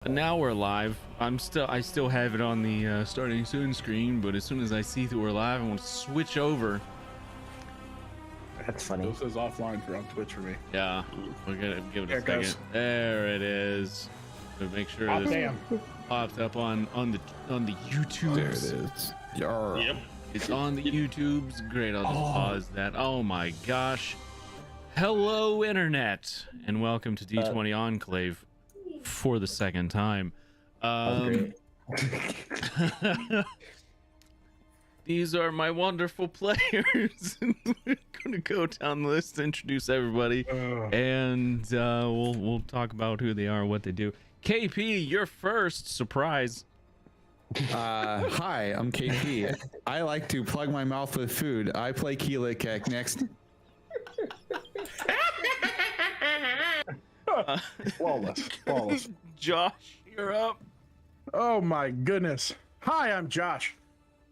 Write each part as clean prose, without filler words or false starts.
Now we're live. I still have it on the starting soon screen, but as soon as I see that we're live, I want to switch over. That's funny. It says offline for on Twitch for me. Yeah, we're gonna give it a There it second. There it is. So make sure Oh, this damn. pops up on the YouTubes. There it is. Yarr. Yep. It's on the YouTubes. Great. I'll just pause that. Oh my gosh. Hello, internet, and welcome to D20 Enclave for the second time. These are my wonderful players. We're gonna go down the list, introduce everybody, and we'll talk about who they are, what they do. KP, you're first. Surprise. Hi, I'm KP. I like to plug my mouth with food. I play Keelik. Next. Flawless. Josh, you're up. Oh my goodness. Hi, I'm Josh.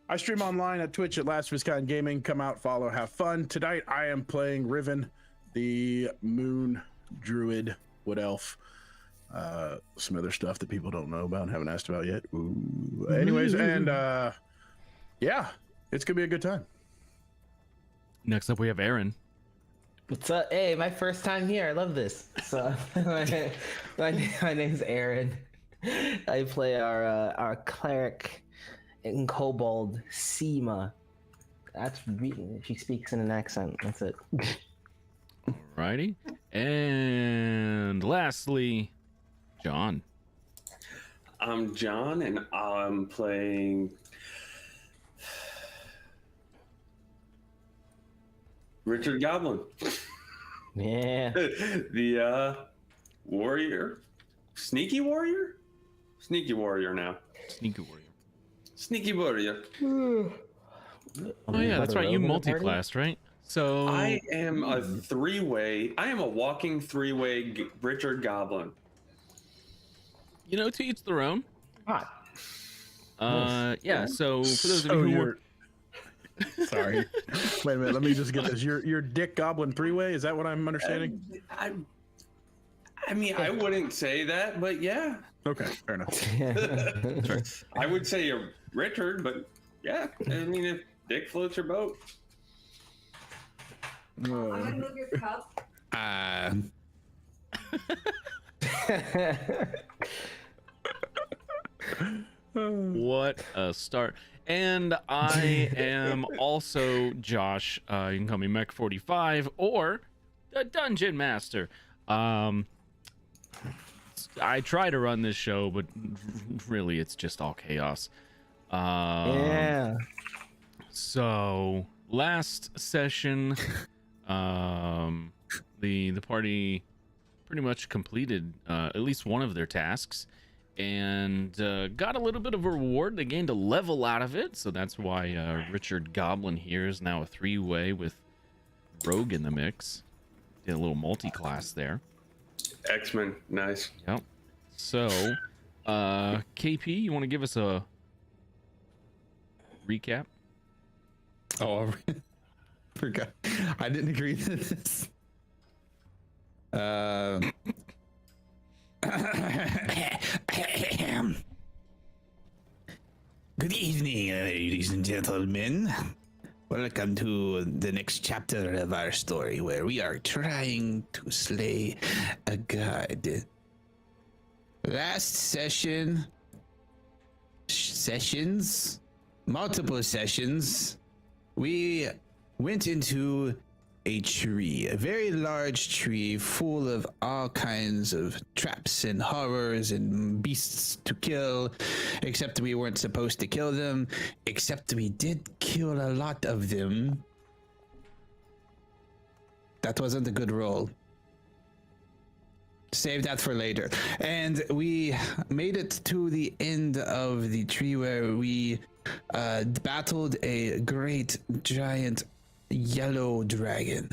I stream online at Twitch at Last Viscount Gaming. Come out, follow, have fun. Tonight I am playing Riven, the moon druid wood elf. Some other stuff that people don't know about and haven't asked about yet. Ooh. Anyways, and yeah, it's gonna be a good time. Next up, we have Aaron. What's up? Hey, my first time here. I love this. So, my name's Aaron. I play our cleric in Kobold, Seema. She speaks in an accent. That's it. Alrighty. And lastly, John. I'm John, and I'm playing Richard Goblin. Yeah. The warrior. Sneaky warrior now. Sneaky warrior. Sneaky warrior. Oh yeah, that's right. You multi-classed, right? So I am a three-way. I am a walking three-way Richard Goblin. you know, to each their own. Hot. Yeah. So for those of you who were, Sorry. Wait a minute. Let me just get this. You're Dick Goblin three-way. Is that what I'm understanding? I mean, I wouldn't say that, but yeah. Okay, fair enough. I would say you're Richard, but yeah. I mean, if Dick floats your boat. I'm gonna move your cup. what a start! And I am also Josh. You can call me Mech45 or the Dungeon Master. I try to run this show, but really it's just all chaos. Yeah. So last session, the party pretty much completed at least one of their tasks and got a little bit of a reward. They gained a level out of it, so that's why Richard Goblin here is now a three-way with Rogue in the mix. Did a little multi-class there. X-Men, nice. Yep. So, KP, you want to give us a recap? Oh, I forgot. I didn't agree to this. Good evening, ladies and gentlemen. Welcome to the next chapter of our story, where we are trying to slay a god. Last multiple sessions, we went into a tree, a very large tree full of all kinds of traps and horrors and beasts to kill, except we weren't supposed to kill them, except we did kill a lot of them. That wasn't a good roll. Save that for later. And we made it to the end of the tree where we battled a great giant yellow dragon,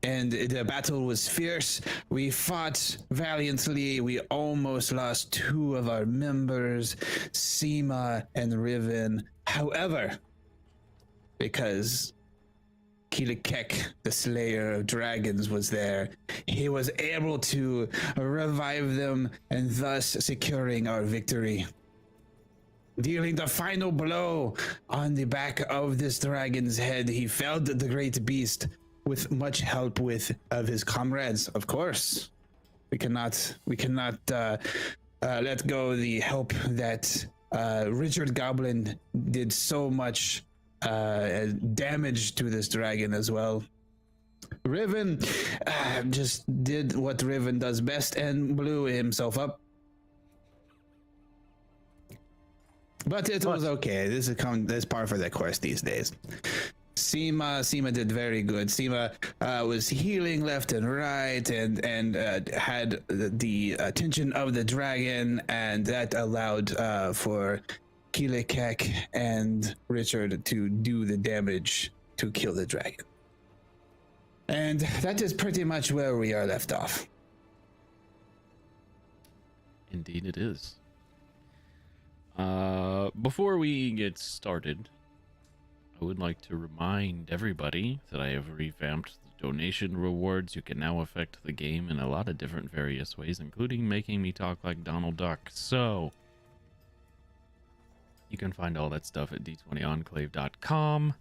and the battle was fierce. We fought valiantly. We almost lost two of our members, Seema and Riven. However, because Kilikek, the slayer of dragons, was there, he was able to revive them and thus securing our victory. Dealing the final blow on the back of this dragon's head, he felled the great beast with much help of his comrades. Of course, we cannot let go the help that Richard Goblin did so much damage to this dragon as well. Riven just did what Riven does best and blew himself up. But it was okay. This is par for the course these days. Seema did very good. Seema was healing left and right, and had the attention of the dragon, and that allowed for Kilekek and Richard to do the damage to kill the dragon. And that is pretty much where we are left off. Indeed it is. Before we get started, I would like to remind everybody that I have revamped the donation rewards. You can now affect the game in a lot of different various ways, including making me talk like Donald Duck. So, you can find all that stuff at d20enclave.com.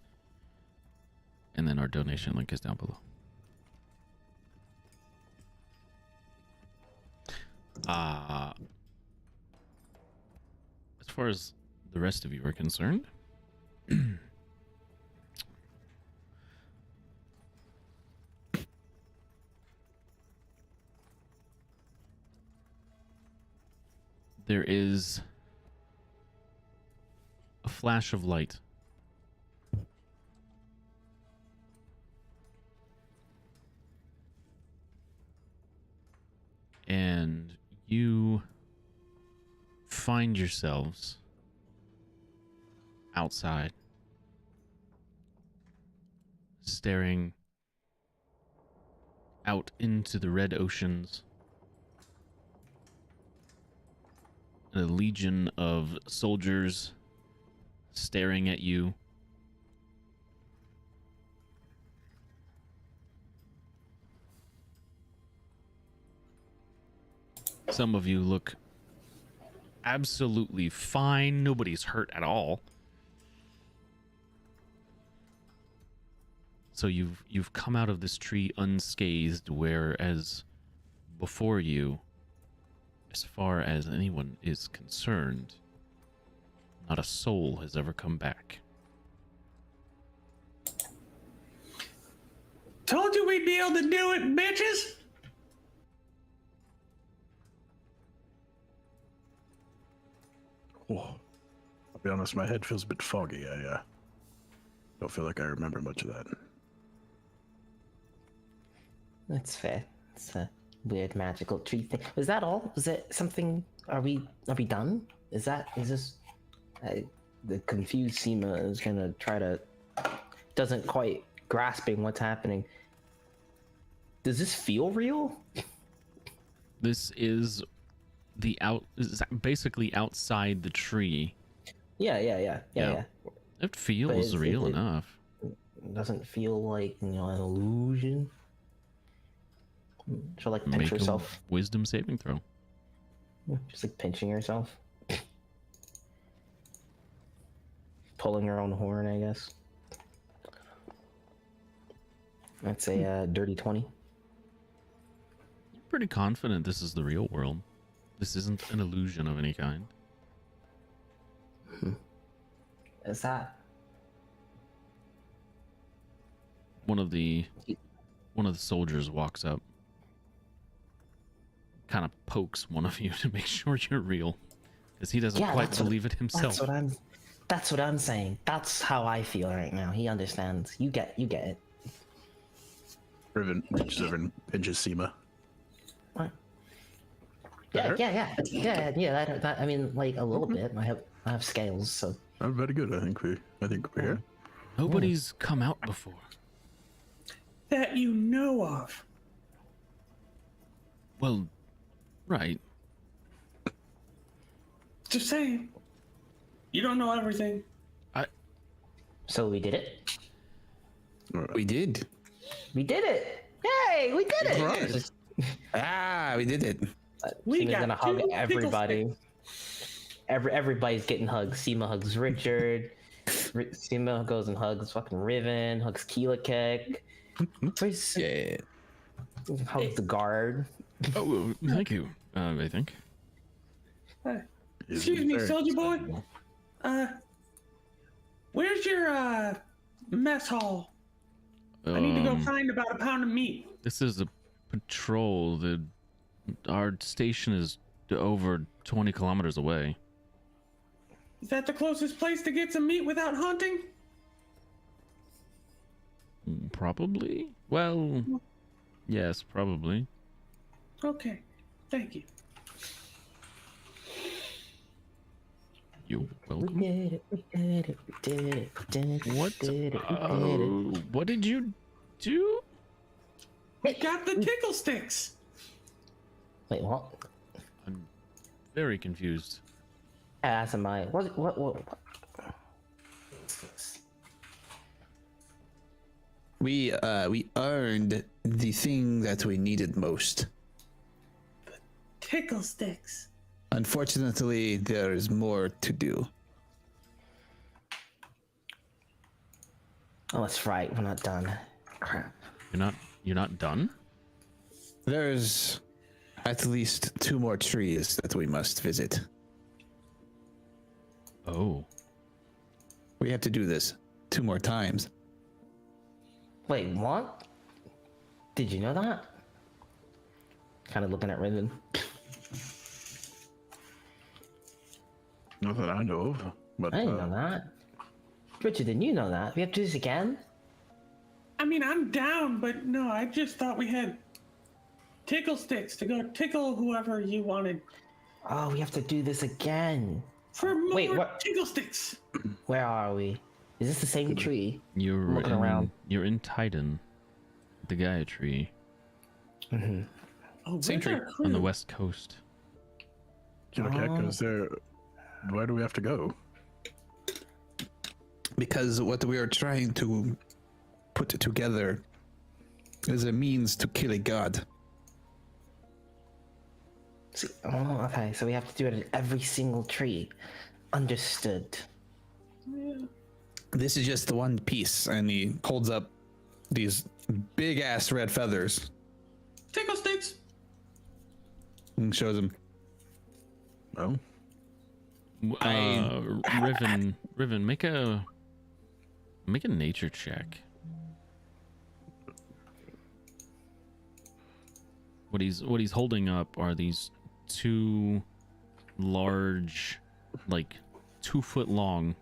And then our donation link is down below. As far as the rest of you are concerned, there is a flash of light. And you find yourselves outside, staring out into the red oceans. A legion of soldiers staring at you. Some of you look absolutely fine. Nobody's hurt at all. So you've come out of this tree unscathed, whereas before you, as far as anyone is concerned, not a soul has ever come back. Told you we'd be able to do it, bitches! Oh, I'll be honest, my head feels a bit foggy. I don't feel like I remember much of that. That's fair. It's a weird magical tree thing. Was that all? Was it something? Are we done? Is this? The confused Seema is gonna try to. Doesn't quite grasping what's happening. Does this feel real? This is is basically outside the tree. Yeah. It feels real enough. It doesn't feel like an illusion. So like pinch Make yourself. a wisdom saving throw. Just like pinching yourself. Pulling your own horn, I guess. That's a dirty 20. Pretty confident this is the real world. This isn't an illusion of any kind. Is that One of the soldiers walks up, kind of pokes one of you to make sure you're real, because he doesn't quite believe it himself. That's what I'm saying. That's how I feel right now. He understands. You get it. Riven reaches over and pinches Seema. What? Yeah. That, I mean, like a little bit. I have scales, so. Oh, very good. I think we're here. Nobody's come out before. That you know of. Well, right. Just saying. You don't know everything. So we did it. We did. We did it! Yay! We did it! Right. We did it. We Seema's got gonna hug 2 pickle everybody. Everybody's getting hugs. Seema hugs Richard. Seema goes and hugs fucking Riven. Hugs Keela Kek. Yeah. Hugs the guard. Oh, thank you. I think. Excuse me, soldier boy. Where's your mess hall? I need to go find about a pound of meat. This is a patrol. Our station is over 20 kilometers away. Is that the closest place to get some meat without hunting? Probably. Well, yes, probably. Okay, thank you. You're We welcome. did it. We did it. We did it. We did it. What? We did it. We did it. What did you do? We got the tickle sticks. Wait, what? I'm very confused. Ass am I? What? We earned the thing that we needed most. Tickle sticks. Unfortunately, there is more to do. Oh, that's right. We're not done. Crap. You're not done? There's at least 2 more trees that we must visit. Oh. We have to do this 2 more times. Wait, what? Did you know that? Kind of looking at Riven. Not that I know of. But I didn't know that. Richard, didn't you know that? We have to do this again? I mean, I'm down, but no, I just thought we had tickle sticks to go tickle whoever you wanted. Oh, we have to do this again. For more Wait, what? tickle sticks. Where are we? Is this the same tree? You're Looking around. You're in Titan, the Gaia tree, Oh, Same where's tree. our crew? on the west coast. is there? Where do we have to go? Because what we are trying to put together is a means to kill a god. See, oh, okay, so we have to do it at every single tree. Understood. This is just the one piece, and he holds up these big ass red feathers Tickle sticks. and shows him. Oh, Riven, make a nature check. What he's holding up are these 2 large, like 2 foot long.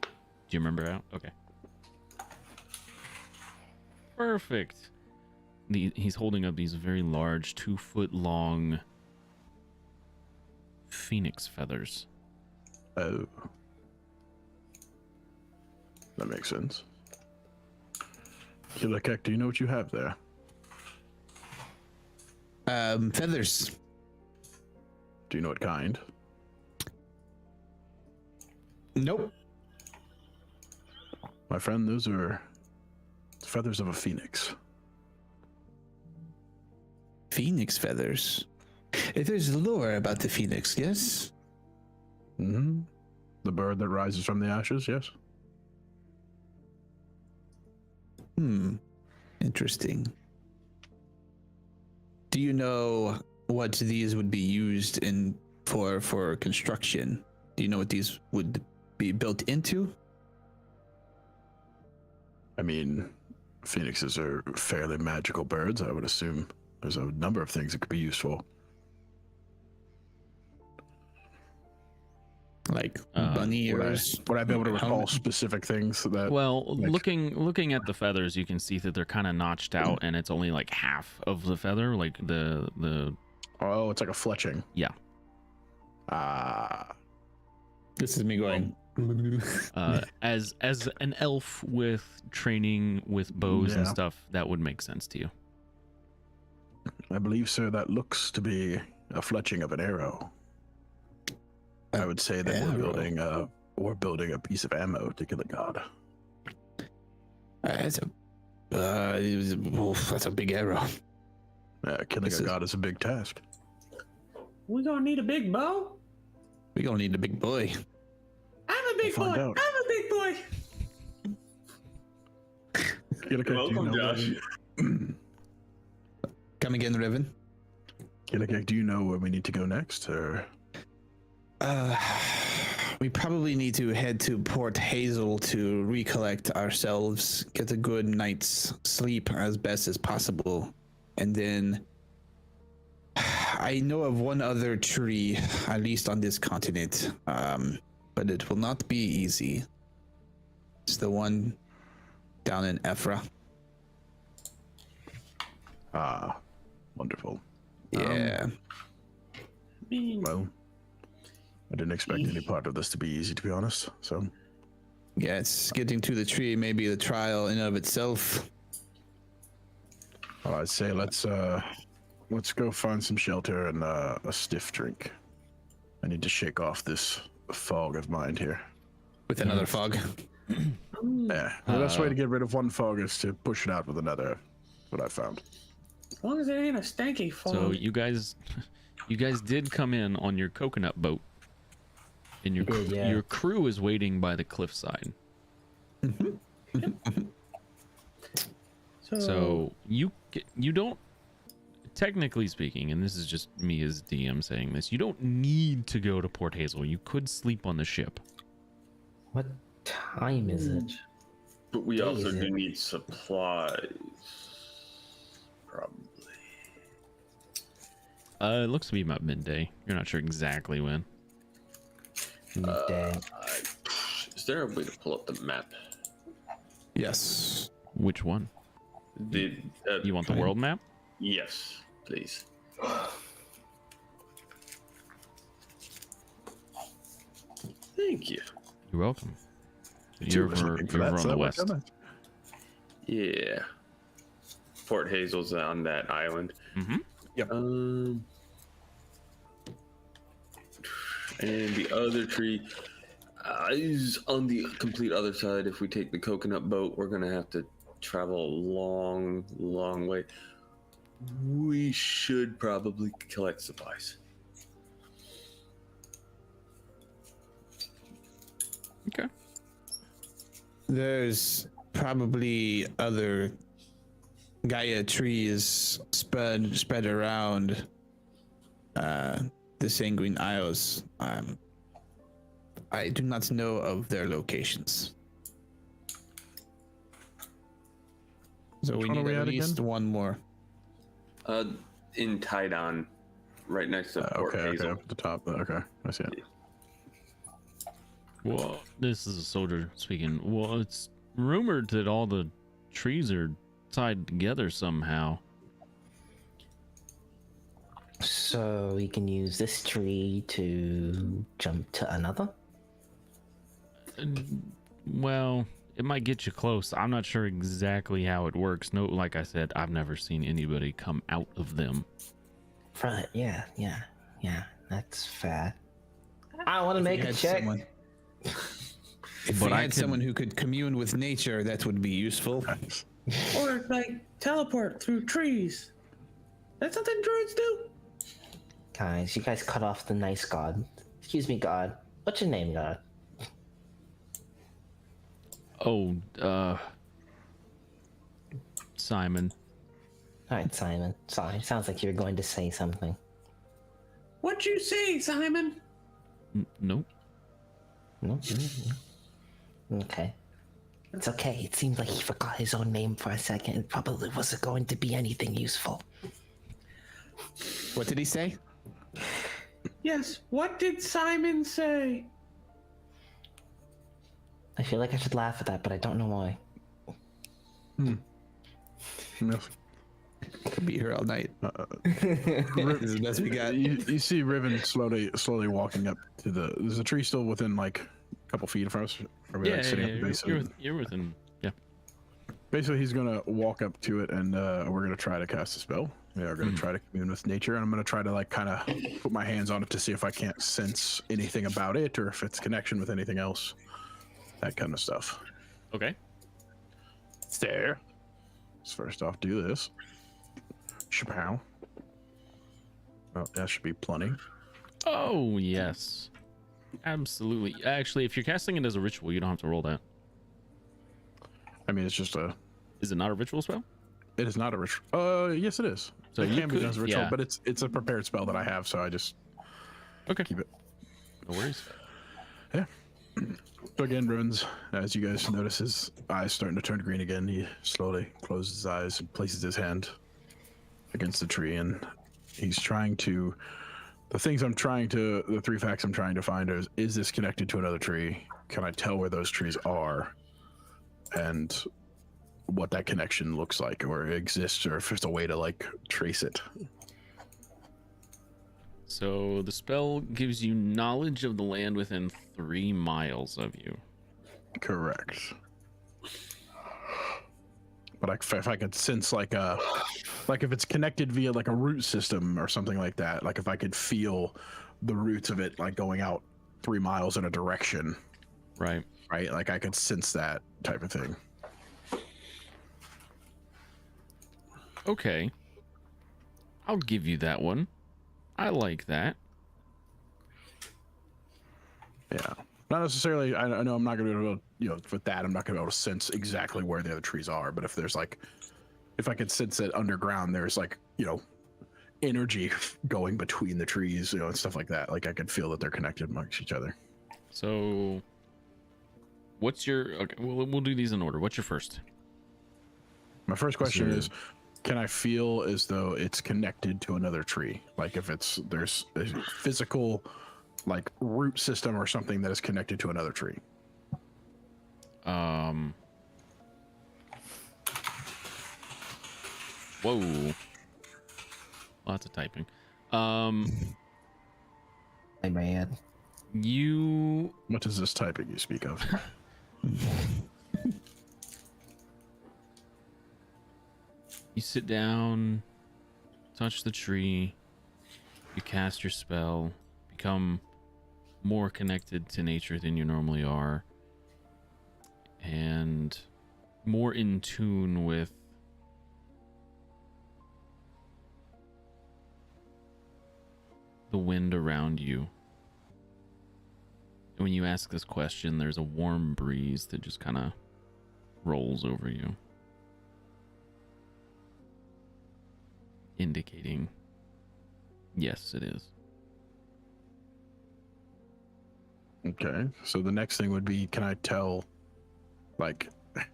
Do you remember out? Okay. Perfect. He's holding up these very large 2 foot long phoenix feathers. oh, that makes sense. Kilakek, do you know what you have there? Feathers. Do you know what kind? Nope. My friend, those are feathers of a phoenix. Phoenix feathers. There's lore about the phoenix, yes? Mm-hmm. The bird that rises from the ashes, yes? Interesting. Do you know what these would be used in for construction? Do you know what these would be built into? I mean, phoenixes are fairly magical birds. I would assume there's a number of things it could be used for. Like bunny ears? Would I be able to recall specific things that? Well, like- looking at the feathers, you can see that they're kind of notched out, and it's only like half of the feather, like the Oh, it's like a fletching. yeah. Ah, This is me going. As an elf with training with bows and Yeah. stuff, that would make sense to you. I believe, sir, that looks to be a fletching of an arrow. I would say that Arrow. we're building a piece of ammo to kill a god. That's a big arrow. Killing This a is- god is a big task. We gonna need a big bow? We gonna need a big boy. I'm a big boy. We'll find I'm out. a big boy. Killica, do you Welcome, know Josh. Come again, Riven. Killica, do you know where we need to go next, or? We probably need to head to Port Hazel to recollect ourselves, get a good night's sleep as best as possible, and then I know of one other tree, at least on this continent, but it will not be easy. It's the one down in Ephra. Ah, wonderful. Yeah. I mean, Well, I didn't expect any part of this to be easy, to be honest. So, Yeah, it's getting to the tree may be the trial in of itself. well, I'd say let's go find some shelter and a stiff drink. I need to shake off this fog of mind here. With another fog. Yeah, the best way to get rid of one fog is to push it out with another. That's what I found. as long as it ain't a stanky fog. So you guys did come in on your coconut boat, and your did, yeah. your crew is waiting by the cliffside. So you don't, technically speaking, and this is just me as DM saying this, you don't need to go to Port Hazel. You could sleep on the ship. What time is it? But we also Is do it? need supplies. Probably. It looks to be about midday. You're not sure exactly when. Midday. Is there a way to pull up the map? Yes. Which one? The You want the world map? Yes, please. Thank you. You're welcome. Two You're of us over, looking for you're that, over on so the we're west. coming. Yeah. Port Hazel's on that island. Mm-hmm. And the other tree is on the complete other side. If we take the coconut boat, we're gonna have to travel a long, long way. We should probably collect supplies. Okay. There's probably other Gaia trees spread around the Sanguine Isles. I do not know of their locations. So we one are need we at at least again? one more. In Tidon, right next to Port Okay, Hazel. up at the top. Okay, I see it. Well, this is a soldier speaking. Well, it's rumored that all the trees are tied together somehow. So we can use this tree to jump to another? Well, it might get you close. I'm not sure exactly how it works. No, like I said, I've never seen anybody come out of them. Right, yeah, that's fair. I want to make a Had check. someone- If But we I had could- someone who could commune with nature, that would be useful. Or like teleport through trees. That's something druids do. Guys, you guys cut off the nice god. Excuse me, god. What's your name, god? Oh, Simon. Alright, Simon. Sorry, sounds like you're going to say something. What you say, Simon? Nope. No? Okay. It's okay. It seemed like he forgot his own name for a second. It probably wasn't going to be anything useful. What did he say? Yes. What did Simon say? I feel like I should laugh at that, but I don't know why. No. Could be here all night. This is the best we got. You see Riven slowly walking up to the. There's a tree still within like a couple feet of us. Are we like sitting at the base of it? You're within. Yeah. Basically, he's gonna walk up to it, and we're gonna try to cast a spell. We are gonna try to commune with nature, and I'm gonna try to like kind of put my hands on it to see if I can't sense anything about it, or if it's connection with anything else, that kind of stuff. Okay. there. Let's first off do this. Shapow. Oh, that should be plenty. Oh, yes. Absolutely. Actually, if you're casting it as a ritual, you don't have to roll that. I mean, it's just a. Is it not a ritual spell? It is not a ritual. Yes, it is. So it you can be done as a could- ritual, yeah. but it's a prepared spell that I have, so I just Okay. keep it. No worries. So again, Riven's, as you guys notice, his eyes starting to turn green again. He slowly closes his eyes and places his hand against the tree, and he's trying to. The three facts I'm trying to find is this connected to another tree? Can I tell where those trees are? And what that connection looks like, or exists, or if there's a way to like trace it. So the spell gives you knowledge of the land within 3 miles of you. Correct. But if I could sense like if it's connected via like a root system or something like that, like if I could feel the roots of it like going out 3 miles in a direction, Right. right? Like I could sense that type of thing. Okay. I'll give you that one. I like that. Yeah. Not necessarily. I know I'm not going to be able to, with that, I'm not going to be able to sense exactly where the other trees are. But if there's like, if I could sense that underground, there's like, energy going between the trees, and stuff like that. Like I could feel that they're connected amongst each other. So what's your... Okay, we'll do these in order. What's your first? My first question So- is, can I feel as though it's connected to another tree? Like if there's a physical like root system or something that is connected to another tree. Whoa. Lots of typing. Hey man. You... What is this typing you speak of? You sit down, touch the tree, you cast your spell, become more connected to nature than you normally are, and more in tune with the wind around you. And when you ask this question, there's a warm breeze that just kind of rolls over you, indicating yes, it is. Okay. So the next thing would be, can I tell like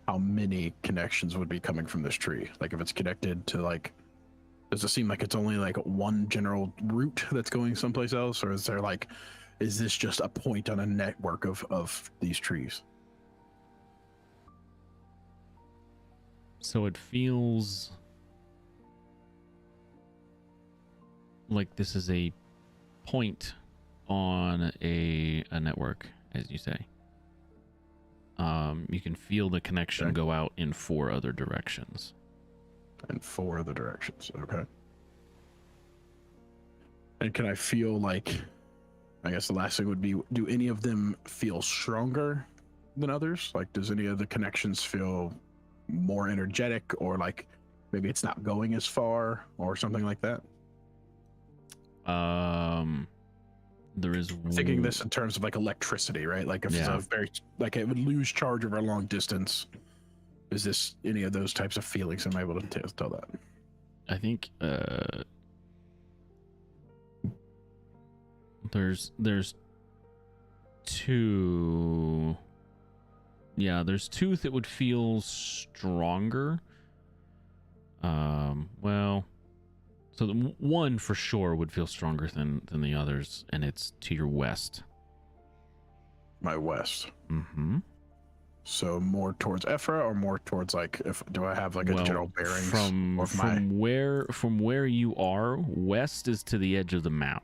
how many connections would be coming from this tree? Like if it's connected to like, does it seem like it's only like one general route that's going someplace else? Or is there like, is this just a point on a network of these trees? So it feels like this is a point on a network, as you say. You can feel the connection Okay. go out in 4 other directions. In 4 other directions. Okay. And can I feel like, I guess the last thing would be, do any of them feel stronger than others? Like, does any of the connections feel more energetic, or like maybe it's not going as far or something like that? There is Thinking this in terms of like electricity, right? Like if Yeah. it's a very, like it would lose charge over a long distance. Is this any of those types of feelings? Am I able to tell that? I think there's 2. Yeah, there's 2 that would feel stronger. Well, so the one for sure would feel stronger than the others, and it's to your west. My west. Mm-hmm. So more towards Ephra, or more towards like, if do I have like a general bearings from of my? from where you are, west is to the edge of the map,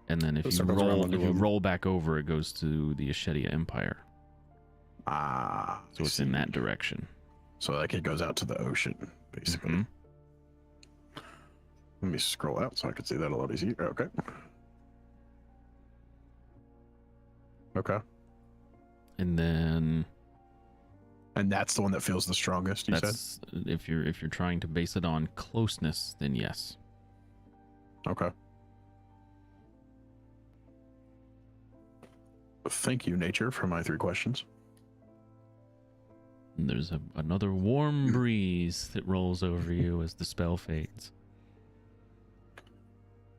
and then if It you circles around the globe. roll back over, it goes to the Ashetia Empire. So it's in that direction. So like it goes out to the ocean, basically. Mhm. Let me scroll out so I can see that a lot easier. Okay. Okay. And then And that's the one that feels the strongest, you said? That's if you're trying to base it on closeness, then yes. Okay. Thank you, nature, for my 3 questions. And there's another warm breeze that rolls over you as the spell fades.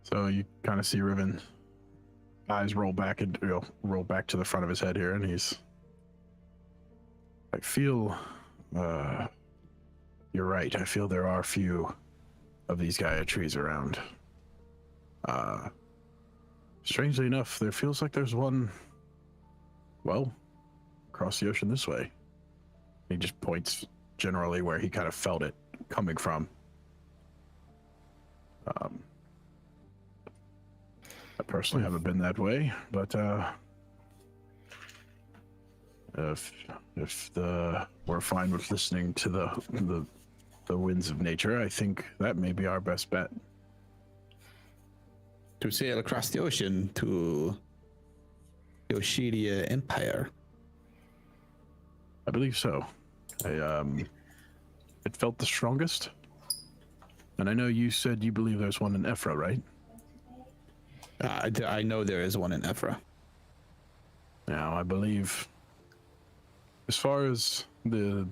So you kind of see Riven eyes roll back and roll back to the front of his head here, and he's. I feel. You're right. I feel there are a few of these Gaia trees around. Strangely enough, there feels like there's one. Well, across the ocean this way. He just points generally where he kind of felt it coming from. I personally haven't been that way, but if we're fine with listening to the winds of nature, I think that may be our best bet. To sail across the ocean to Yoshidia Empire. I believe so. It felt the strongest. And I know you said you believe there's one in Ephra, right? I know there is one in Ephra. Now, I believe, as far as the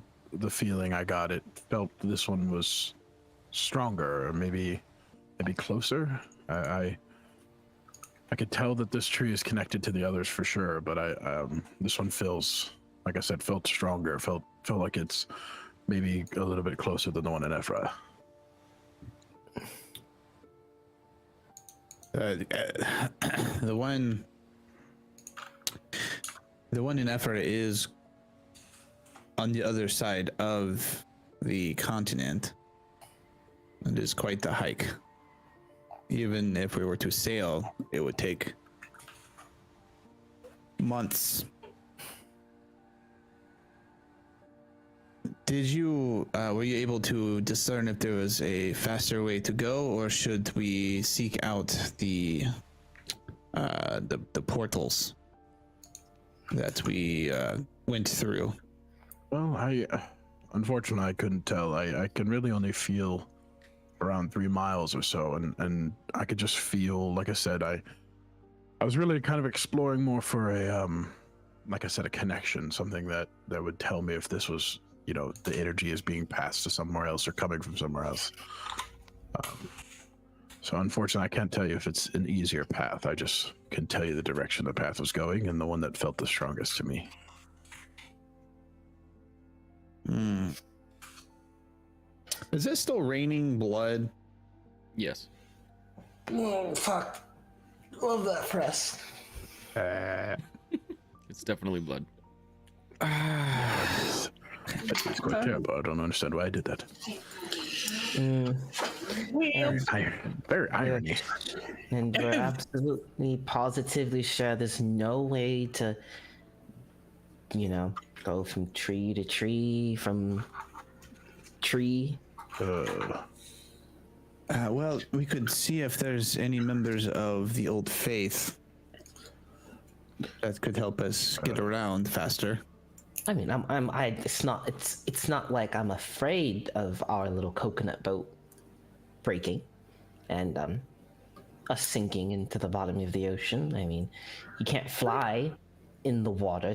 feeling I got, it felt this one was stronger, or maybe closer. I could tell that this tree is connected to the others for sure, but this one feels, like I said, felt stronger. Felt like it's maybe a little bit closer than the one in Ephra. The one in Ephra is on the other side of the continent. It is quite the hike. Even if we were to sail, it would take months. Were you able to discern if there was a faster way to go, or should we seek out the portals that we went through? Well, unfortunately I couldn't tell. I can really only feel around 3 miles or so, and I could just feel, like I said, I was really kind of exploring more for a like I said, a connection, something that would tell me if this was, the energy is being passed to somewhere else or coming from somewhere else. So unfortunately, I can't tell you if it's an easier path. I just can tell you the direction the path was going and the one that felt the strongest to me. Is it still raining blood? Yes. Oh, fuck. Love that press. It's definitely blood. That's quite terrible. I don't understand why I did that. Very irony. And we're absolutely, positively sure there's no way to, go from tree to tree, from tree. Well, we could see if there's any members of the Old Faith that could help us get around faster. I mean, it's not like I'm afraid of our little coconut boat breaking and us sinking into the bottom of the ocean. I mean, you can't fly in the water.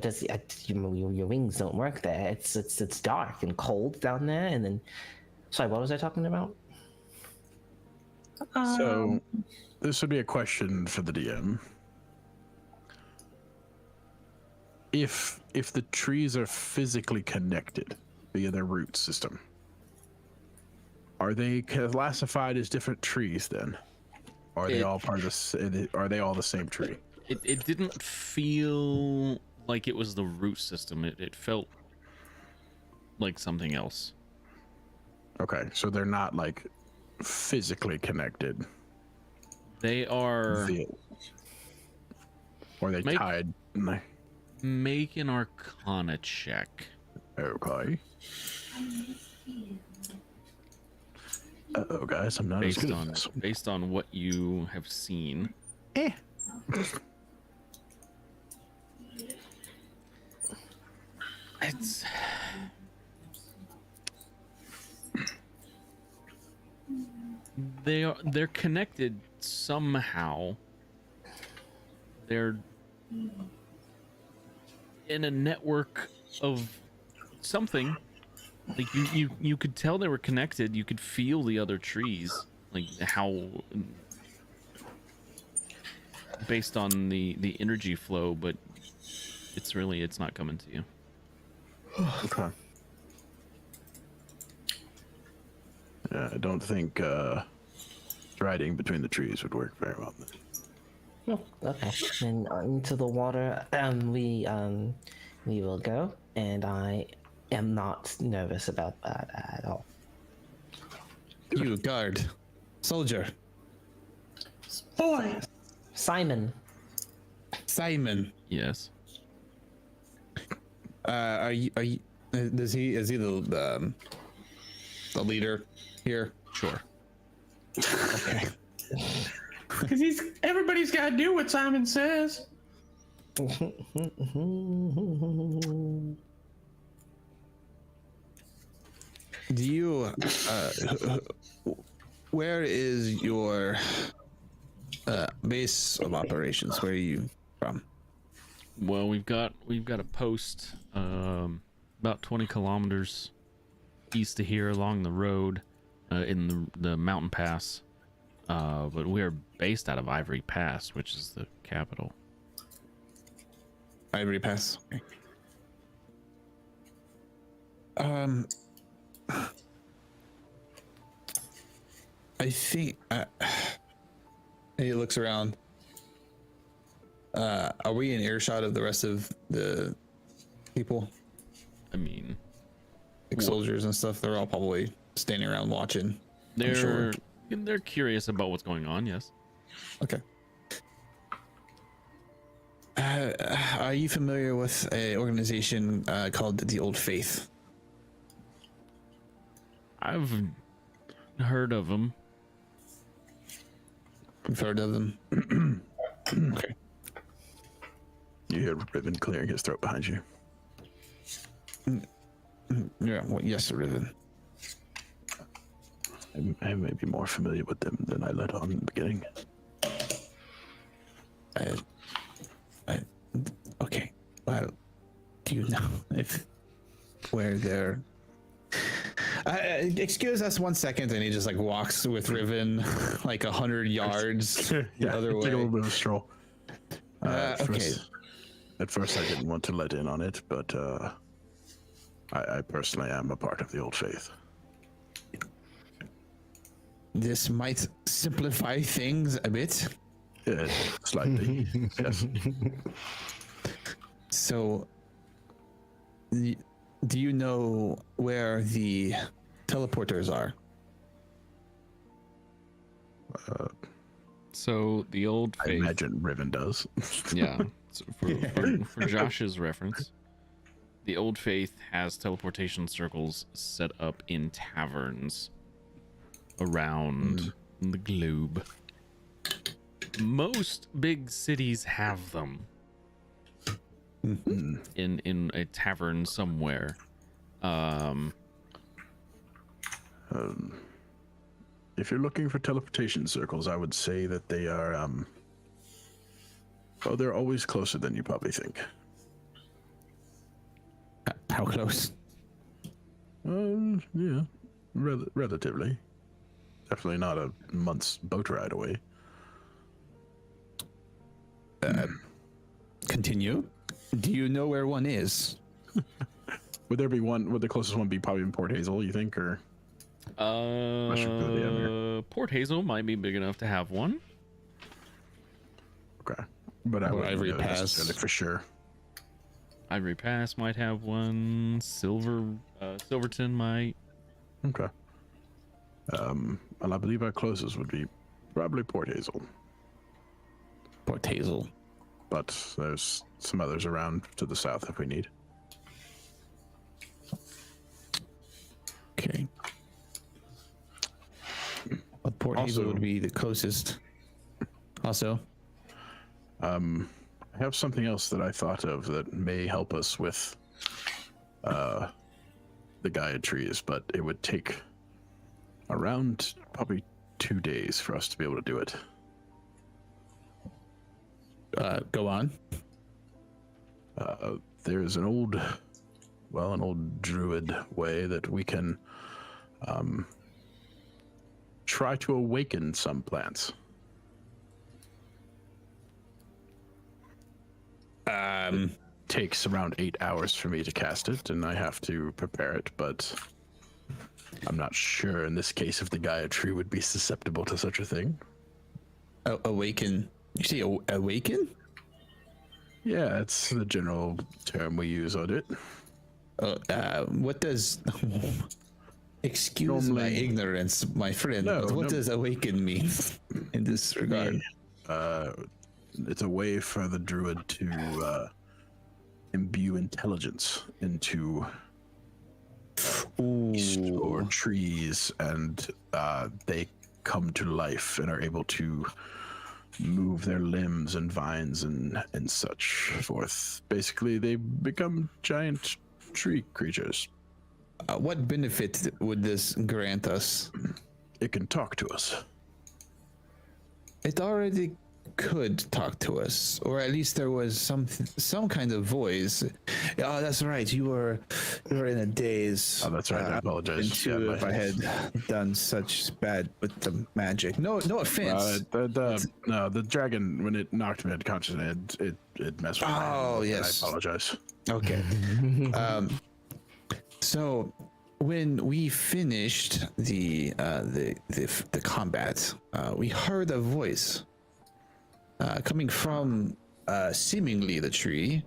Your wings don't work there. It's dark and cold down there. And then, sorry, what was I talking about? So, this would be a question for the DM. If the trees are physically connected via their root system, are they classified as different trees then? Or are they all part of this? Are they all the same tree? It didn't feel like it was the root system. It felt like something else. Okay, so they're not like physically connected. They are. Or they tied. Make an Arcana check. Okay. Uh-oh, guys, I'm not as good at this. Based on what you have seen. they're connected somehow. They're in a network of something. Like you could tell they were connected. You could feel the other trees, like how, based on the energy flow, but it's not coming to you. Okay. Yeah, I don't think riding between the trees would work very well. Oh, okay. And into the water, we will go, and I am not nervous about that at all. You guard, soldier, Boy, Simon, Simon. Yes. Are you? Is he the leader here? Sure. Okay. because everybody's got to do what Simon says. Do you? Where is your base of operations? Where are you from? Well, we've got a post about 20 kilometers east of here along the road in the mountain pass. But we are based out of Ivory Pass, which is the capital. Ivory Pass. Okay. I think he looks around. Are we in earshot of the rest of the people? I mean, Like soldiers and stuff. They're all probably standing around watching. I'm sure. they're curious about what's going on. Yes. Okay. Are you familiar with an organization called the Old Faith? I've heard of them. You've heard of them? Okay. You hear Riven clearing his throat behind you. Yeah. Well, yes, Riven. I may be more familiar with them than I let on in the beginning. Okay. Well, do you know where they're? Excuse us 1 second, and he just like walks with Riven like 100 yards the other way. Take a little bit of a stroll. Okay. At first, I didn't want to let in on it, but I personally am a part of the Old Faith. This might simplify things a bit. Yeah, slightly. Yes. So, do you know where the teleporters are? So the Old I Faith. imagine Riven does. Yeah. So for Josh's reference, the Old Faith has teleportation circles set up in taverns around the globe. Most big cities have them in a tavern somewhere. If you're looking for teleportation circles, I would say that they are, they're always closer than you probably think. How close? Yeah, relatively. Definitely not a month's boat ride away. Continue. Do you know where one is? Would there be one? Would the closest one be probably in Port Hazel? You think, or? Port Hazel might be big enough to have one. Okay, but I wouldn't Ivory know Pass. necessarily for sure. Ivory Pass might have one. Silverton might. Okay. And I believe our closest would be probably Port Hazel, Port Hazel. but there's some others around to the south if we need. Okay. But Port Hazel Also- would be the closest. Also, I have something else that I thought of that may help us with the Gaia trees, but it would take around probably 2 days for us to be able to do it. Go on. There's an old druid way that we can try to awaken some plants. Takes around 8 hours for me to cast it, and I have to prepare it, but I'm not sure in this case if the Gaia tree would be susceptible to such a thing. Awaken. You say awaken? Yeah, it's the general term we use on it. What does... Excuse my ignorance, my friend, but what does awaken mean in this regard? It's a way for the druid to imbue intelligence into beasts or trees, and they come to life and are able to move their limbs and vines and such forth. Basically, they become giant tree creatures. What benefit would this grant us? It can talk to us. It already could talk to us, or at least there was some kind of voice. Oh, that's right. You were in a daze. Oh, that's right. I apologize. If I had done such bad with the magic. No offense. The dragon, when it knocked me unconscious, it messed with me. Oh, yes. I apologize. Okay. So when we finished the combat, we heard a voice coming from seemingly the tree.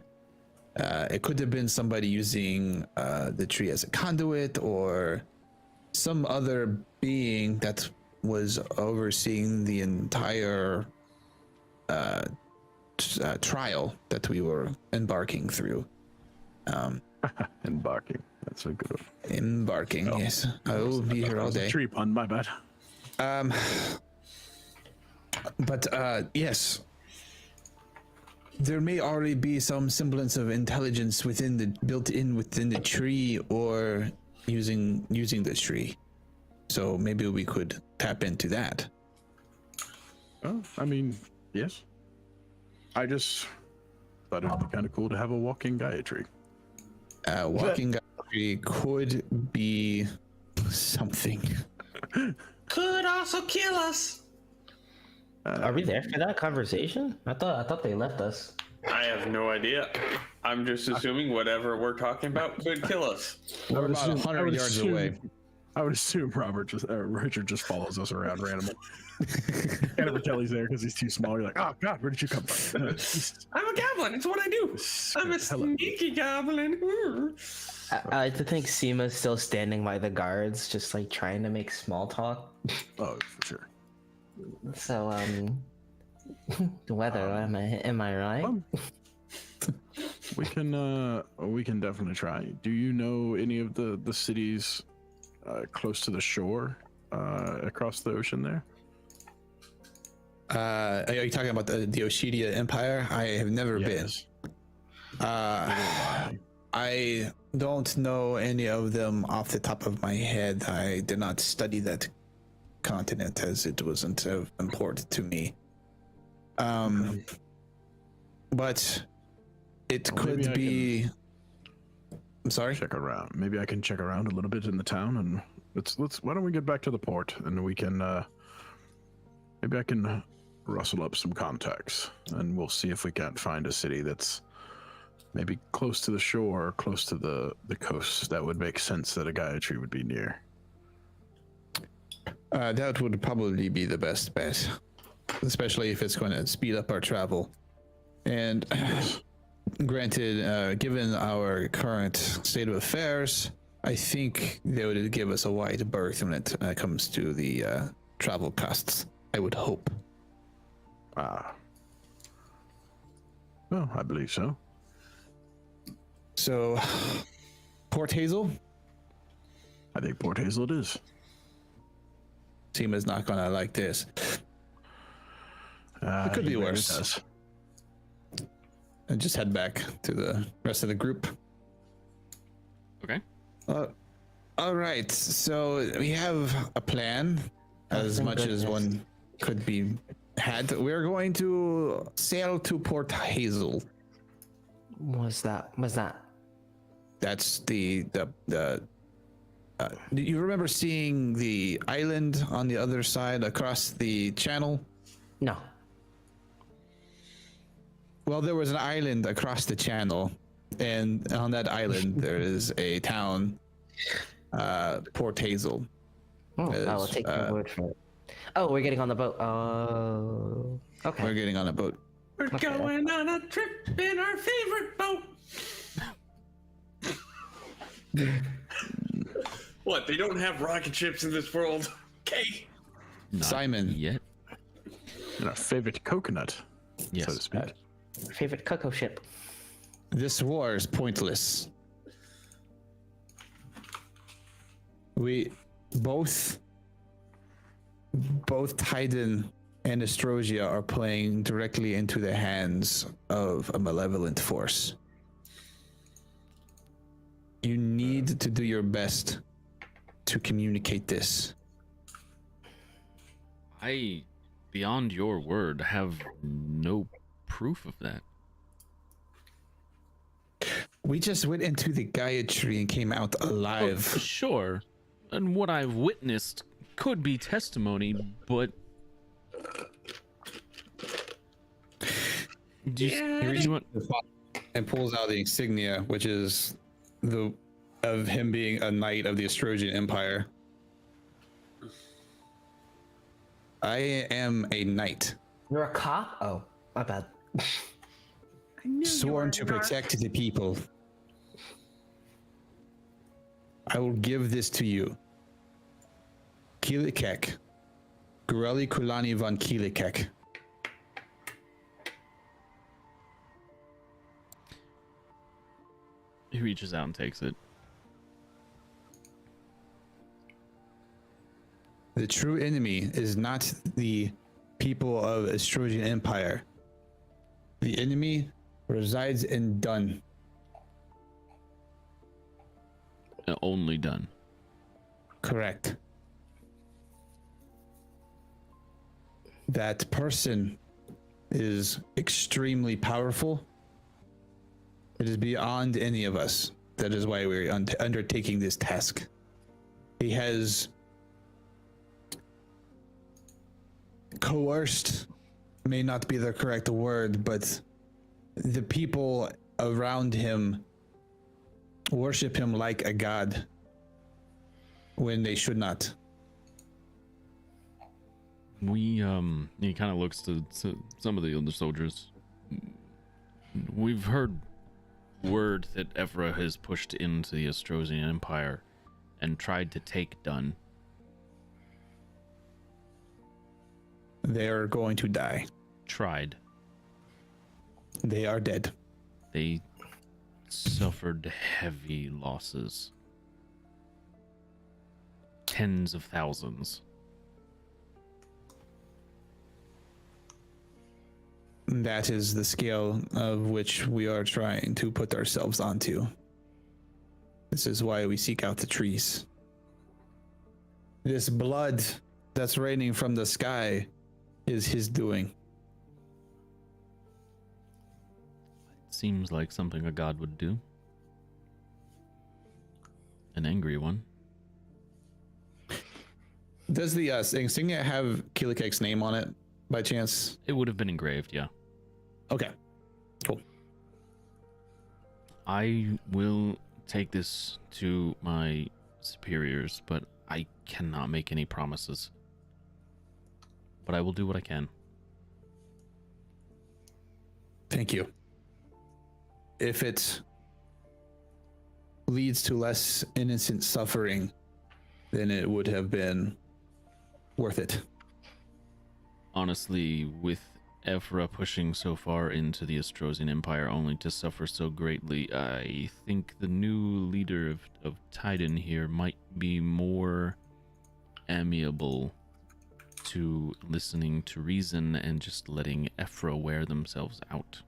It could have been somebody using the tree as a conduit, or some other being that was overseeing the entire trial that we were embarking through. Embarking. That's a good one. Embarking, yes. I will be here all day. Tree pun, my bad. But yes, there may already be some semblance of intelligence built in within the tree, or using the tree. So maybe we could tap into that. Oh, I mean, yes. I just thought it would be kind of cool to have a walking Gaia tree. Walking Gaia tree could be something. Could also kill us. Are we there for that conversation? I thought they left us. I have no idea. I'm just assuming whatever we're talking about could kill us. We're about 100 yards away. I would assume Richard just follows us around randomly. And never tell he's there because he's too small. You're like, oh God, where did you come from? I'm a goblin. It's what I do. I'm a sneaky goblin. I like to think Seema's still standing by the guards, just like trying to make small talk. Oh, for sure. So, the weather. Am I right? We can definitely try. Do you know any of the cities close to the shore, across the ocean there? Are you talking about the Oshidia Empire? I have never been. I don't know any of them off the top of my head. I did not study that continent, as it wasn't of import to me. But it could be. I'm sorry. Check around. Maybe I can check around a little bit in the town, and let's. Why don't we get back to the port, and we can. Maybe I can rustle up some contacts, and we'll see if we can't find a city that's maybe close to the shore, or close to the coast. That would make sense that a Gaia tree would be near. That would probably be the best bet, especially if it's going to speed up our travel. And granted, given our current state of affairs, I think they would give us a wide berth when it comes to the travel costs. I would hope. Well, I believe so. So, Port Hazel? I think Port Hazel it is. Seema's not gonna like this. It could be worse. And just head back to the rest of the group. Okay. All right. So we have a plan. as thank much as goodness. one could be had. We're going to sail to Port Hazel. What's that? What's that? That's the do you remember seeing the island on the other side across the channel? No. Well, there was an island across the channel, and on that island there is a town, Port Hazel. Oh, I will Is, take your word for it. Oh, we're getting on the boat. Oh, okay. We're getting on a boat. We're Okay. going on a trip in our favorite boat. What? They don't have rocket ships in this world. Okay. Not Simon. yet. And our favorite coconut, Yes. so to speak. Favorite cocoa ship. This war is pointless. We both Titan and Astrosia are playing directly into the hands of a malevolent force. You need to do your best to communicate this. I, beyond your word, have no proof of that. We just went into the Gaia tree and came out alive. Sure, and what I've witnessed could be testimony, but do you, Yeah. do you want? And pulls out the insignia, which is the of him being a knight of the Astrosian Empire. I am a knight, You're a cop? Oh, my bad. I knew you sworn were to not. protect the people. I will give this to you. Kilikek. Gureli Kulani von Kilikek. He reaches out and takes it. The true enemy is not the people of Astrosian Empire. The enemy resides in Dun. Only done. Correct. That person is extremely powerful. It is beyond any of us. That is why we're undertaking this task. He has coerced, may not be the correct word, but the people around him worship him like a god when they should not. He kind of looks to some of the other soldiers. We've heard word that Evra has pushed into the Astrosian Empire and tried to take Dun. They are going to die. Tried. They are dead. They suffered heavy losses. Tens of thousands. That is the scale of which we are trying to put ourselves onto. This is why we seek out the trees. This blood that's raining from the sky is his doing. Seems like something a god would do. An angry one. Does the insignia have Kilikek's name on it by chance? It would have been engraved, yeah. Okay, cool. I will take this to my superiors, but I cannot make any promises. But I will do what I can. Thank you. If it leads to less innocent suffering, then it would have been worth it. Honestly, with Evra pushing so far into the Astrosian Empire only to suffer so greatly, I think the new leader of Titan here might be more amiable to listening to reason and just letting Evra wear themselves out.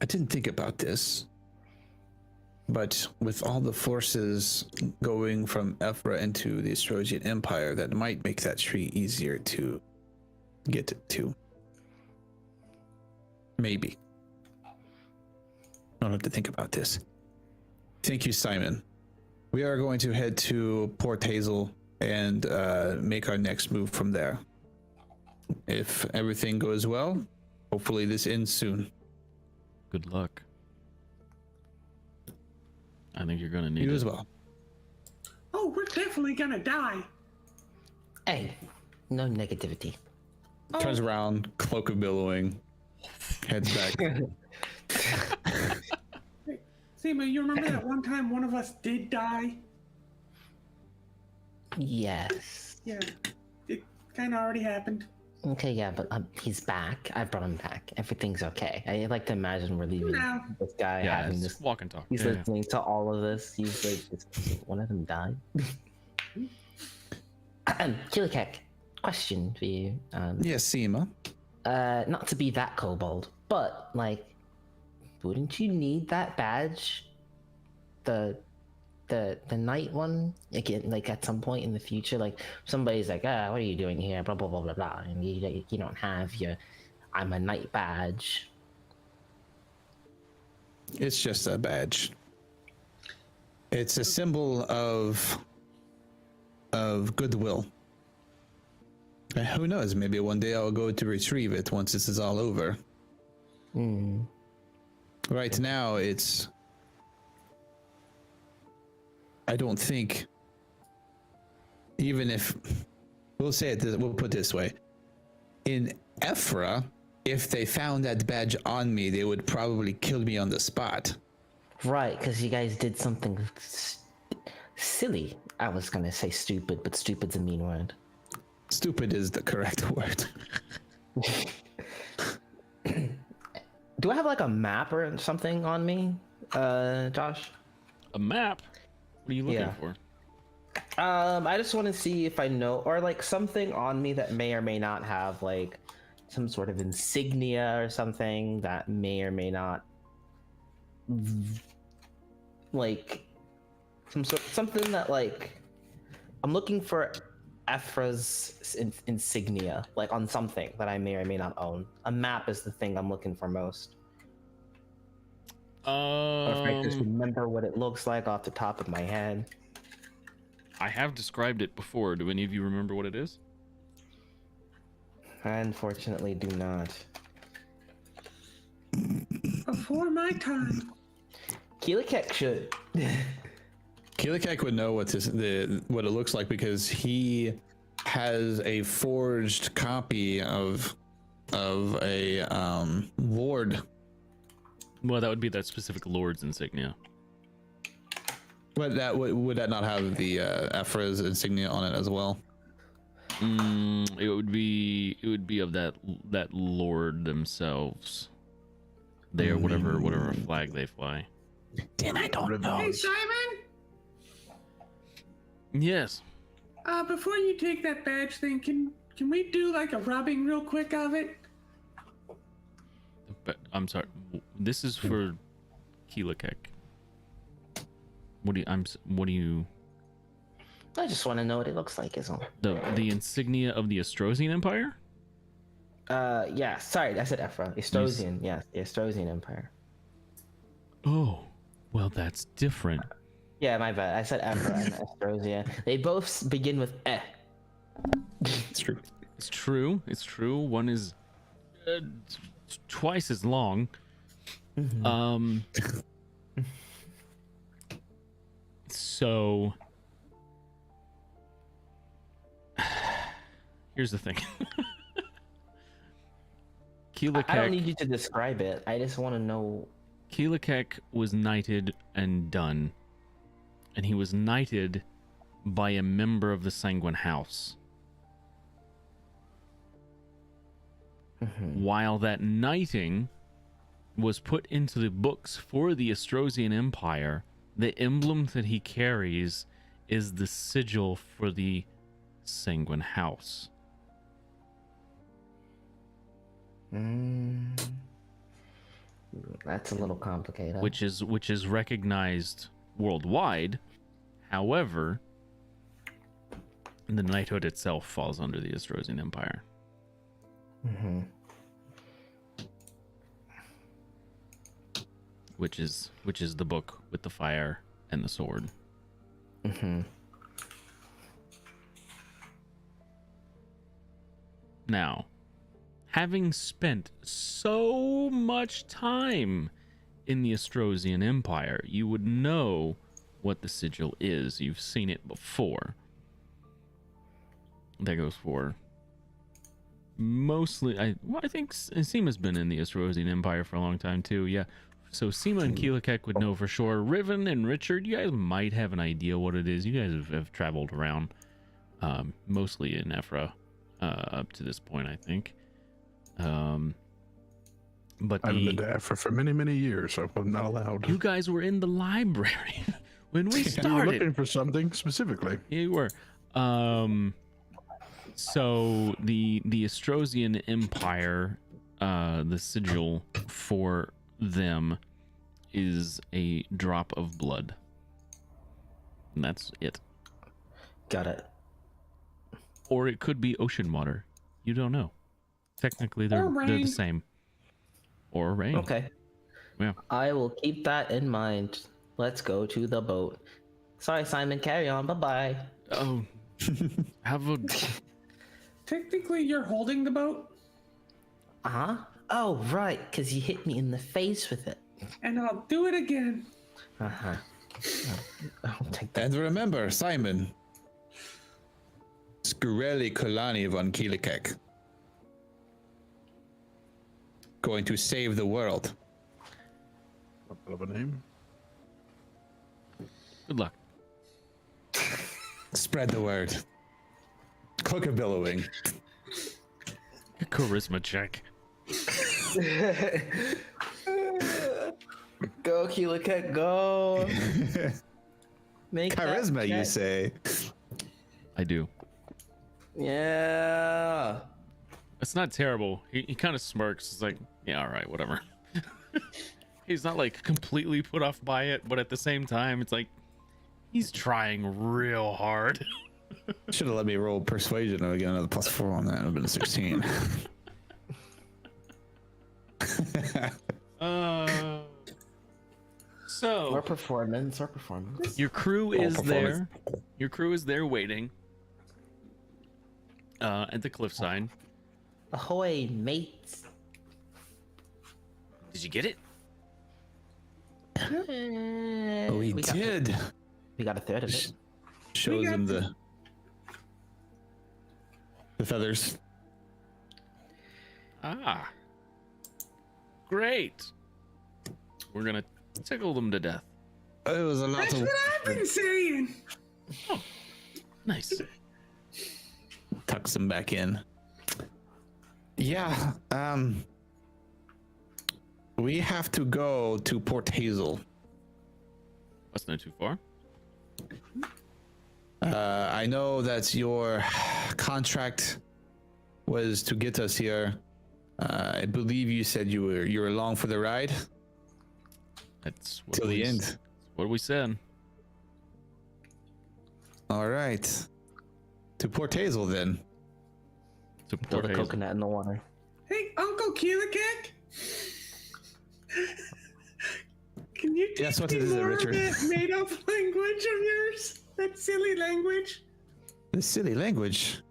I didn't think about this. But with all the forces going from Ephra into the Astrosian Empire, that might make that tree easier to get to. Maybe. I'll have to think about this. Thank you, Simon. We are going to head to Port Hazel and make our next move from there. If everything goes well, hopefully this ends soon. Good luck. I think you're gonna need You it as well. Oh, we're definitely gonna die. Hey, no negativity. Turns around, cloak of billowing, heads back. Seema, you remember that one time one of us did die? Yes. Yeah, it kind of already happened. Okay, yeah, but he's back. I brought him back. Everything's okay. I like to imagine we're leaving No. this guy Yeah, having it's this. walk and talk. He's Yeah, listening to all of this. He's like, one of them died. Kilikek, question for you. Yes, Seema. Not to be that kobold, but like, wouldn't you need that badge? The night one again, like at some point in the future, like somebody's like, what are you doing here? Blah blah blah blah blah, and you don't have your I'm a knight badge. It's just a badge. It's a symbol of goodwill. And who knows? Maybe one day I'll go to retrieve it once this is all over. Right now, I don't think. Even if we'll put it this way: in Ephra, if they found that badge on me, they would probably kill me on the spot. Right, because you guys did something silly. I was gonna say stupid, but stupid's a mean word. Stupid is the correct word. Do I have like a map or something on me, Josh? A map? What are you looking Yeah. for? I just want to see if I know, or like something on me that may or may not have like some sort of insignia or something that may or may not, like something that like I'm looking for Ephra's insignia, like on something that I may or may not own. A map is the thing I'm looking for most. Or if I just remember what it looks like off the top of my head. I have described it before. Do any of you remember what it is? I unfortunately do not. Before my time. Keelikek should. Keelikek would know what it looks like because he has a forged copy of a lord. Well, that would be that specific lord's insignia. But that would that not have the Ephra's insignia on it as well? It would be of that lord themselves. They are whatever flag they fly. Then I don't know. Hey, Simon! Yes. Before you take that badge thing, can we do like a rubbing real quick of it? But I'm sorry. This is for Keelikek. What do you? I just want to know what it looks like, is all. The insignia of the Astrosian Empire? Yeah. Sorry, I said Ephra. Astrosian. Yes, the Astrosian Empire. Oh, well, that's different. Yeah, my bad. I said Ephra and Astrosia. They both begin with eh. It's true. It's true. It's true. One is twice as long. So here's the thing. Keelikek, I don't need you to describe it. I just want to know. Keelikek was knighted and done. And he was knighted by a member of the Sanguine house. While that knighting was put into the books for the Astrosian Empire, the emblem that he carries is the sigil for the Sanguine house. That's a little complicated. which is recognized worldwide. However, the knighthood itself falls under the Estrosian Empire. Mm-hmm. Which is the book with the fire and the sword. Mm-hmm. Now, having spent so much time in the Estrosian Empire, you would know what the sigil is. You've seen it before. That goes for mostly. I think Seema's been in the Estrosian Empire for a long time too. Yeah. So Seema and Keelakek would know for sure. Riven and Richard, you guys might have an idea what it is. You guys have traveled around, mostly in Ephra, up to this point, I think. But I've been to Ephra for many, many years, so I'm not allowed. you guys were in the library when we You were started. looking for something specifically. You were. So the Estrosian Empire, the sigil for them is a drop of blood. And that's it. Got it. Or it could be ocean water. You don't know. Technically, they're the rain. same. Or rain. Okay. Yeah. I will keep that in mind. Let's go to the boat. Sorry, Simon. Carry on. Bye-bye. Oh. Have a. Technically, you're holding the boat, Uh-huh. Oh, right, because you hit me in the face with it. and I'll do it again. Uh-huh. I'll take that. And remember, Simon, Skureli Kolani von Keelakek. Going to save the world. A bit of a name. Good luck. Spread the word. Cloak of billowing. Charisma check. Go, Keelakek, go. Make that Charisma, you check. say? I do. Yeah. It's not terrible. He kind of smirks. It's like, yeah, all right, whatever. He's not like completely put off by it, but at the same time, it's like he's trying real hard. Should have let me roll persuasion and get another +4 on that. It would have been a 16. So Or performance. your crew is there. Your crew is there waiting at the cliffside. Ahoy, mates. Did you get it? We did. We got a third of it. Shows him the feathers. Ah, great. We're gonna tickle them to death. It was a lot That's of. what I've been saying. Nice. Tucks them back in. Yeah. We have to go to Port Hazel. That's not too far. I know that your contract was to get us here. I believe you said you were along for the ride That's what till the we end. What we said. All right. To Port Hazel then. To Throw Port the Hazel. coconut in the water. Hey, Uncle Keelakek. Can you teach Yes, what me is it, more Richard? of that made-up language of yours? That silly language? The silly language.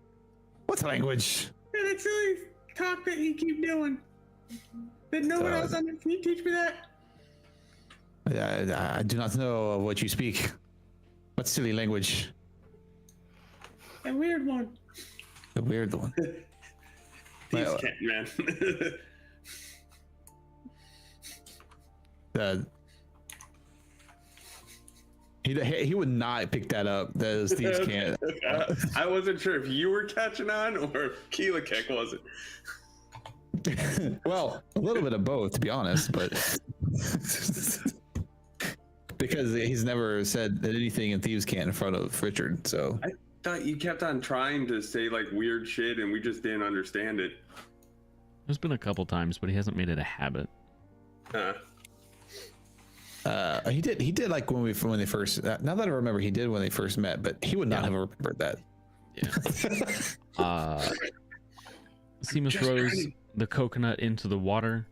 What language? Yeah, that silly talk that you keep doing. That no one else understands. Can you teach me that? I do not know what you speak. What silly language? A weird one. The weird one. Thieves Well, can't, man. He would not pick that up. Those thieves can't. I wasn't sure if you were catching on or if Keelakek wasn't. Well, a little bit of both, to be honest, but because he's never said anything in thieves can't in front of Richard. So I thought you kept on trying to say like weird shit and we just didn't understand it. There's been a couple times, but he hasn't made it a habit. He did like when they first. Now that I remember, he did when they first met, but he would not have remembered that. Yeah. Seema throws the coconut into the water,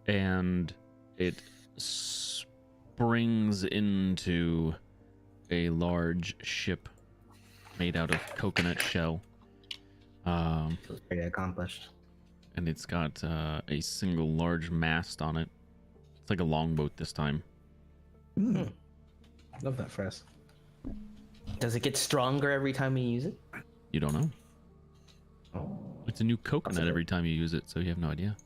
and it springs into a large ship made out of coconut shell. Very accomplished. And it's got a single large mast on it. It's like a longboat this time. Love that for us. Does it get stronger every time you use it? You don't know. Oh. It's a new coconut every time you use it, so you have no idea.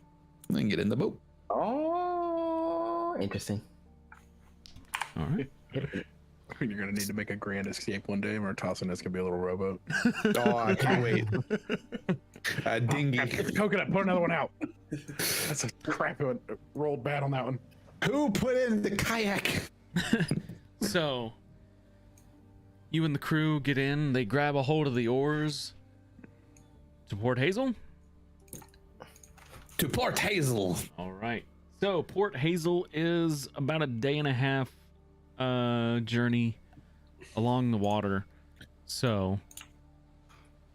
And get in the boat. Oh, interesting. All right. You're gonna need to make a grand escape one day, and we're tossing this gonna be a little rowboat. Oh, I can't wait. A dinghy. Get the coconut, put another one out. That's a crap one. Rolled bad on that one. Who put in the kayak? So, you and the crew get in. They grab a hold of the oars. To Port Hazel? To Port Hazel. All right. So, Port Hazel is about a day and a half journey along the water. So,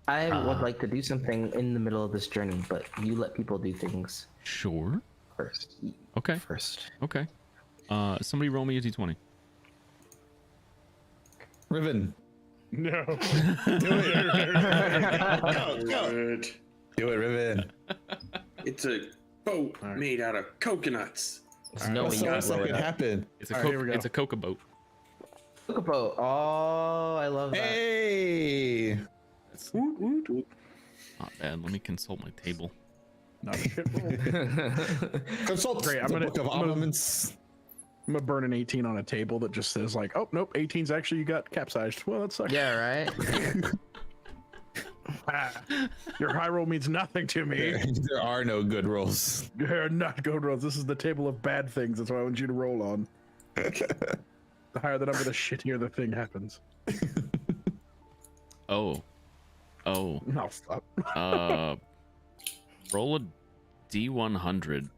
I would like to do something in the middle of this journey, but you let people do things sure. first. Okay. First. Okay. Somebody roll me a d20. Riven. No. Do it. Do it, Riven. It's a boat made out of coconuts. There's no way What's you the can worst that blow could it up. happen? It's a All right, here we go. it's a coca boat. Chocobo. Oh, I love that. Hey. Not bad. Let me consult my table. Not a shit roll. Consult Great, I'm the gonna- book of I'm gonna- armaments. I'm gonna burn an 18 on a table that just says like, oh nope, 18's actually you got capsized. Well, that sucks. Yeah, right? Your high roll means nothing to me. There are no good rolls. You're not good rolls. This is the table of bad things. That's what I want you to roll on. The higher the number, the shittier the thing happens. Oh. No, stop. Roll a d100.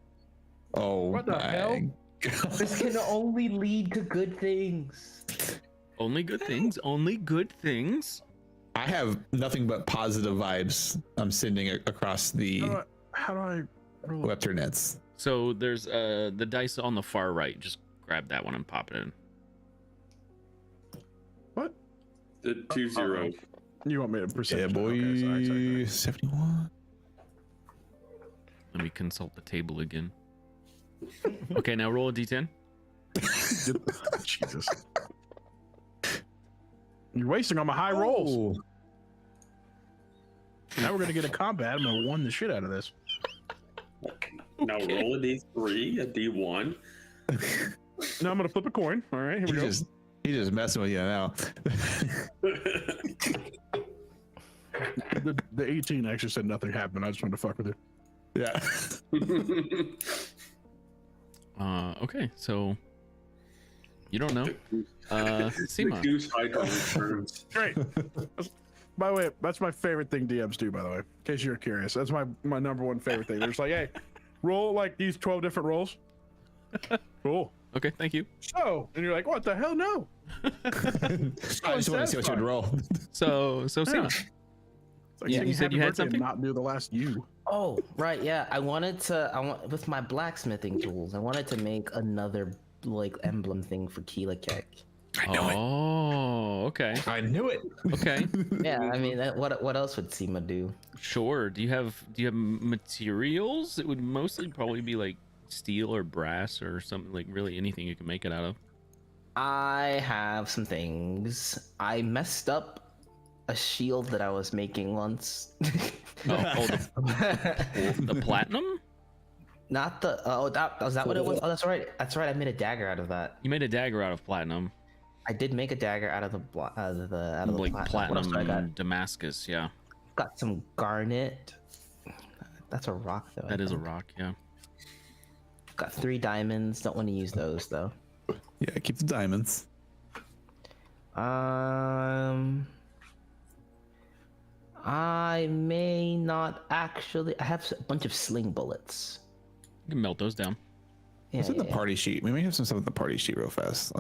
Oh, What the my hell? God. This can only lead to good things. Only good things. Only good things. I have nothing but positive vibes. I'm sending across the How do I roll? Webster nets. So there's the dice on the far right. Just grab that one and pop it in. What? The 2-0. You want me to Yeah, percentage? boy. Okay, sorry. 71. Let me consult the table again. Okay, now roll a d10. Jesus. You're wasting on my high rolls. Now we're gonna get a combat. I'm gonna one the shit out of this. Now roll a D3, a D1. Now I'm gonna flip a coin. All right, here we go. He just messing with you now. The 18 actually said nothing happened. I just wanted to fuck with you. Yeah. Okay, so you don't know. The Seema. goose hydro returns. Great. By the way, that's my favorite thing DMs do, by the way. In case you're curious. That's my number one favorite thing. They're just like, hey, roll like these 12 different rolls. Cool. Okay, thank you. So, and you're like, what the hell? No. I just want to see what you'd roll. So Seema. It's like Yeah, singing you said Happy you had Birthday and something? not do the last you. Oh, right, yeah. I want with my blacksmithing tools, I wanted to make another like emblem thing for Keela Kek. Oh, okay. I knew it. Okay. Yeah, I mean, what else would Seema do? Sure. Do you have materials? It would mostly probably be like steel or brass or something, like really anything you can make it out of. I have some things. I messed up a shield that I was making once. The platinum? Not the that was that what it was? Oh, that's right. That's right. I made a dagger out of that. You made a dagger out of platinum. I did make a dagger out of the Like platinum. What else do I got? platinum Damascus, yeah. Got some garnet. That's a rock though. That is a rock, yeah. Got 3 diamonds. Don't want to use those though. Yeah, keep the diamonds. I may not actually. I have a bunch of sling bullets. You can melt those down. What's in the party sheet? We may have some stuff in the party sheet real fast.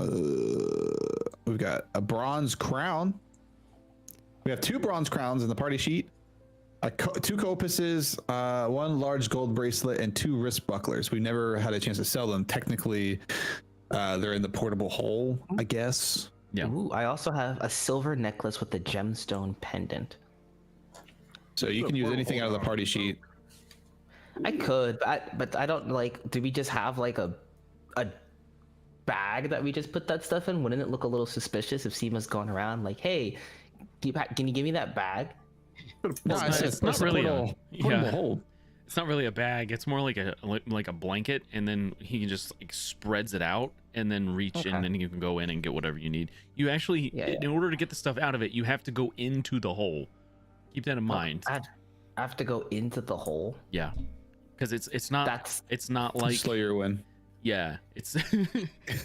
We've got a bronze crown. We have 2 bronze crowns in the party sheet. 2 copices, 1 large gold bracelet, and 2 wrist bucklers. We never had a chance to sell them. Technically, they're in the portable hole, I guess. Yeah. Ooh, I also have a silver necklace with a gemstone pendant. So you can use anything out of the party sheet. I could, but I don't like. Do we just have like a bag that we just put that stuff in? Wouldn't it look a little suspicious if Seema's going around like, hey, can you give me that bag? No, it's not really portable hole. It's not really a bag. It's more like a blanket, and then he can just like spreads it out and then reach in, and then you can go in and get whatever you need. You actually, in order to get the stuff out of it, you have to go into the hole. Keep that in mind. I have to go into the hole. Yeah, because it's not like Slow your win. Yeah, it's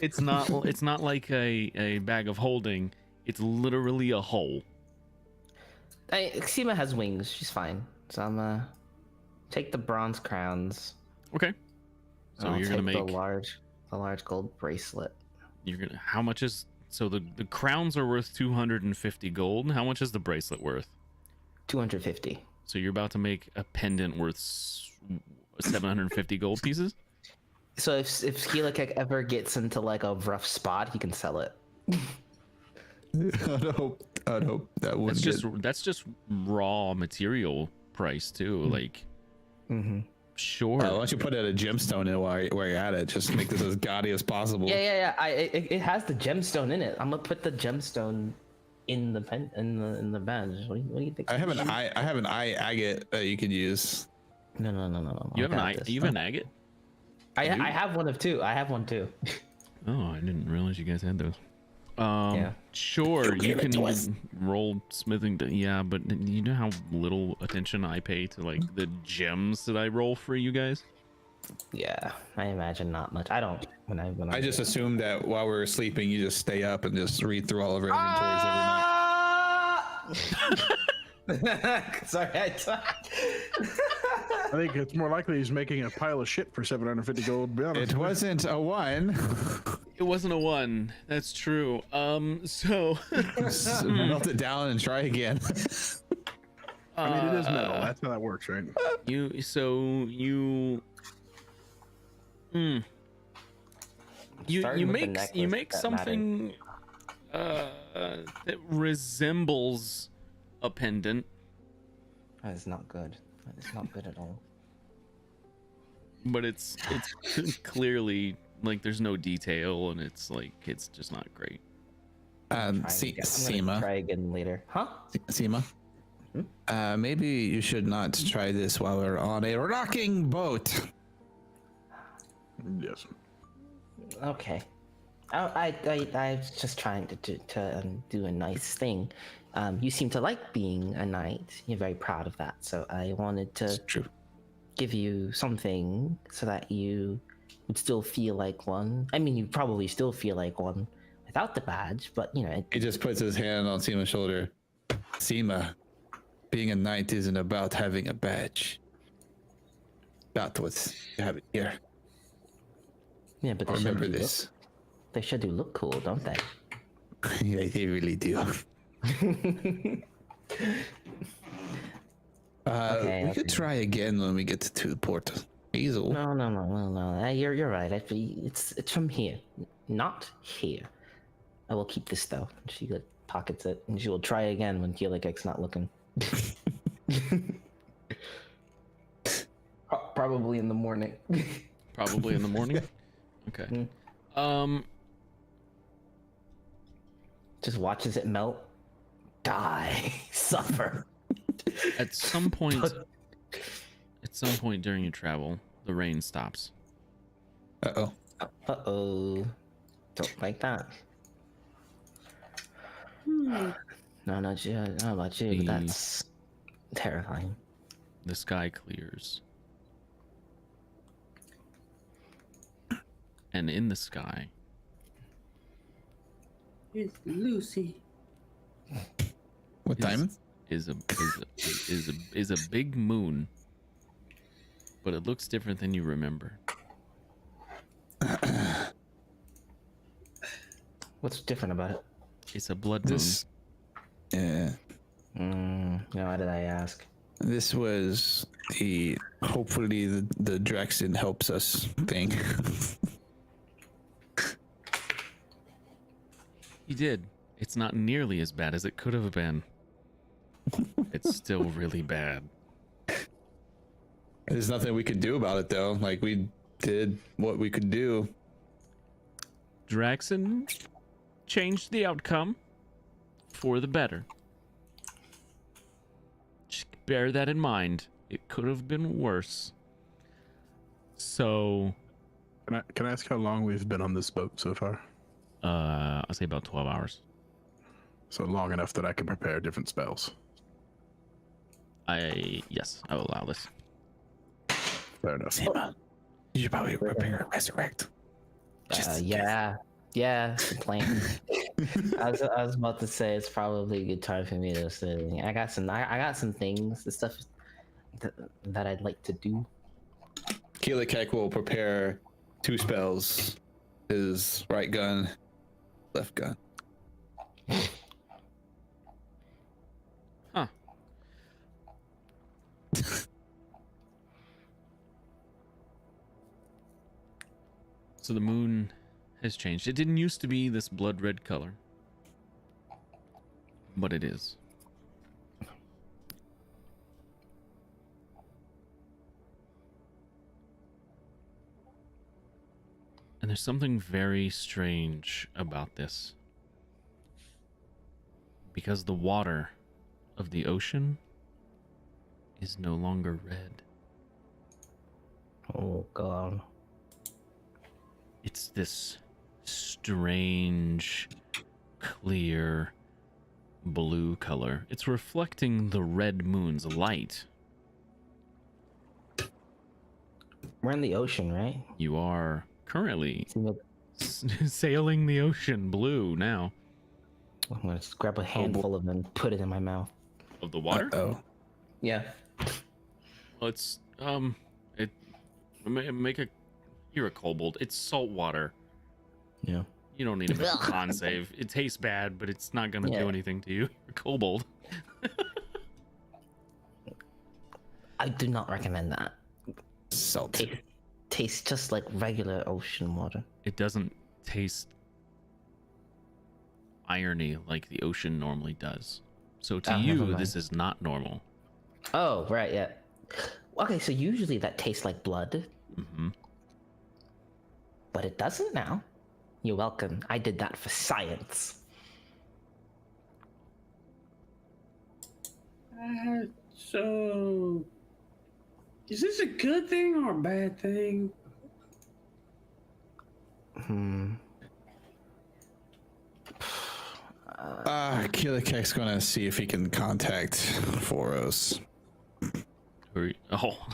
it's not like a bag of holding. It's literally a hole. Seema has wings. She's fine. So I'm take the bronze crowns. Okay. So I'll you're gonna take make the large gold bracelet. You're gonna. How much is so the crowns are worth 250 gold. How much is the bracelet worth? 250. So you're about to make a pendant worth 750 gold pieces. So if Helikek ever gets into like a rough spot, he can sell it. I'd hope that would. That's just raw material price too. Like, sure. Why don't you put it a gemstone in while you're at it? Just make this as gaudy as possible. Yeah. It has the gemstone in it. I'm gonna put the gemstone in the in the badge. What do you think? I have an eye agate that you could use. No. You have an agate? I have one of 2. I have one too. Oh, I didn't realize you guys had those. Yeah. Sure, you can roll smithing. Yeah, but you know how little attention I pay to like the gems that I roll for you guys. Yeah, I imagine not much. I don't. When I just assumed that while we were sleeping, you just stay up and just read through all of our inventories every night. Sorry, I think it's more likely he's making a pile of shit for 750 gold. Be honest. It wasn't a 1. It wasn't a 1. That's true. So melt it down and try again. I mean, it is metal. That's how that works, right? You make something that resembles a pendant. That is not good. That is not good at all. But it's clearly like there's no detail, and it's just not great. Seema. Try again later, huh? Seema. Maybe you should not try this while we're on a rocking boat. Yes. Okay. I was just trying to do a nice thing. You seem to like being a knight. You're very proud of that. So I wanted to give you something so that you would still feel like one. I mean, you probably still feel like one without the badge, but you know. He just puts his hand on Seema's shoulder. Seema, being a knight isn't about having a badge. That was you have it here. Yeah, but remember this. They sure do look cool, don't they? Yeah, they really do. We could try again when we get to the port. Hazel. No. You're right. It's from here, not here. I will keep this though. She pockets it, and she will try again when Helikek's not looking. Probably in the morning. Probably in the morning. Okay. Just watches it melt. Die. Suffer. At some point during your travel, the rain stops. Uh-oh. Don't like that. No, not you. I don't know about you, but that's terrifying. The sky clears. And in the sky It's Lucy. What time? Is a big moon, but it looks different than you remember. What's different about it? It's a blood moon. This, yeah, No, why did I ask? this was the hopefully the Drexen helps us thing. He did. It's not nearly as bad as it could have been. It's still really bad. There's nothing we could do about it though. Like we did what we could do. Draxon changed the outcome for the better. Just bear that in mind. It could have been worse. So, Can I ask how long we've been on this boat so far? I'll say about 12 hours. So long enough that I can prepare different spells. Yes, I will allow this. Fair enough. Sima, you should probably prepare to resurrect. Yeah, the plan. I was about to say it's probably a good time for me to say I got some things, the stuff that I'd like to do. Keelikek will prepare 2 spells. His right gun, left gun. Huh. So the moon has changed. It didn't used to be this blood red color, but it is. And there's something very strange about this. Because the water of the ocean is no longer red. Oh god. It's this strange, clear blue color. It's reflecting the red moon's light. We're in the ocean, right? You are currently Seems like- sailing the ocean blue now. I'm gonna just grab a handful of them and put it in my mouth. Of the water? Oh, Yeah. Well, it's make a. You're a kobold. It's salt water. Yeah. You don't need to make a con save. It tastes bad, but it's not gonna Yeah. do anything to you. You're a kobold. I do not recommend that. salt. Tastes just like regular ocean water. It doesn't taste irony like the ocean normally does. So to Oh, never you, mind. this is not normal. Oh, right, yeah. Okay, so usually that tastes like blood, Hmm. but it doesn't now. You're welcome. I did that for science. So, is this a good thing or a bad thing? Keelikek's gonna see if he can contact Foros. Oh.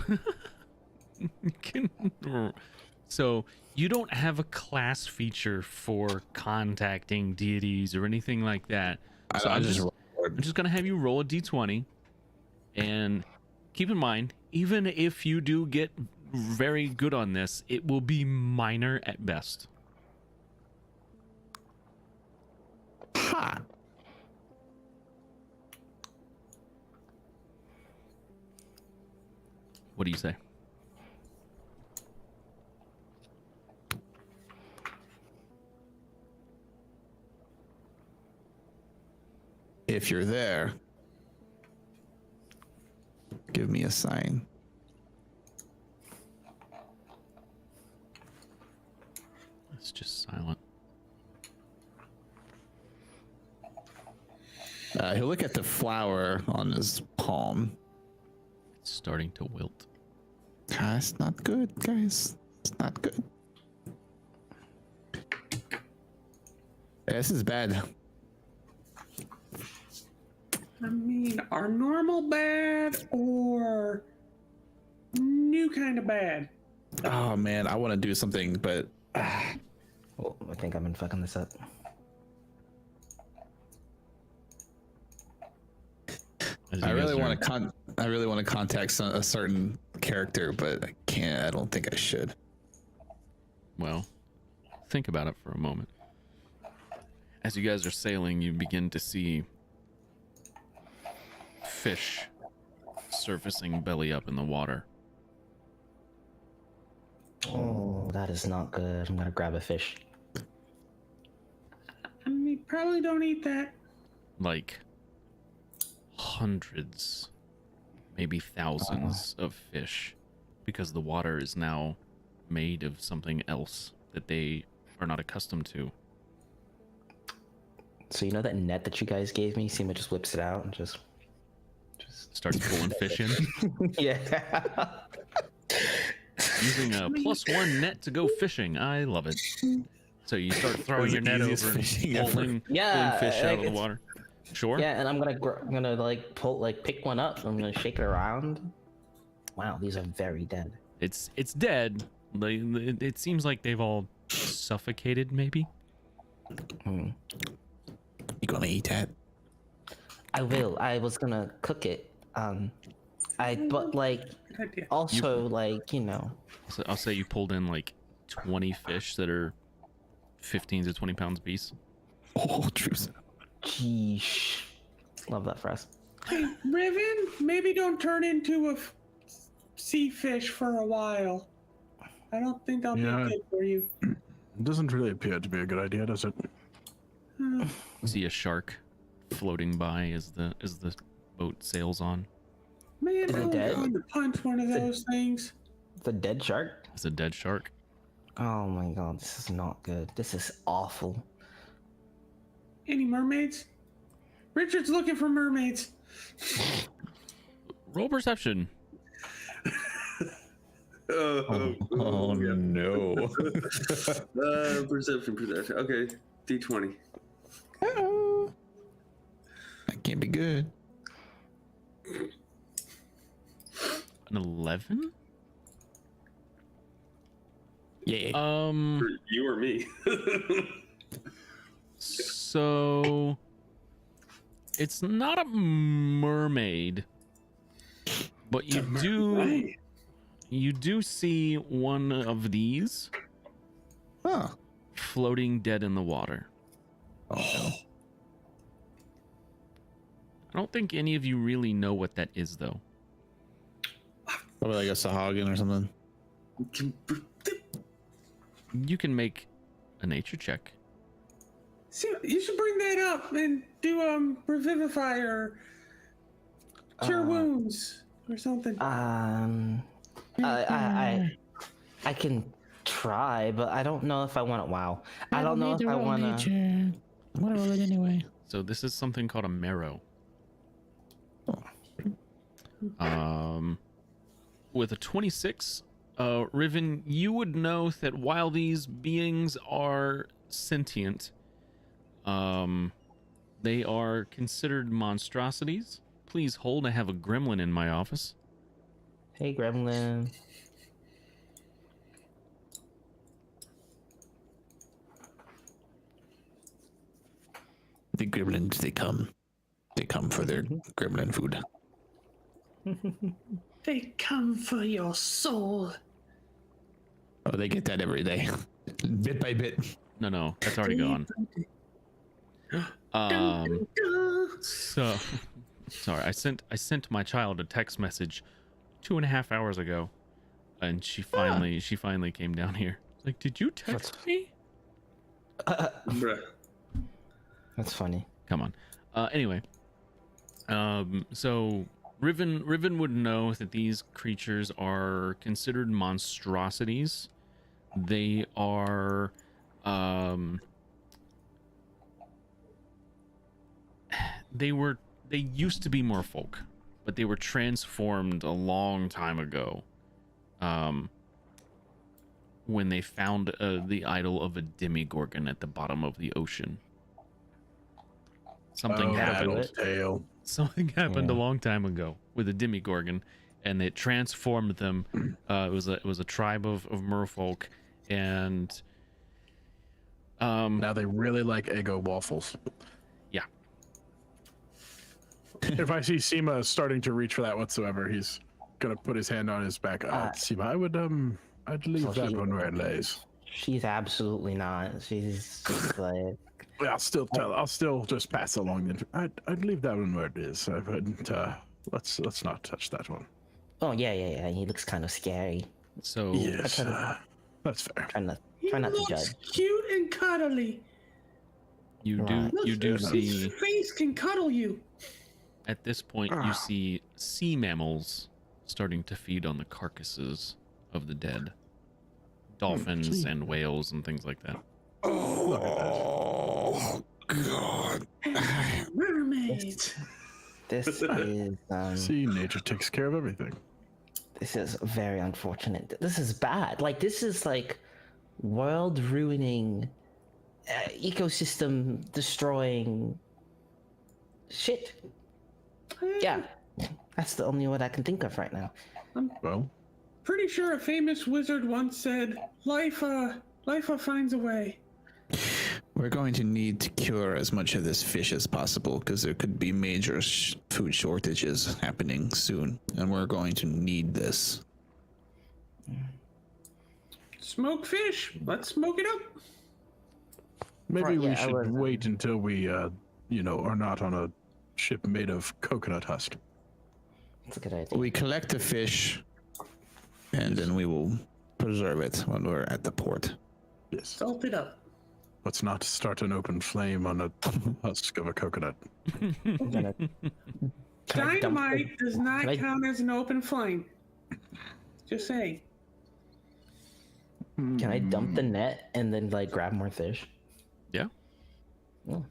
So you don't have a class feature for contacting deities or anything like that. So I'm just gonna have you roll a d20, and keep in mind, even if you do get very good on this, it will be minor at best. Ha! What do you say? If you're there, give me a sign. It's just silent. He'll look at the flower on his palm. It's starting to wilt. It's not good, guys. It's not good. This is bad. I mean, are normal bad or new kind of bad? Oh man, I want to do something, but Oh, I think I've been fucking this up. As I you really guys want to contact a certain character, but I can't. I don't think I should. Well, think about it for a moment. As you guys are sailing, you begin to see fish surfacing belly up in the water. Oh, that is not good. I'm gonna grab a fish. I mean, probably don't eat that. Like hundreds, maybe thousands of fish, because the water is now made of something else that they are not accustomed to. So you know that net that you guys gave me? Seema just whips it out and just Starts pulling fish in. yeah. Using a +1 net to go fishing. I love it. So you start throwing your net over and pulling fish out of the water. Sure. Yeah, and I'm gonna like pick one up. I'm gonna shake it around. Wow, these are very dead. It's dead. It seems like they've all suffocated, maybe. Hmm. You gonna eat that? I will. I was gonna cook it. But like Good idea. also like So I'll say you pulled in like 20 fish that are 15 to 20 pounds apiece. Oh, truth. Geesh. Love that for us. Hey, Riven, maybe don't turn into a sea fish for a while. I don't think that'll Yeah. be good for you. It doesn't really appear to be a good idea, does it? See a shark floating by as the boat sails on. Man, Is it I was dead? going to punch one of those things. The dead shark? It's a dead shark. Oh my god, this is not good. This is awful. Any mermaids? Richard's looking for mermaids. Roll perception. Oh no. Perception. Okay, D20. That can't be good. An 11? Yeah. For you or me? So it's not a mermaid, but you do see one of these Huh. floating dead in the water. Oh. I don't think any of you really know what that is, though. Probably like a Sahagin or something. You can make a nature check. See, you should bring that up and do revivify or cure wounds or something. I can try, but I don't know if I want it. Wow. I don't know if I want to. What roll it anyway? So this is something called a marrow. With a 26, Riven, you would know that while these beings are sentient, they are considered monstrosities. Please hold. I have a gremlin in my office. Hey, Gremlin. The gremlins, they come for their gremlin food. They come for your soul. Oh, they get that every day, bit by bit. No, that's already gone. So sorry, I sent my child a text message 2.5 hours ago, and she finally came down here. Like, did you text me? Bruh. That's funny. Come on. Anyway, so Riven would know that these creatures are considered monstrosities. They are they used to be merfolk, but they were transformed a long time ago. When they found the idol of a demigorgon at the bottom of the ocean. Something happened. Tail. Something happened a long time ago with a demigorgon, and it transformed them. It was a tribe of merfolk, and Now they really like Eggo waffles. yeah. If I see Seema starting to reach for that whatsoever, he's gonna put his hand on his back. Seema, I'd leave So that he- one where it lays. She's absolutely not. She's like, Yeah, I'll still just pass along. I'd leave that one where it is. I wouldn't. Let's not touch that one. oh yeah. He looks kind of scary. So Yes, that's fair. Try not to looks judge. cute and cuddly. you Right. do His see His face can cuddle you. at this point you see sea mammals starting to feed on the carcasses of the dead. Dolphins and whales and things like that. Oh God! Mermaids. This is See, nature takes care of everything. this is very unfortunate. This is bad. Like this is like world ruining, ecosystem destroying shit. Yeah, that's the only word I can think of right now. Well, Pretty sure a famous wizard once said, "Life finds a way." We're going to need to cure as much of this fish as possible because there could be major food shortages happening soon, and we're going to need this. Smoke fish. Let's smoke it up. maybe Right, we yeah, I should was, wait until we, are not on a ship made of coconut husk. That's a good idea. We collect the fish, and then we will preserve it when we're at the port. Yes. Salt it up. Let's not start an open flame on a husk of a coconut. I'm gonna- Can I dump the- Dynamite does not can I- count as an open flame. Just saying. Can I dump the net and then like grab more fish? Yeah. Oh,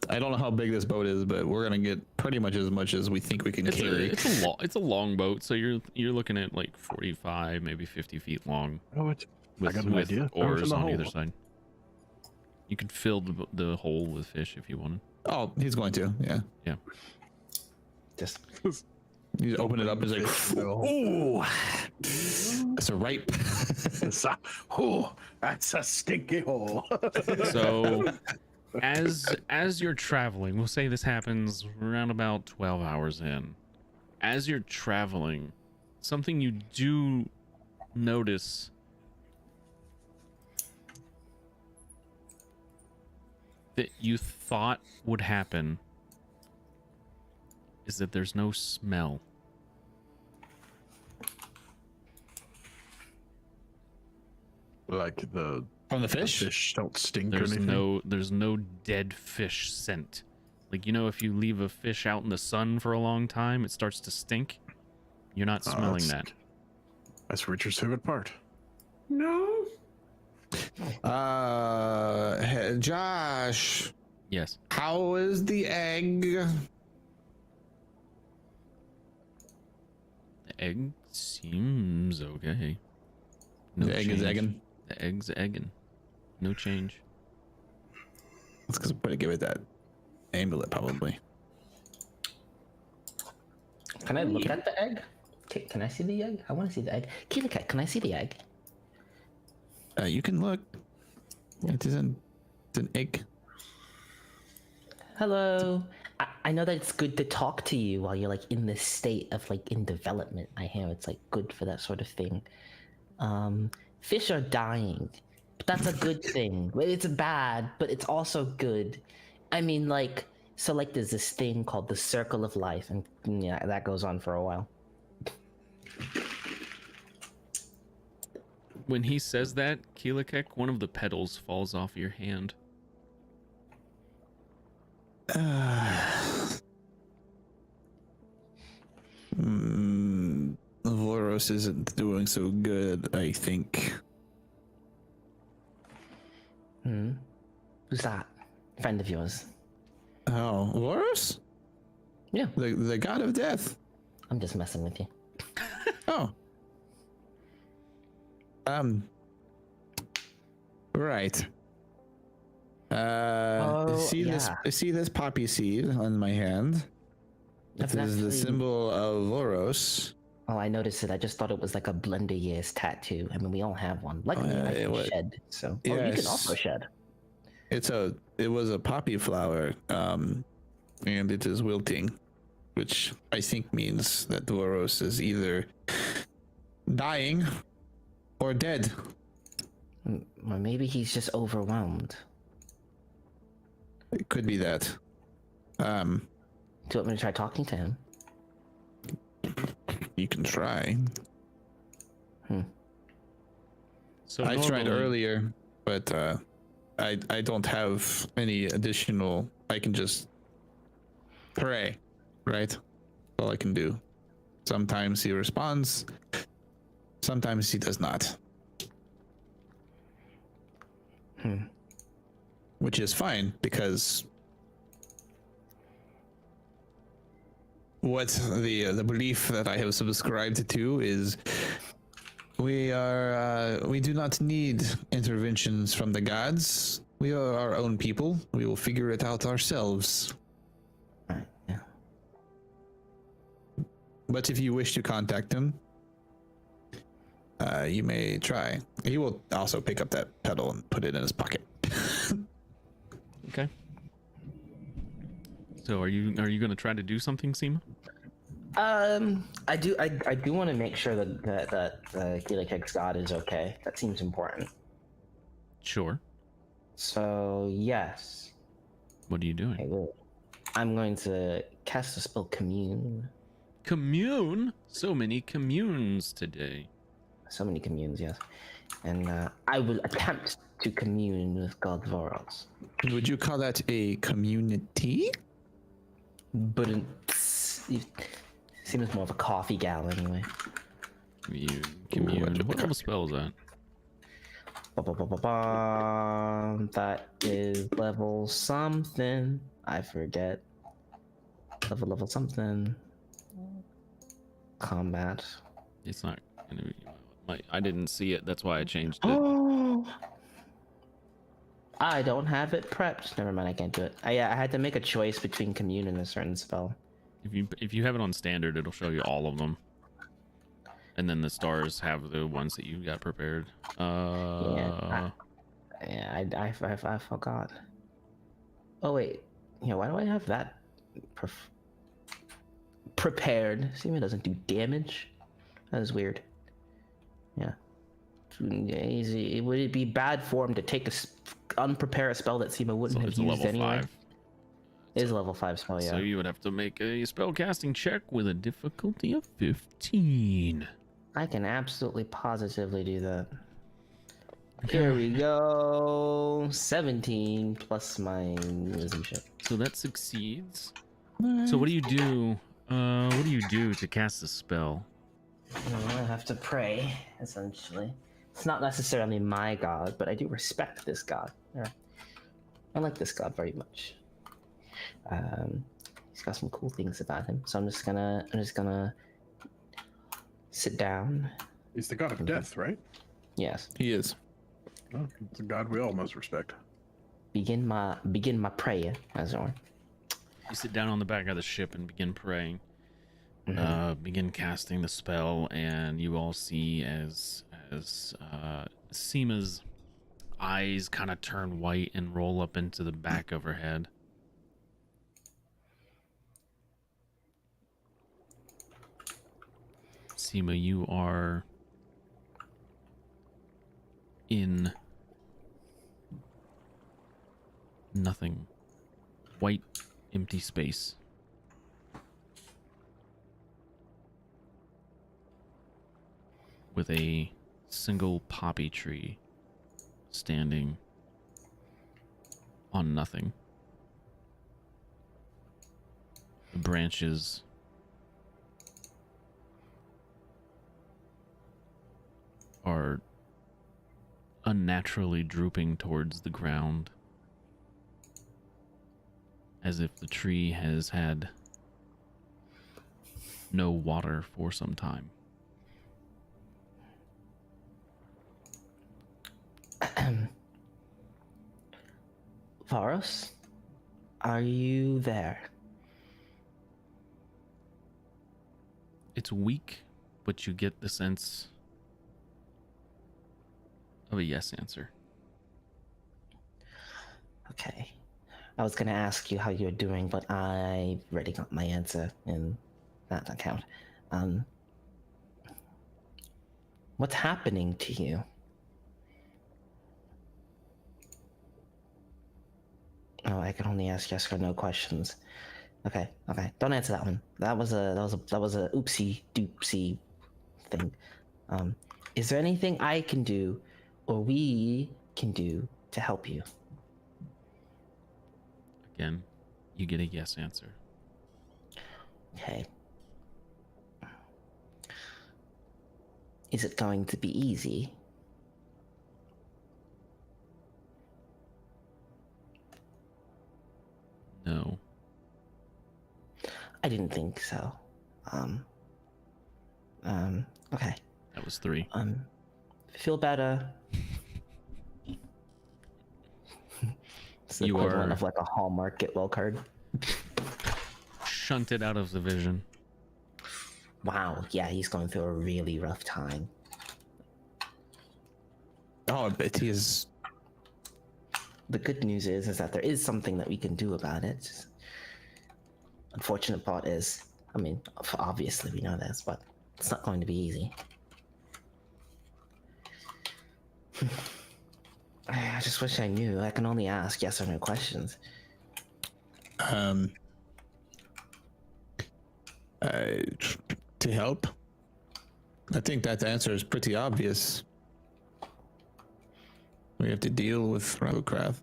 I don't know how big this boat is, but we're gonna get pretty much as we think we can carry. It's a long boat, so you're looking at like 45, maybe 50 feet long. I With, got an with idea. Throw it oars in the on hole. either side. You could fill the hole with fish if you wanted. Oh, he's going to. Yeah. Yeah. just You open it up. It's like, ooh, that's a ripe. That's a stinky hole. So as you're traveling, we'll say this happens around about 12 hours in. As you're traveling, something you do notice that you thought would happen is that there's no smell. Like From the fish? fish don't stink or There's anything. there's no dead fish scent. Like, you know, if you leave a fish out in the sun for a long time, it starts to stink. You're not smelling that. That's Richard's favorite part. No. Josh, Yes. how is the egg? The egg seems okay. No The egg is change. egging. The egg's egging. No change. That's because I'm going to give it that amulet, probably. can I look at the egg? Can I see the egg? I want to see the egg. Kitty cat, can I see the egg? You can look. It isn't. It's an egg. Hello. I know that it's good to talk to you while you're like in this state of like in development. I hear it's like good for that sort of thing. Fish are dying, but that's a good thing. It's bad, but it's also good. I mean, like, so like there's this thing called the circle of life, and yeah, that goes on for a while. When he says that, Keelakek, one of the petals falls off your hand. Voros isn't doing so good, I think. Who's that? Friend of yours? Oh, Voros? Yeah, The god of death. I'm just messing with you. Oh. Right. See this poppy seed on my hand? That's This is the actually- symbol of Voros. Oh, I noticed it. I just thought it was like a Blender Years tattoo. I mean, we all have one. Luckily, I it can was- shed. So, oh, you can Yes. also shed. It was a poppy flower, and it is wilting, which I think means that Voros is either dying or dead. Or maybe he's just overwhelmed. It could be that. Do you want me to try talking to him? You can try. So I tried normally- earlier, but I don't have any additional. I can just pray, right? All I can do. Sometimes he responds, sometimes he does not. Which is fine because what the belief that I have subscribed to is we do not need interventions from the gods. We are our own people. We will figure it out ourselves. Right, yeah. But if you wish to contact him, you may try. He will also pick up that pedal and put it in his pocket. Okay. So are you going to try to do something, Seema? I do want to make sure that Helix God is okay. That seems important. Sure. So yes. What are you doing? Okay, well, I'm going to cast the spell Commune. Commune? So many communes today. So many communes, yes. And I will attempt to commune with God Voros. Would you call that a community? But it seems more of a coffee gal anyway. Commune. What level spell is that? That is level something. I forget. Level something. Combat. It's not gonna be. I didn't see it. That's why I changed it. Oh, I don't have it prepped. Never mind, I can't do it. I had to make a choice between commune and a certain spell. If you have it on standard, it'll show you all of them. And then the stars have the ones that you got prepared. I forgot. Oh wait, yeah. Why do I have that prepared? See, it doesn't do damage. That is weird. Yeah. Easy. Would it be bad form to take unprepare a spell that Seema wouldn't have it's a used level anyway? 5. It is a level 5 spell, yeah. So you would have to make a spell casting check with a difficulty of 15. I can absolutely positively do that. Here we go. 17 plus my wisdom check. So that succeeds. So what do you do? What do you do to cast a spell? I have to pray, essentially. It's not necessarily my god, but I do respect this god. I like this god very much. He's got some cool things about him, so I'm just gonna sit down. He's the god of death, right? Yes. He is. Oh, it's a god we all must respect. Begin my prayer, as it were. You sit down on the back of the ship and begin praying. Begin casting the spell, and you all see as Seema's eyes kind of turn white and roll up into the back of her head. Seema, you are in nothing. White, empty space. With a single poppy tree standing on nothing. The branches are unnaturally drooping towards the ground, as if the tree has had no water for some time. Varos, are you there? It's weak, but you get the sense of a yes answer. Okay. I was gonna ask you how you're doing, but I already got my answer in that account. What's happening to you? Oh, I can only ask yes or no questions. Okay. Don't answer that one. That was a oopsie doopsie thing. Is there anything I can do, or we can do to help you? Again, you get a yes answer. Okay. Is it going to be easy? No. I didn't think so. Okay. That was 3. Feel better. It's the You equivalent are- of like a Hallmark get well card. Shunted out of the vision. Wow, yeah, he's going through a really rough time. Oh, I bet he is. The good news is that there is something that we can do about it. Unfortunate part is, I mean, obviously we know this, but it's not going to be easy. I just wish I knew. I can only ask yes or no questions. To help? I think that answer is pretty obvious. We have to deal with Ravocraft.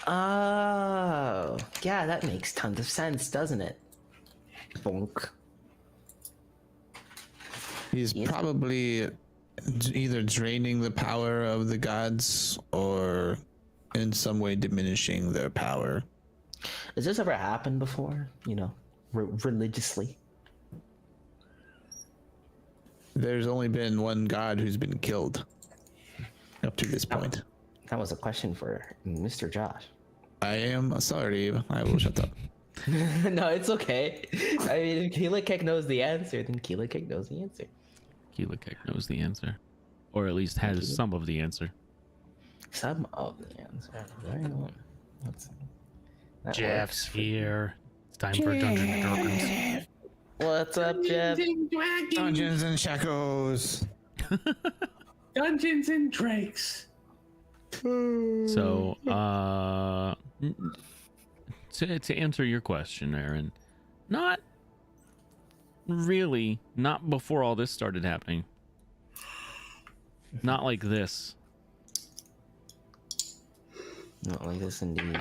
Oh, yeah, that makes tons of sense, doesn't it? Bonk. He's Yes. probably either draining the power of the gods or in some way diminishing their power. Has this ever happened before? You know, religiously? There's only been one god who's been killed up to this point. That was a question for Mr. Josh. I am sorry. I will shut up. No, it's okay. I mean, if Keela Kek knows the answer, then Keela Kek knows the answer. Keelakek knows the answer. Or at least has some of the answer. Some of the answer. Very well. That Jeff's works. here. It's time for Dungeons and Dragons. What's up, Jeff? Dungeons and Shackles. Dungeons and Drakes. So, to answer your question, Aaron, not really, not before all this started happening. Not like this. Not like this, indeed.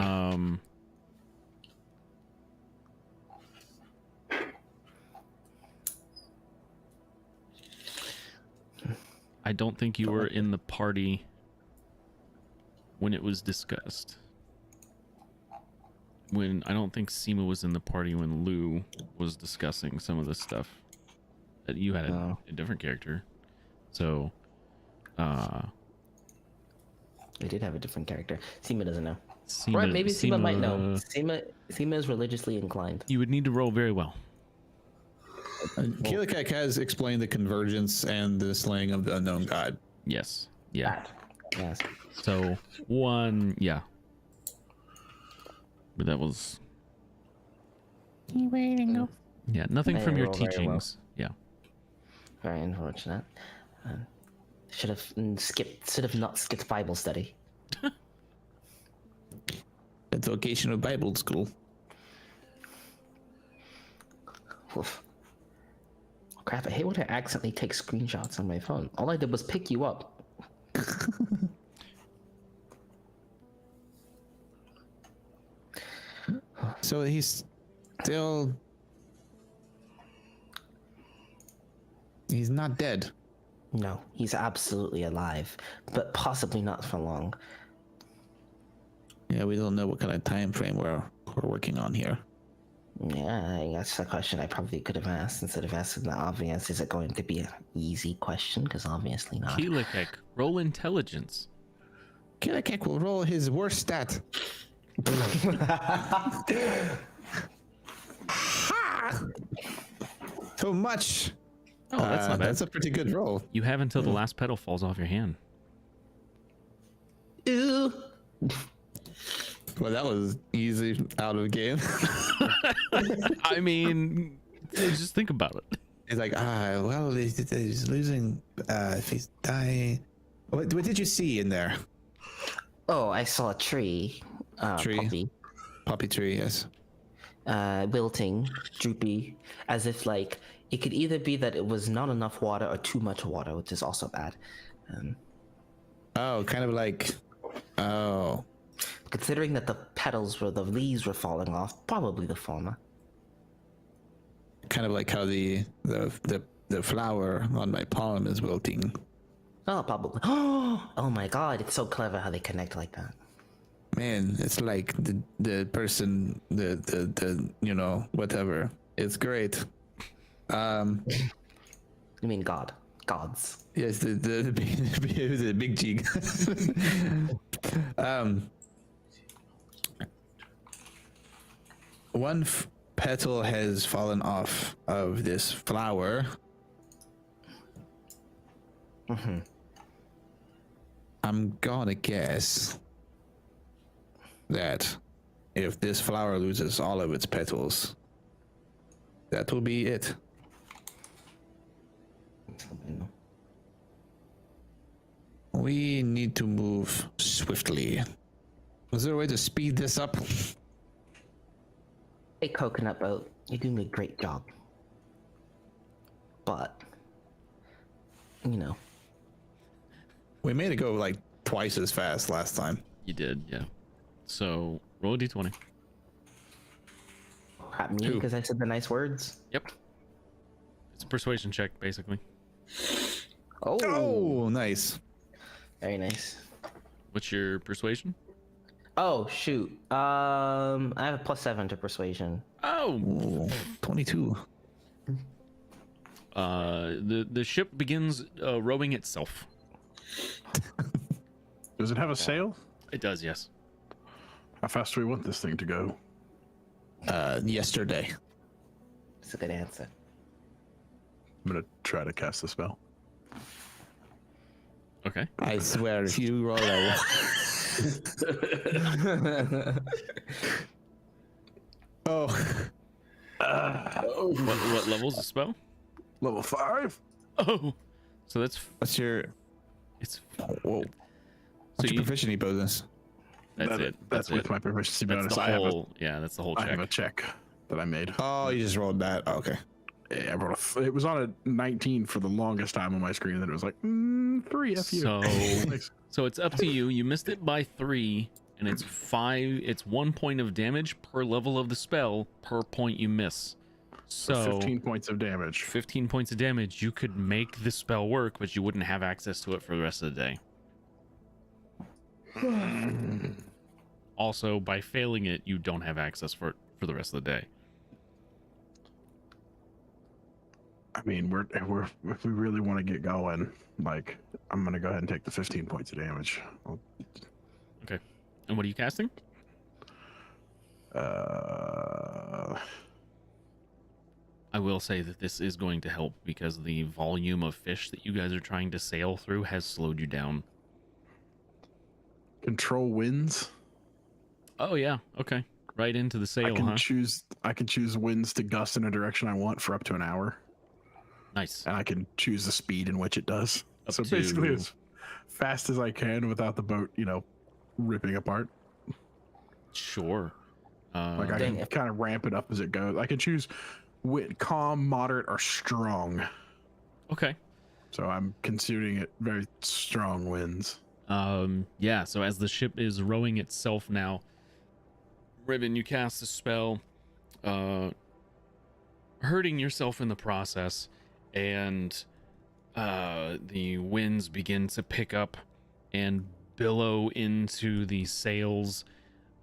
I don't think you were in the party when it was discussed. I don't think Seema was in the party when Lou was discussing some of the stuff. That you had a different character. So, We did have a different character. Seema doesn't know. Seema, Right, maybe Seema might know. Seema is religiously inclined. You would need to roll very well. Keelakek has explained the convergence and the slaying of the unknown god. Yes. Yeah. Yes. So, 1, yeah. But that was... Yeah, nothing I from your roll very well. teachings. Yeah. Very unfortunate. Should have not skipped Bible study. At vocational Bible school. Oof. Crap, I hate when I accidentally take screenshots on my phone. All I did was pick you up. So he's still... He's not dead. No, he's absolutely alive, but possibly not for long. Yeah, we don't know what kind of time frame we're working on here. Yeah, that's the question I probably could have asked instead of asking the obvious. Is it going to be an easy question? Because obviously not. Keelakek, roll intelligence. Keelakek will roll his worst stat. So much. Oh, that's not bad. That's a pretty good roll. You have until the last petal falls off your hand. Ew. Well, that was easy out of game. I mean, just think about it. He's like, well, he's losing. If he's dying. What did you see in there? Oh, I saw a tree. Tree. Poppy tree, yes. Wilting, droopy, as if like it could either be that it was not enough water or too much water, which is also bad. Oh, kind of like. Oh, Considering that the leaves were falling off, probably the former. kind of like how the flower on my palm is wilting. Oh, probably. Oh my god, it's so clever how they connect like that. Man, it's like the person, the you know, whatever. It's great. You mean God? Gods. Yes, the big jig. One petal has fallen off of this flower. I'm gonna guess that if this flower loses all of its petals, that will be it. We need to move swiftly. Is there a way to speed this up? Hey, coconut boat, you're doing a great job. But, you know, We made it go like twice as fast last time. You did, yeah. So roll a d20. crap me Who? because I said the nice words. Yep. It's a persuasion check, basically. Oh, nice. Very nice. What's your persuasion? Oh shoot. I have a +7 to persuasion. Oh, Ooh, 22. the ship begins rowing itself. Does it have a sail? It does, yes. How fast do we want this thing to go? Yesterday. That's a good answer. I'm gonna try to cast the spell. Okay. I swear, if you roll a oh, What level's the spell? Level 5. Oh, so that's what's your it's whoa? so What's your you, proficiency bonus? that's it. That's it. with my proficiency That's bonus. the I whole. Yeah, that's the whole have a check. check that I made. Oh, you just rolled that. Oh, okay. Yeah, I rolled it was on a 19 for the longest time on my screen, and then it was like 3 F you. So, Thanks. so it's up to you. You missed it by 3, and it's 5. It's 1 point of damage per level of the spell per point you miss. So 15 points of damage. 15 points of damage. You could make the spell work, but you wouldn't have access to it for the rest of the day. Also, by failing it, you don't have access for it for the rest of the day. I mean, if we really want to get going, like, I'm gonna go ahead and take the 15 points of damage. Okay. And what are you casting? I will say that this is going to help because the volume of fish that you guys are trying to sail through has slowed you down. Control winds. Oh yeah, okay. Right into the I sail, can huh? choose winds to gust in a direction I want for up to an hour, Nice. and I can choose the speed in which it does. Up So to- basically, as fast as I can without the boat, ripping apart. Sure. Like I Dang can it. kind of ramp it up as it goes. I can choose calm, moderate, or strong. Okay. So I'm considering it very strong winds. Yeah, so as the ship is rowing itself now, Ribbon, you cast a spell, hurting yourself in the process, and the winds begin to pick up and billow into the sails,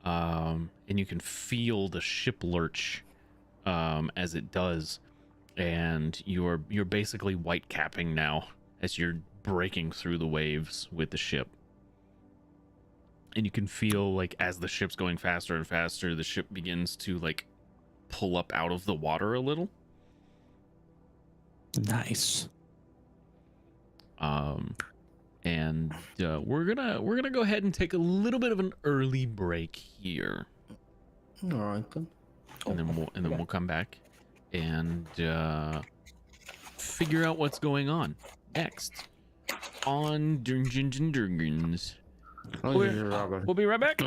and you can feel the ship lurch as it does, and you're basically white capping now as you're breaking through the waves with the ship. And you can feel, like, as the ship's going faster and faster, the ship begins to, like, pull up out of the water a little. Nice. And we're gonna go ahead and take a little bit of an early break here, All right, then. and then we'll come back and figure out what's going on next on Dungeons and Dragons. We'll be right back.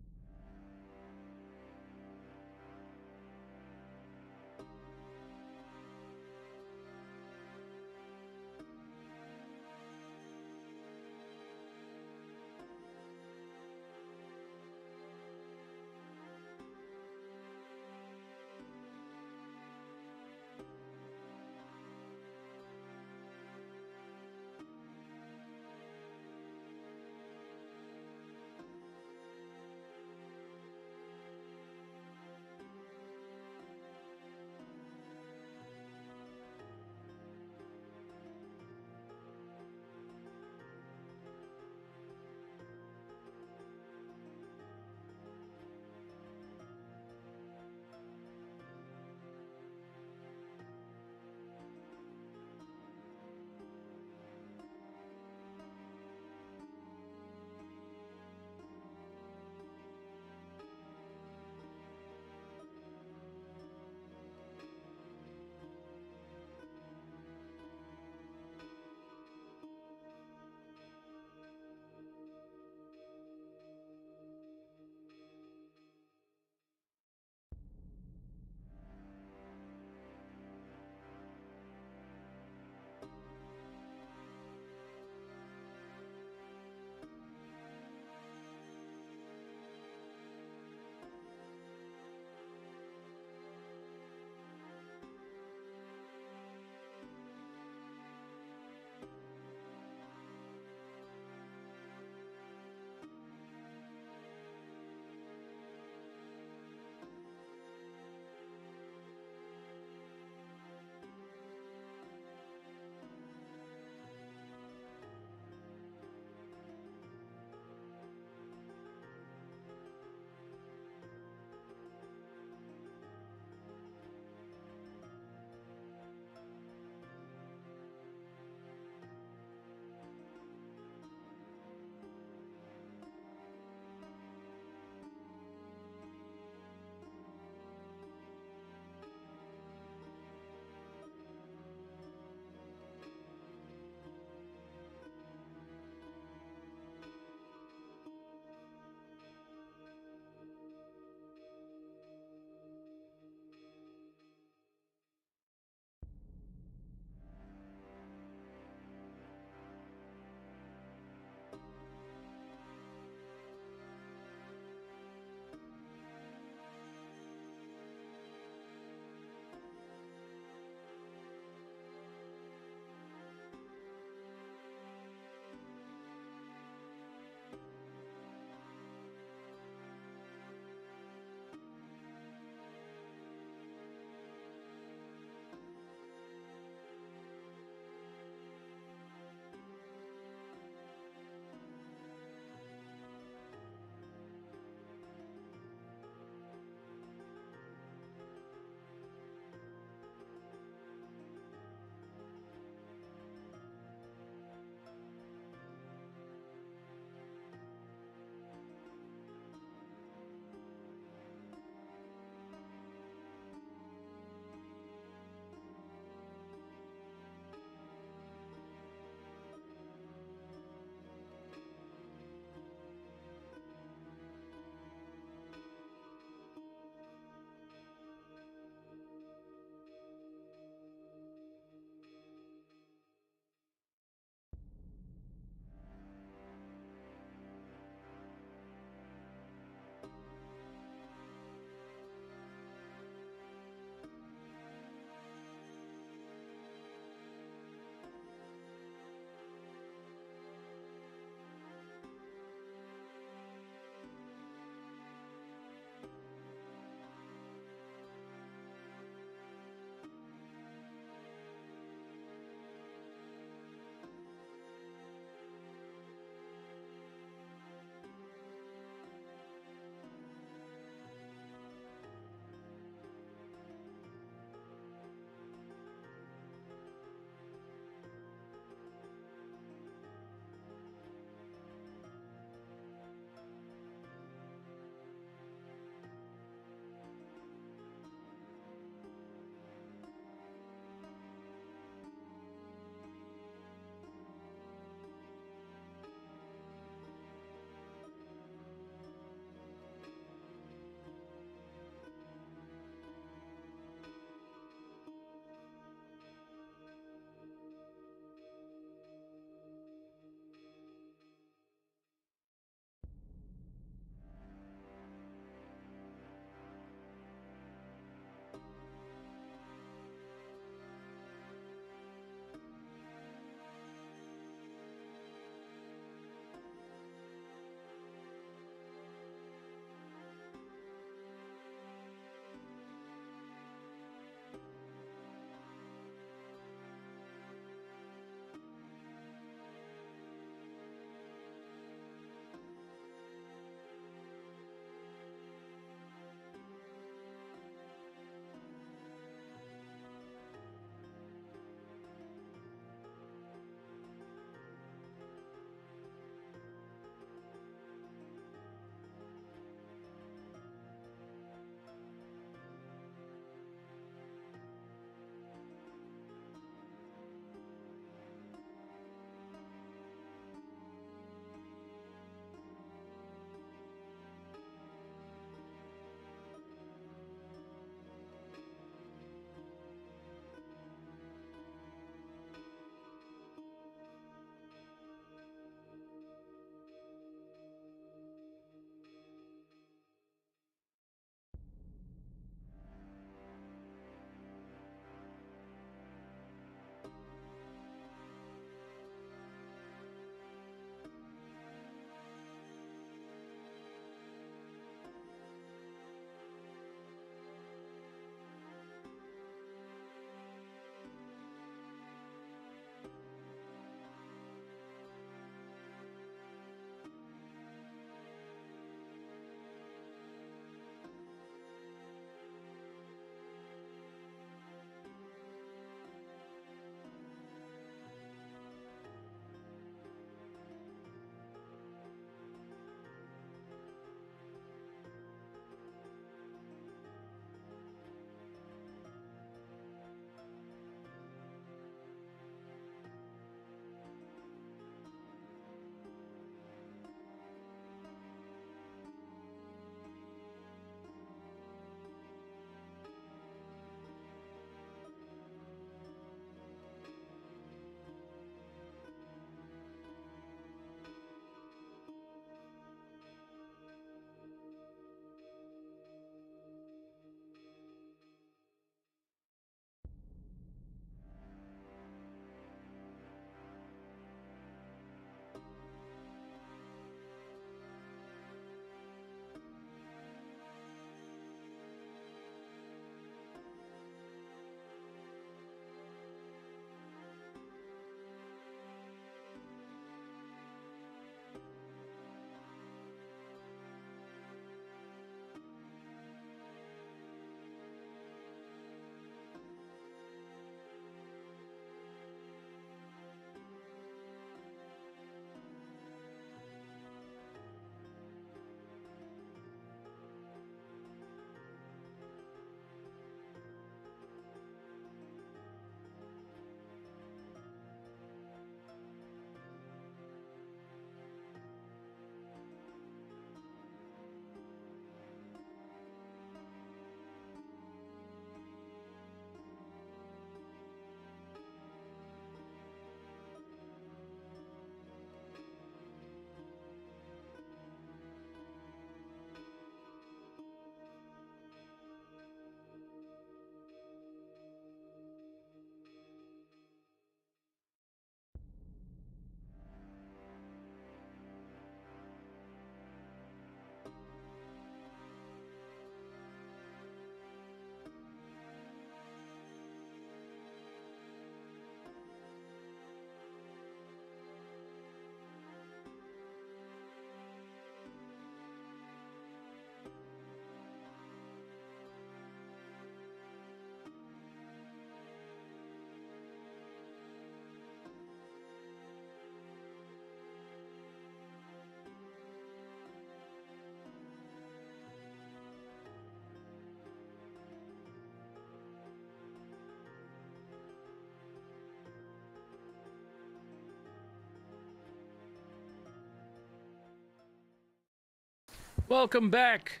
Welcome back.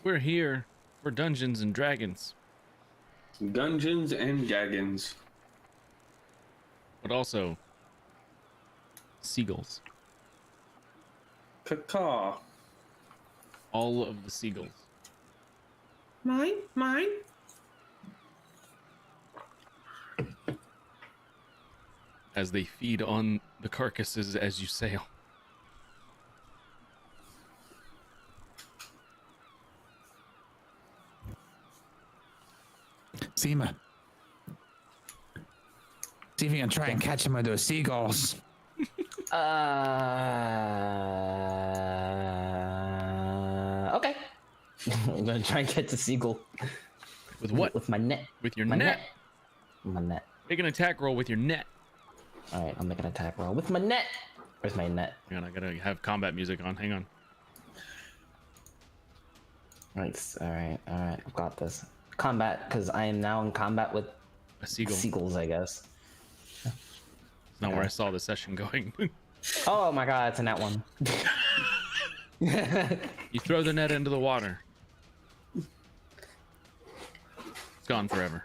We're here for Dungeons and Dragons, Gungeons and Gaggins. but also seagulls. Caw. All of the seagulls. Mine? As they feed on the carcasses as you sail. Seema. See if you can try and catch some of those seagulls. Okay. I'm gonna try and catch the seagull With what? with my net. With your My net. net. My net. Make an attack roll with your net. All right, I'm making an attack roll with my net. Where's my net? Hang on, I gotta have combat music on. Hang on. Right. All right. I've got this. Combat, because I am now in combat with A seagull. seagulls, I guess. It's not where I saw the session going. Oh my god, it's a net one. You throw the net into the water. It's gone forever.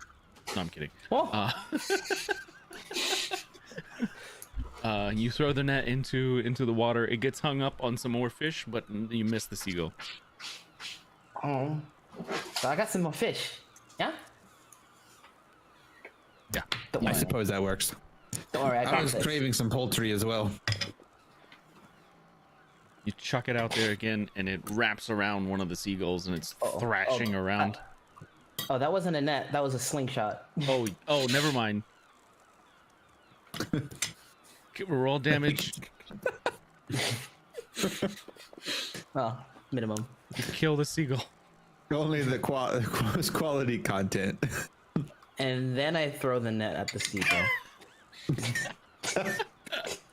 No, I'm kidding. Oh. You throw the net into the water. It gets hung up on some more fish, but you miss the seagull. Oh. So I got some more fish. Yeah? Yeah. Don't I worry. suppose that works. Don't worry, I I got was this. craving some poultry as well. You chuck it out there again, and it wraps around one of the seagulls, and it's thrashing around. Oh, that wasn't a net. That was a slingshot. Oh, never mind. Give a roll damage. Oh, minimum. You kill the seagull. Only the quality content. And then I throw the net at the seagull.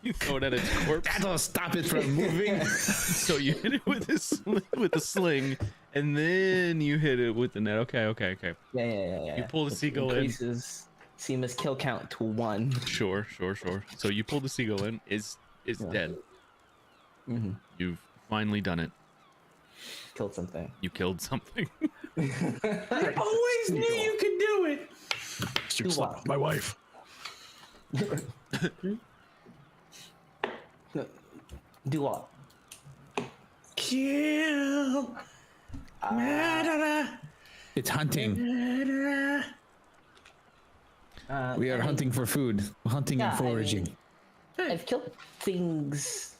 You throw it at its corpse. That'll stop it from moving. So you hit it with a sling, and then you hit it with the net. Okay. Yeah. You pull the Which seagull in. increases Seema's kill count to 1. Sure. So you pull the seagull in. It's dead. Mm-hmm. You've finally done it. Killed something. You killed something. I always knew you could do it. Shoot, slap my wife. Do what? Kill. It's hunting. We are hunting for food. Hunting Yeah, and foraging. I've killed things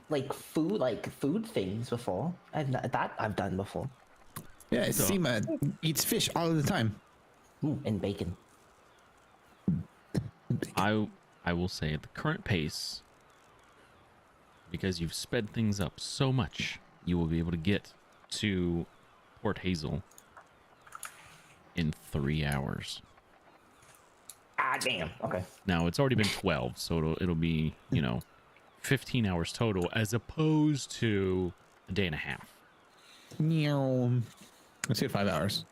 like food things before. I've done before. Yeah, Seema eats fish all the time. Ooh, and bacon. I will say at the current pace, because you've sped things up so much, you will be able to get to Port Hazel in 3 hours. Ah, damn. Okay. Now it's already been 12, so it'll be 15 hours total, as opposed to a day and a half. Let's say 5 hours.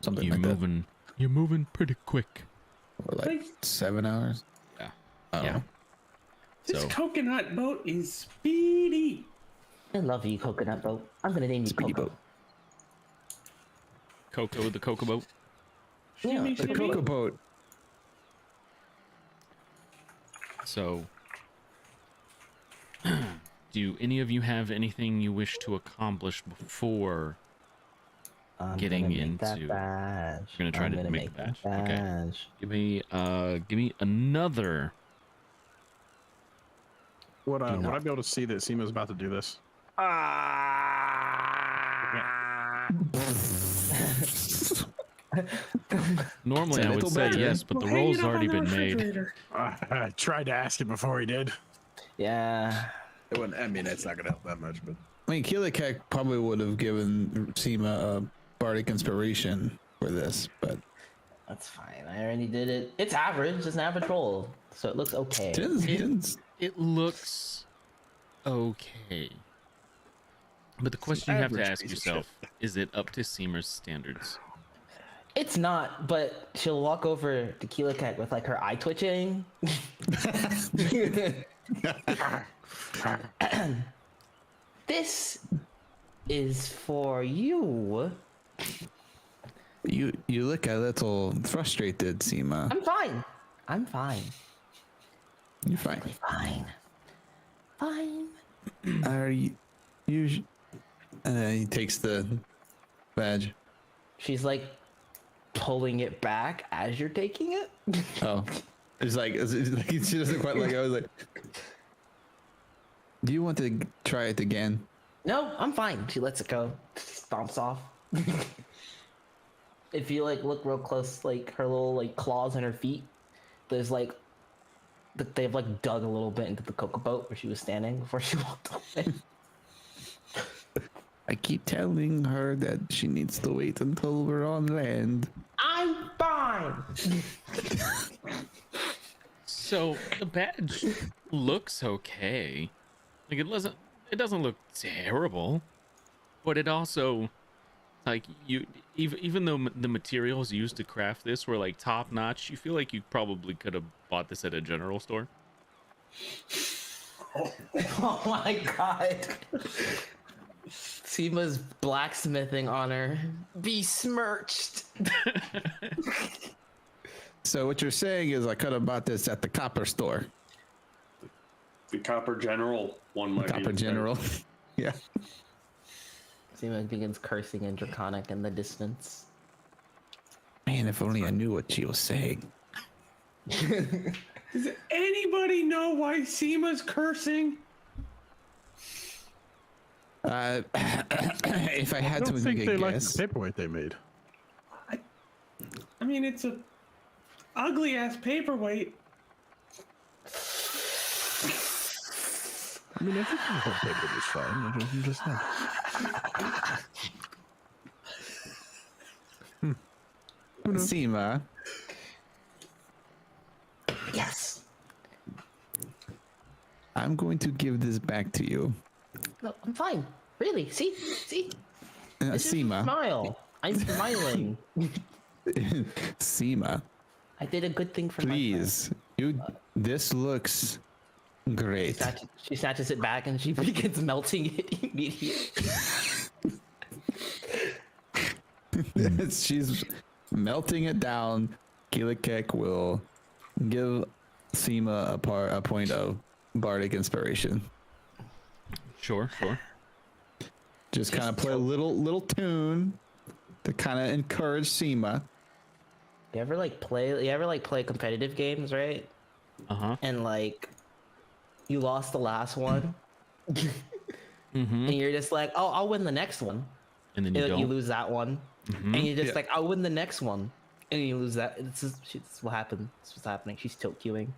Something You're like moving. You're moving pretty quick. that. Or like 7 hours. Yeah. I don't know. This So coconut boat is speedy. I love you, coconut boat. I'm gonna name you Speedy Coco. boat. Coco the Coco Boat. Yeah, Shimmy, The shimmy. cocoa boat. So, do any of you have anything you wish to accomplish before I'm getting gonna make that into- badge. You're gonna try I'm to gonna make the that badge? Okay. badge. give me another? Would Do not. I be able to see that Seema's about to do this? Normally It's a I would little say better. yes, but the We'll hang roll's it up on already the been made. refrigerator. I tried to ask him before he did. Yeah. It wouldn't. I mean, it's not gonna help that much, but I mean, Keelikek probably would have given Seema a bardic inspiration for this, but That's fine. I already did it. It's average. It's an average roll, so it looks okay. It looks okay. But the question you have to average ask piece of yourself, is it up to Seamer's standards? It's not, but she'll walk over to Keelikek with like her eye twitching. This is for you. You look a little frustrated, Seema. I'm fine. I'm fine. You're fine. Fine. Fine. Are you? And then he takes the badge. She's like pulling it back as you're taking it. Oh, it's like she doesn't quite like. I was like, do you want to try it again? No, I'm fine. She lets it go. Stomps off. If you like look real close, like her little like claws and her feet, there's like they've like dug a little bit into the cocoa boat where she was standing before she walked away. I keep telling her that she needs to wait until we're on land. I'm fine. So the badge looks okay. Like it doesn't look terrible, but it also like even though the materials used to craft this were like top notch, you feel like you probably could have bought this at a general store. Oh my god. Seema's blacksmithing honor besmirched. So what you're saying is I could have bought this at the copper store. The Copper General one might be Copper better. General. Yeah. Seema begins cursing in Draconic in the distance. Man, if only I knew what she was saying. Does anybody know why Seema's cursing? If I I had to don't think make they a like guess, the paperweight they made. I mean, it's a ugly ass paperweight. I mean, I think the whole paperweight was fine. I'm just not. Seema, Yes. I'm going to give this back to you. No, I'm fine. Really? See? This is a Seema, smile. I'm smiling. Seema, I did a good thing for please. This looks great. my friend. She snatches it back and she begins melting it immediately. She's melting it down. Keelikek will give Seema a point of bardic inspiration. Sure. Just kind of play a little tune to kind of encourage Seema. You ever play competitive games, right? Uh-huh. And like you lost the last one Mm-hmm. and you're just like, oh, I'll win the next one. And then And you like, you don't. lose that one. Mhm. And you're just Yeah. like, I'll win the next one. And you lose that. This is what happened. This is what's happening. She's tilt queuing.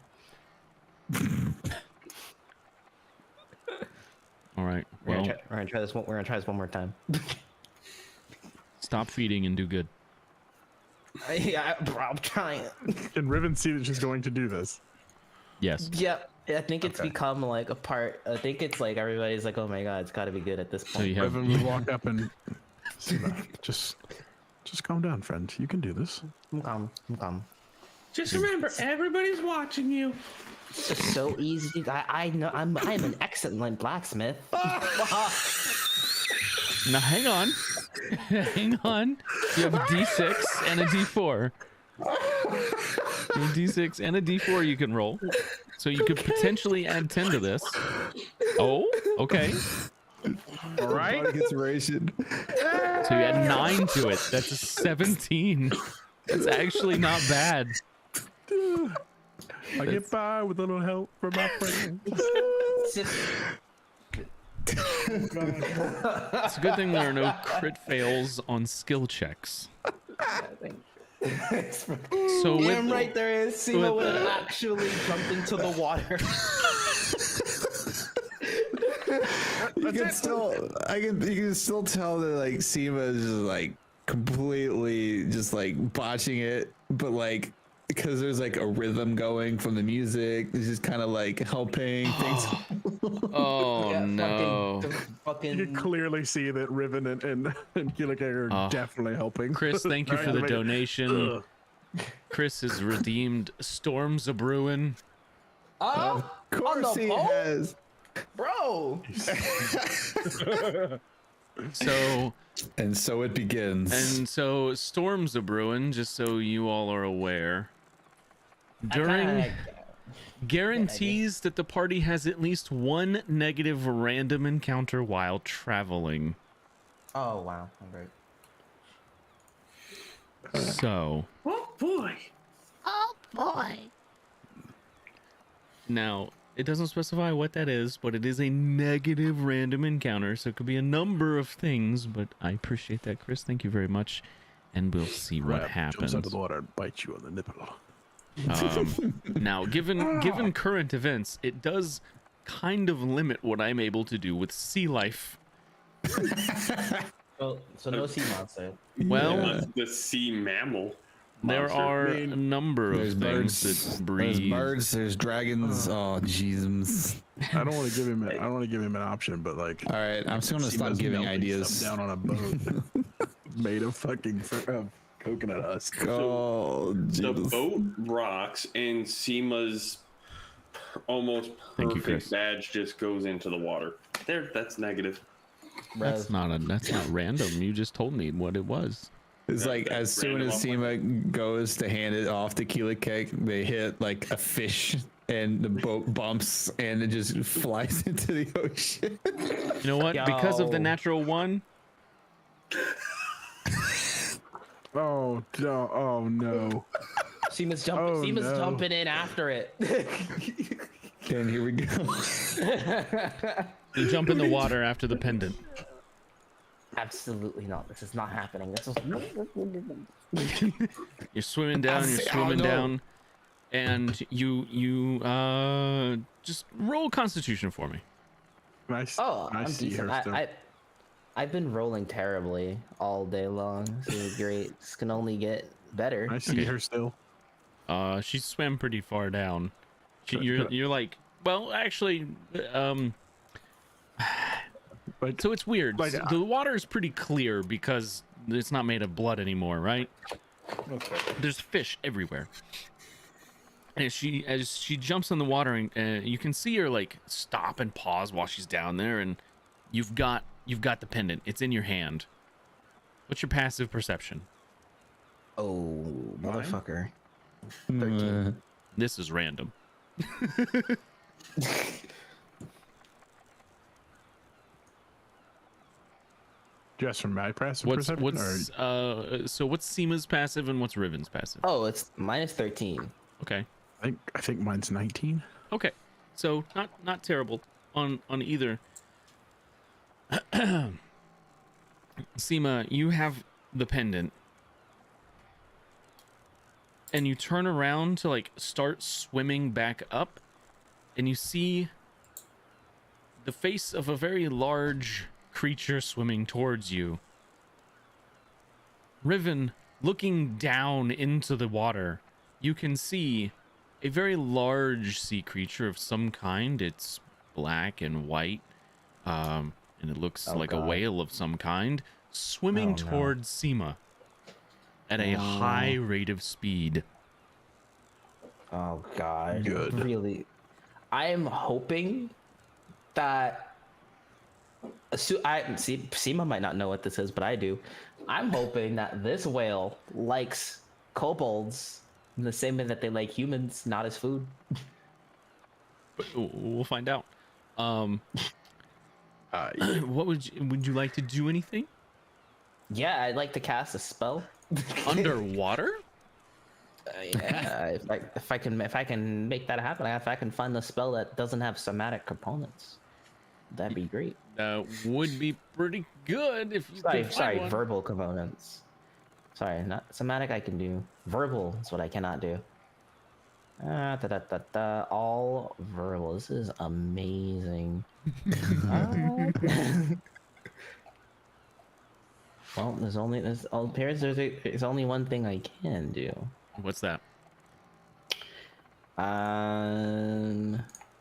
All right. We're Well, gonna try this one more time. stop feeding and do good. Yeah, bro, I'm trying. Can Riven see that she's going to do this? Yes. Yep. I think it's Okay. become like a part. I think it's like everybody's like, oh my god, it's got to be good at this So point. you have Riven will walk up and just calm down, friend. You can do this. I'm calm. Just remember, everybody's watching you. It's just so easy. I know I'm an excellent blacksmith. Now hang on. Hang on. You have a D6 and a D4. You have a D6 and a D4 you can roll. So you could potentially add 10 to this. Oh, okay. All right. Bardic inspiration. So you add 9 to it. That's a 17. That's actually not bad. I get by with a little help from my friends. It's just It's a good thing there are no crit fails on skill checks. So with damn right there is. Seema with would have the- actually jumped into the water. You can still tell that like Seema is just like completely just like botching it, but like because there's like a rhythm going from the music, it's just kind of like helping things. Oh Yeah, no. You Fucking. can clearly see that Riven and Keelik are Oh. definitely helping. Chris, thank you for Trying to the make it- donation. Ugh. Chris has redeemed Storms a Brewin. Oh, Of course on the he boat? has. Bro. So And so it begins. and so storms are brewing. Just so you all are aware. During guarantees that the party has at least one negative random encounter while traveling. Oh wow, I'm great. So Oh boy. Oh boy. now it doesn't specify what that is, but it is a negative random encounter, so it could be a number of things. But I appreciate that, Chris. Thank you very much, and we'll see what Crab happens. Jumps out of the water and bites you on the nipple. Now, given current events, it does kind of limit what I'm able to do with sea life. So no sea monster. Well, Unless the sea mammal. there monster. are a number There's of things birds. that There's breathe. birds. There's dragons. Oh, Jesus. I don't want to give him. I don't want to give him an option, but like. All right, I'm just gonna Seema's stop giving melting ideas. stuff down on a boat made of fucking coconut husk. Oh, The Jesus. boat rocks and Seema's almost Thank you, perfect Chris. badge just goes into the water. There, that's negative. That's not random. You just told me what it was. It's Yeah, like that's as soon as random. Seema goes to hand it off to Keela Cake, they hit like a fish and the boat bumps and it just flies into the ocean. You know what? Because of the Yo. natural one, Oh no! Oh no! Seema's jumping. Oh, Seema's no. jumping in after it. And here we go. you jump in the water after the pendant. Absolutely not. This is not happening. This is. You're swimming down. You're swimming no. down, and you just roll Constitution for me. Nice. Oh, I I'm see decent. her still. I've been rolling terribly all day long. This is great. This can only get better. I see her still. She swam pretty far down. You're like, well, actually, Like, so it's weird. Like, The water is pretty clear because it's not made of blood anymore, right? There's fish everywhere. And as she jumps in the water, and you can see her like stop and pause while she's down there, and you've got the pendant. It's in your hand. What's your passive perception? Oh, motherfucker. This is random. just from my passive What's perception. so what's Seema's passive and what's Riven's passive? Oh, it's minus 13. Okay. I think mine's 19. Okay. So not terrible on either. Seema, you have the pendant. And you turn around to like start swimming back up, and you see the face of a very large creature swimming towards you. Riven, looking down into the water, you can see a very large sea creature of some kind. It's black and white, and it looks like a God. whale of some kind, swimming Oh, no. towards Seema at a high rate of speed. Oh God. Good. Really, I am hoping that. Seema might not know what this is, but I do. I'm hoping that this whale likes kobolds in the same way that they like humans, not as food. But we'll find out. Yeah. What would you like to do? Anything Yeah, I'd like to cast a spell. underwater? Yeah, if I can make that happen, if I can find a spell that doesn't have somatic components, that'd be great. That would be pretty good if you could find one. Verbal components. Sorry, not somatic. I can do verbal. Is what I cannot do. All verbal. This is amazing. Well, there's only one thing I can do. What's that?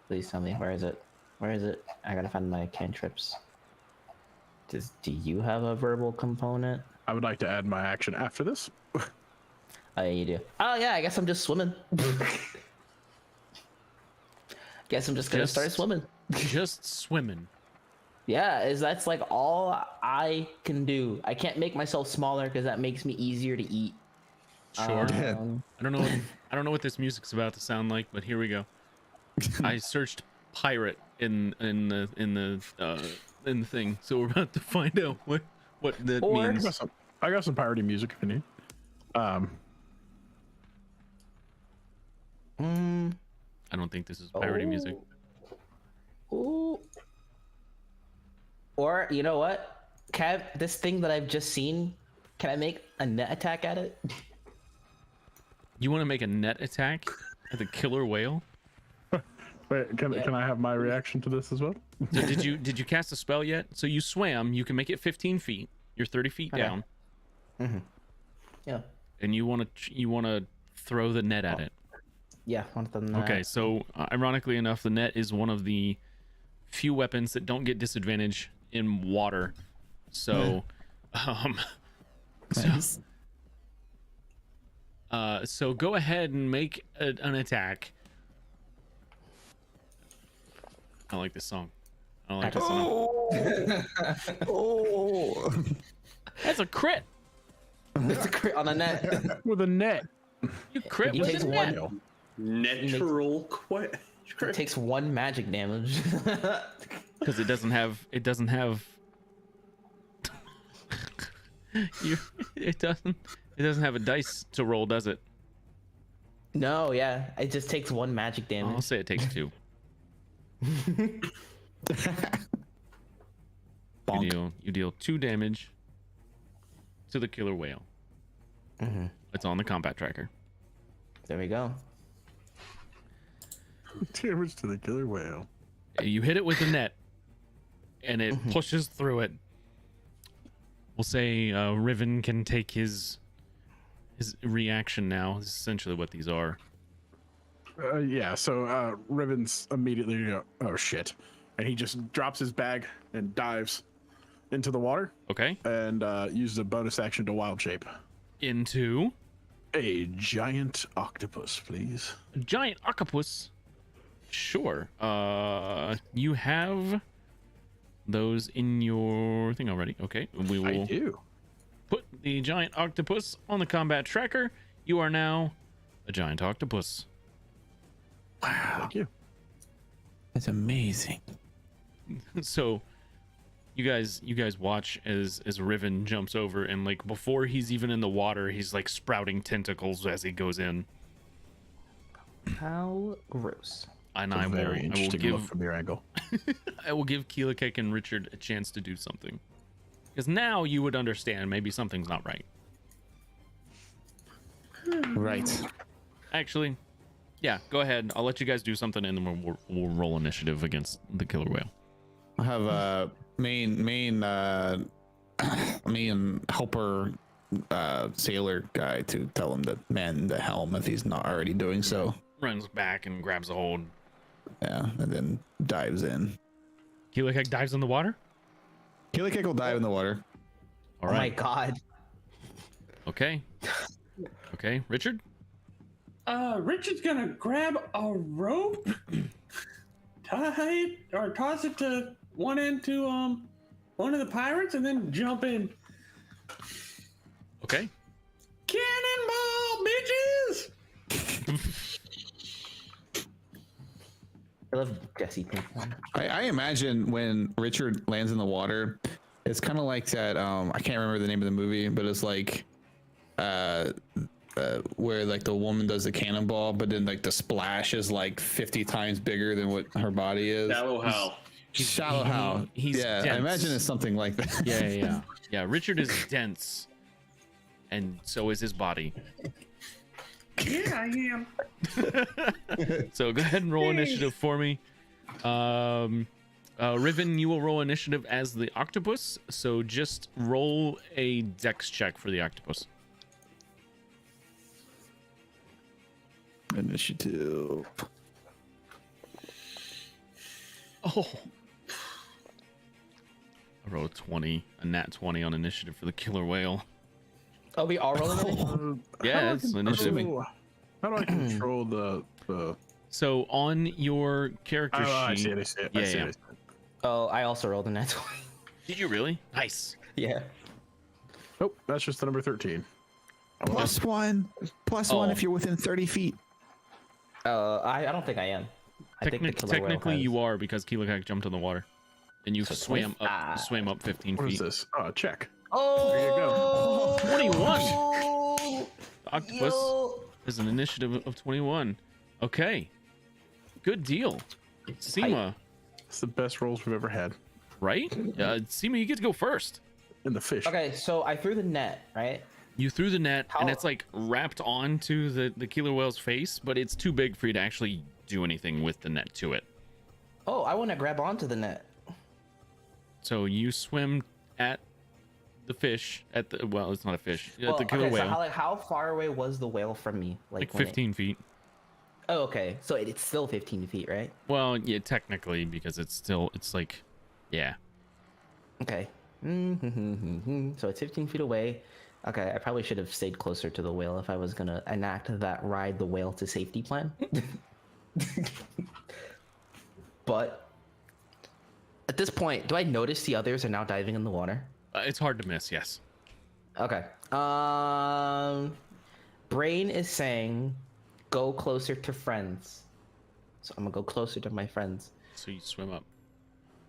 Please tell me, where is it? Where is it? I gotta find my cantrips. Do you have a verbal component? I would like to add my action after this. Oh, yeah, you do. Oh, yeah, I guess I'm just swimming. Guess I'm just gonna start swimming. Just swimming. Yeah, that's like all I can do. I can't make myself smaller because that makes me easier to eat. Sure. Um, I don't know. I don't know what this music's about to sound like, but here we go. I searched pirate in the thing, so we're about to find out what that Or- means. I got some piratey music if you need. I don't think this is piratey music. Ooh. Or you know what? This thing that I've just seen, can I make a net attack at it? You want to make a net attack at the killer whale? Wait, can I have my reaction to this as well? So did you cast a spell yet? So you swam. You can make it 15 feet. You're 30 feet Okay. down, Yeah. and you want to throw the net at it. Yeah, one of them. Okay, so ironically enough, the net is one of the few weapons that don't get disadvantage in water. So, Nice. so go ahead and make an attack. I like this song. I don't like this song. Oh. That's a crit. It's a crit on a net. With a net. You crit He with takes a one. net. Natural It takes 1 magic damage. Because it doesn't have it doesn't have it doesn't have a dice to roll, does it? No, yeah, it just takes 1 magic I'll damage. say it takes 2. Bonk. You deal 2 damage to the killer whale. It's on the combat tracker. There we go. Damage to the killer whale. You hit it with the net, and it pushes through it. We'll say Riven can take his reaction now. This is essentially what these are. Yeah, so Riven's immediately go, oh shit. And he just drops his bag and dives into the water Okay, and uses a bonus action to wild shape. into A giant octopus, please. a giant octopus. Sure. You have those in your thing already. Okay, we I will do. put the giant octopus on the combat tracker. You are now a giant octopus. Thank you. That's amazing. So you guys watch as Riven jumps over, and like before he's even in the water, he's like sprouting tentacles as he goes in. How gross. And It's a I will very interesting look give from your angle. I will give Keelakek and Richard a chance to do something. Because now you would understand maybe something's not right. Right. Actually, yeah, go ahead. I'll let you guys do something, and then we'll roll initiative against the killer whale. I have a main helper sailor guy to tell him to man the helm if he's not already doing so. Runs back and grabs a hold. Yeah, and then dives in. Keelakek dives in the water. Keelakek will dive in the water. All Oh my right. god. Okay. Okay, Richard. Richard's gonna grab a rope, tie it or toss it to one end to one of the pirates, and then jump in. Okay. Cannonball, bitches! I love Jesse Pink. I imagine when Richard lands in the water, it's kind of like that. I can't remember the name of the movie, but it's like where like the woman does the cannonball, but then like the splash is like 50 times bigger than what her body is. Shallow Hal. Shallow Hal. he's Yeah, I dense. imagine it's something like that. Yeah. Richard is dense, and so is his body. Yeah, I am. So go ahead and roll initiative for me. Riven, you will roll initiative as the octopus. So just roll a dex check for the octopus. Initiative. Oh. I rolled a nat 20 on initiative for the killer whale. Oh, we all rolling it? Yeah, it's initiative. How do I control the So on your character Oh, I sheet, see it. I see it. Yeah, I see yeah. it. Oh, I also rolled a net 20. Did you really? Nice. Yeah. Nope, that's just the number 13. Plus one Oh. if you're within 30 feet. I don't think I am. I think the killer whale Technically, has- you are because Keelakak jumped in the water, and you So swam up. 25. Swam up 15 What is feet. this? Oh, check. Oh, There you go. 21. Oh, Octopus yo. is an initiative of 21. Okay. Good deal. Seema, It's the best rolls we've ever had. right? Seema, you get to go first. And the fish. Okay, so I threw the net, right? You threw the net, and How- it's like wrapped onto the killer whale's face, but it's too big for you to actually do anything with the net to it. Oh, I want to grab onto the net. So you swim at the fish, at the, well, it's not a fish, at Well, the killer okay, whale, so how far away was the whale from me? like when it- 15 feet. Oh, okay. So it's still 15 feet, right? Well, yeah, technically, because it's like, yeah. Okay. So it's 15 feet away. Okay, I probably should have stayed closer to the whale if I was gonna enact that ride the whale to safety plan. But at this point, do I notice the others are now diving in the water? It's hard to miss, yes. Okay. Brain is saying go closer to friends. So I'm gonna go closer to my friends. So you swim up.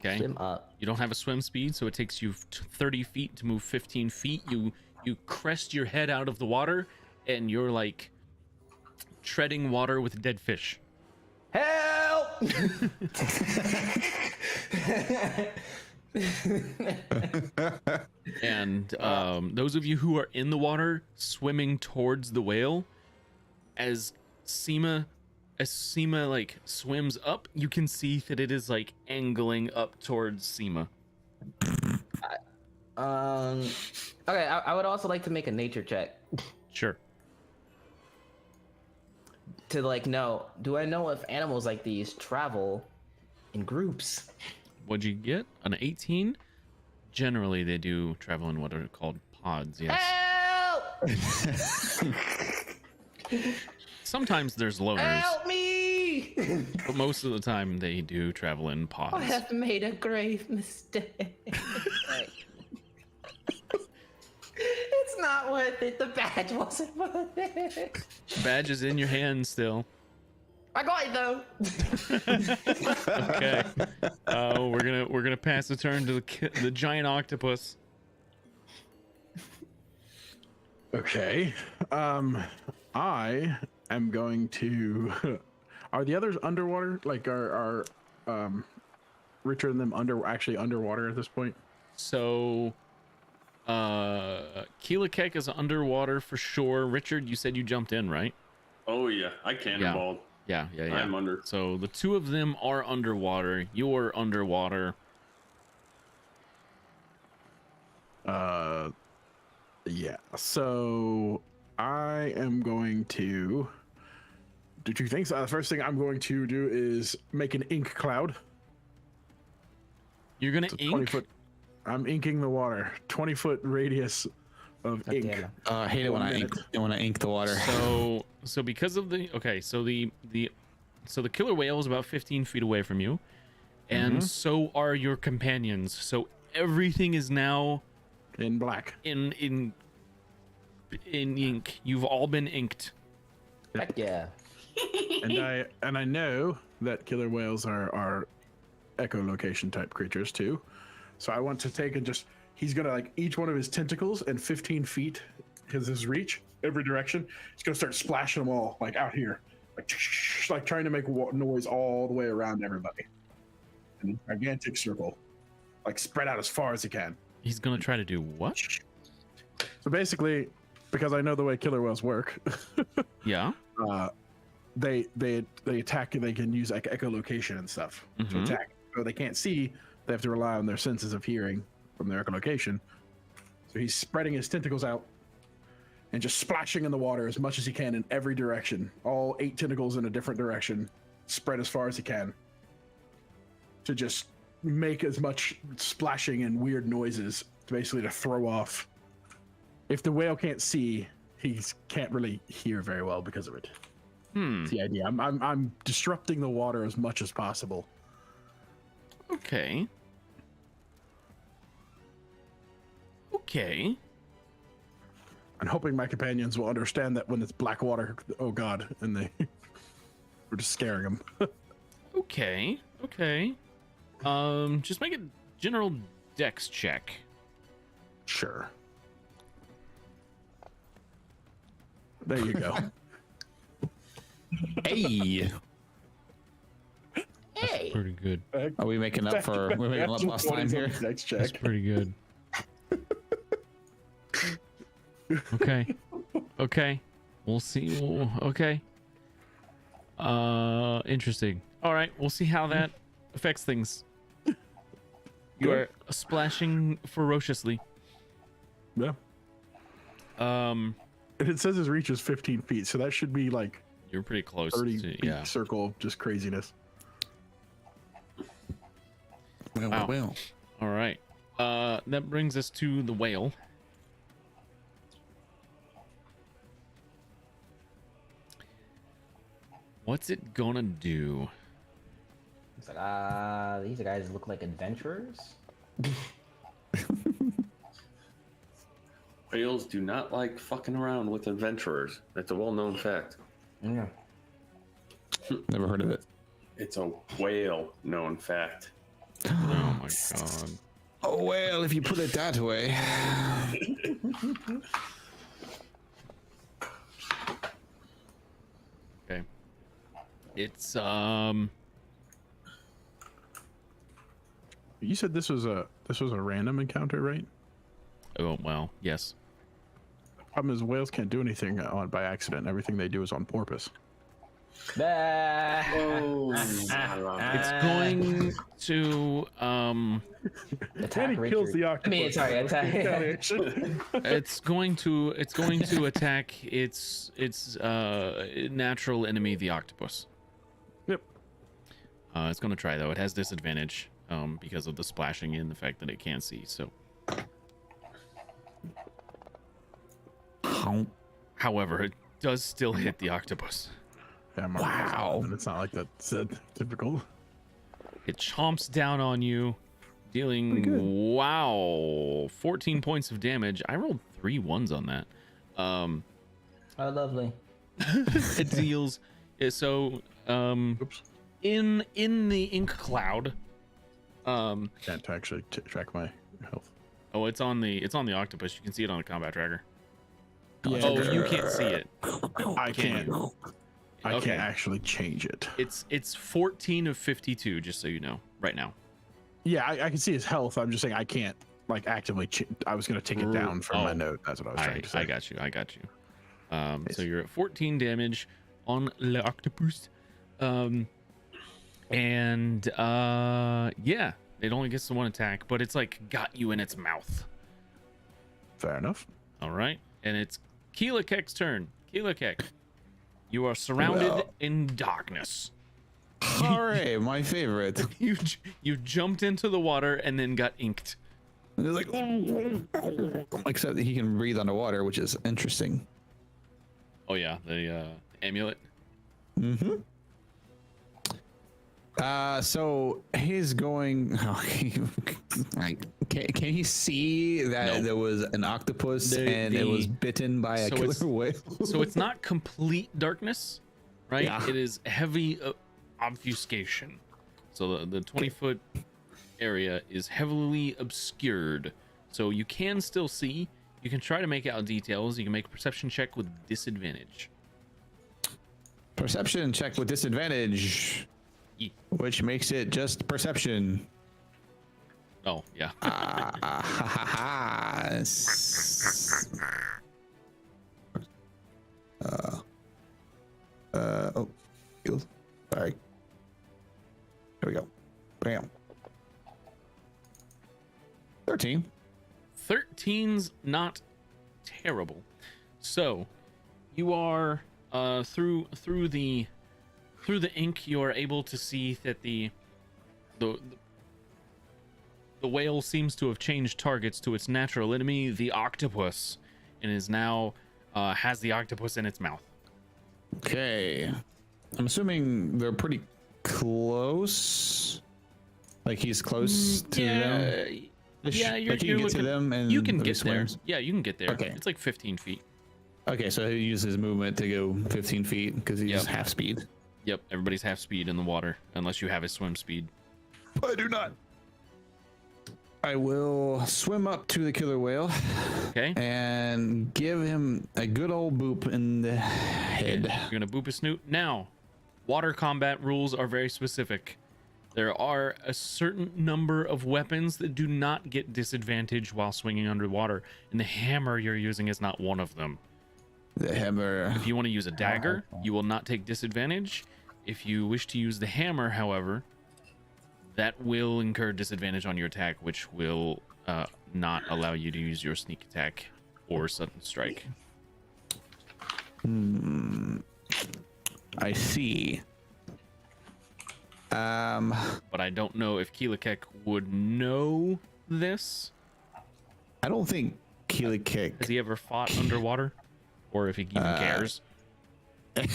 Okay. Swim up. You don't have a swim speed, so it takes you 30 feet to move 15 feet. You crest your head out of the water, and you're like treading water with dead fish. Help! And those of you who are in the water swimming towards the whale, as Seema like swims up, you can see that it is like angling up towards Seema. Okay, I would also like to make a nature check Sure. to like know, do I know if animals like these travel in groups? What'd you get? An 18? Generally, they do travel in what are called pods, yes. Help! Sometimes there's loners, Help me! but most of the time they do travel in I pods. have made a grave mistake. It's not worth it. The badge wasn't worth it. Badge is in your hand still. I got it though. Okay. We're gonna pass the turn to the giant octopus. Okay. I am going to. Are the others underwater? Like, are Richard and them actually underwater at this point? So, Keelakek is underwater for sure. Richard, you said you jumped in, right? Oh yeah, I cannonballed. Yeah. I'm under. So the two of them are underwater. You're underwater. Yeah. So I am going to do two things. The first thing I'm going to do is make an ink cloud. You're gonna It's a 20 ink. foot. I'm inking the water. 20-foot radius of God ink. damn it. I hate it when 1 I ink minute. when I ink the water. So because of the so the killer whale is about 15 feet away from you, and so are your companions. So everything is now In black. in ink. You've all been inked. Heck yeah. and I know that killer whales are echolocation type creatures too. So I want to take and just he's gonna like each one of his tentacles and 15 feet is his reach every direction. He's gonna start splashing them all like out here, like trying to make noise all the way around everybody. In a gigantic circle, like spread out as far as he can. He's gonna try to do what? So basically, because I know the way killer whales work, Yeah. they attack. They can use like echolocation and stuff to Mhm. attack. So they can't see. They have to rely on their senses of hearing from their echolocation. So he's spreading his tentacles out and just splashing in the water as much as he can in every direction. All 8 tentacles in a different direction, spread as far as he can, to just make as much splashing and weird noises, to basically to throw off. If the whale can't see, he can't really hear very well because of it. That's the idea. I'm disrupting the water as much as possible. Okay. Okay. I'm hoping my companions will understand that when it's black water, oh god, and we're just scaring them. Okay. Just make a general dex check. Sure. There you go. Hey, That's pretty good. are we making up for? We're making up lost time here. Next That's check. pretty good. Okay. We'll see. Okay. Interesting. All right. We'll see how that affects things. You are splashing ferociously. Yeah. Um, And it says his reach is 15 feet, so that should be like you're pretty close. 30 To, feet yeah. circle of just craziness. Wow. Well. All right. That brings us to the whale. What's it gonna do? It's like, these guys look like adventurers. Whales do not like fucking around with adventurers. That's a well-known fact. Yeah. Never heard of it. It's a whale-known fact. Oh my god. Oh well, if you put it that way. Okay. It's You said this was a random encounter, right? oh well, yes. Problem is whales can't do anything on by accident. Everything they do is on purpose. Oh, It's going to Attack And he kills Richard. the I octopus. mean, sorry, attack. Retaliation. it's going to attack its natural enemy, the octopus. Yep. It's going to try though. It has disadvantage because of the splashing and the fact that it can't see. So, however, it does still hit the octopus. Yeah, Wow. And it's not like that's difficult. It chomps down on you, dealing 14 points of damage. I rolled 3 ones on that. Oh, lovely. It deals so Oops. in the ink cloud. Can't actually track my health. Oh, it's on the octopus. You can see it on the combat tracker. Yeah. Oh, you can't see it. I Can can't. I Okay. can't actually change it. It's 14 of 52, just so you know, right now. Yeah, I can see his health. I'm just saying I can't like actively. I was gonna take it down from my Oh. note. That's what I was trying to say. I got you. So you're at 14 damage on the octopus. Yeah, it only gets the one attack, but it's like got you in its mouth. Fair enough. All right, and it's Keela Keck's turn. Keela Keck, you are surrounded Well. in darkness. Hooray, my favorite. You jumped into the water and then got inked. And they're like, except that he can breathe underwater, which is interesting. Oh yeah, the amulet. Mm-hmm. So he's going. Can he see that No. there was an octopus and it the- was bitten by a so killer it's- whale? So it's not complete darkness, right? Yeah. It is heavy obfuscation. So the 20-foot area is heavily obscured. So you can still see. You can try to make out details. You can make a perception check with disadvantage. Perception check with disadvantage, Yeah. which makes it just perception. Oh yeah. Oh, healed. Sorry. Here we go. Bam. 13. 13's not terrible. So you are through the ink, you are able to see that the whale seems to have changed targets to its natural enemy, the octopus, and is now has the octopus in its mouth. Okay. I'm assuming they're pretty close. Like he's close to them. Yeah, you're, like you you're can get looking. to them and You can maybe get there. swims? Yeah, you can get there. Okay. It's like 15 feet. Okay, so he uses his movement to go 15 feet because he's Yep. half speed. Yep, everybody's half speed in the water unless you have his swim speed. I do not. I will swim up to the killer whale Okay. and give him a good old boop in the head. You're gonna boop a snoot. Now, water combat rules are very specific. There are a certain number of weapons that do not get disadvantage while swinging underwater, and the hammer you're using is not one of them. The hammer. If you want to use a dagger, you will not take disadvantage. If you wish to use the hammer, however, that will incur disadvantage on your attack, which will not allow you to use your sneak attack or sudden strike. I see. But I don't know if Keelakek would know this. I don't think Keelakek. Has he ever fought underwater? Or if he even cares? I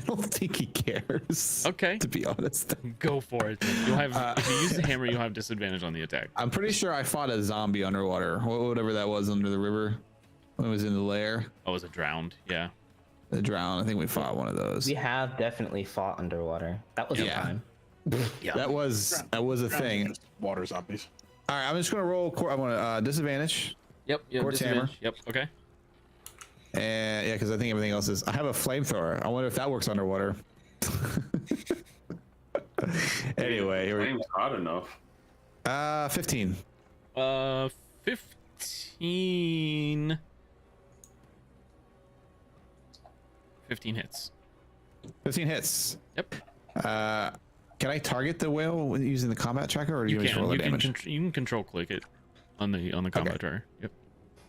don't think he cares. Okay. To be honest, Go for it. Then. You'll have if you use the hammer, you'll have disadvantage on the attack. I'm pretty sure I fought a zombie underwater, whatever that was under the river. When it was in the lair, Oh, is it drowned? Yeah. the drown. I think we fought one of those. We have definitely fought underwater. That was Yeah. a time. Yeah. That was a thing. Water zombies. All right, I'm just gonna roll. I'm gonna disadvantage. Yep. Yep. Quartz hammer. Yep. Okay. And yeah, because I think everything else is. I have a flamethrower. I wonder if that works underwater. Anyway, here we Flame's hot enough. 15. 15. 15 hits. 15 hits. Yep. Can I target the whale with using the combat tracker, or do you, just roll the damage? You can control click it on the combat tracker. Yep.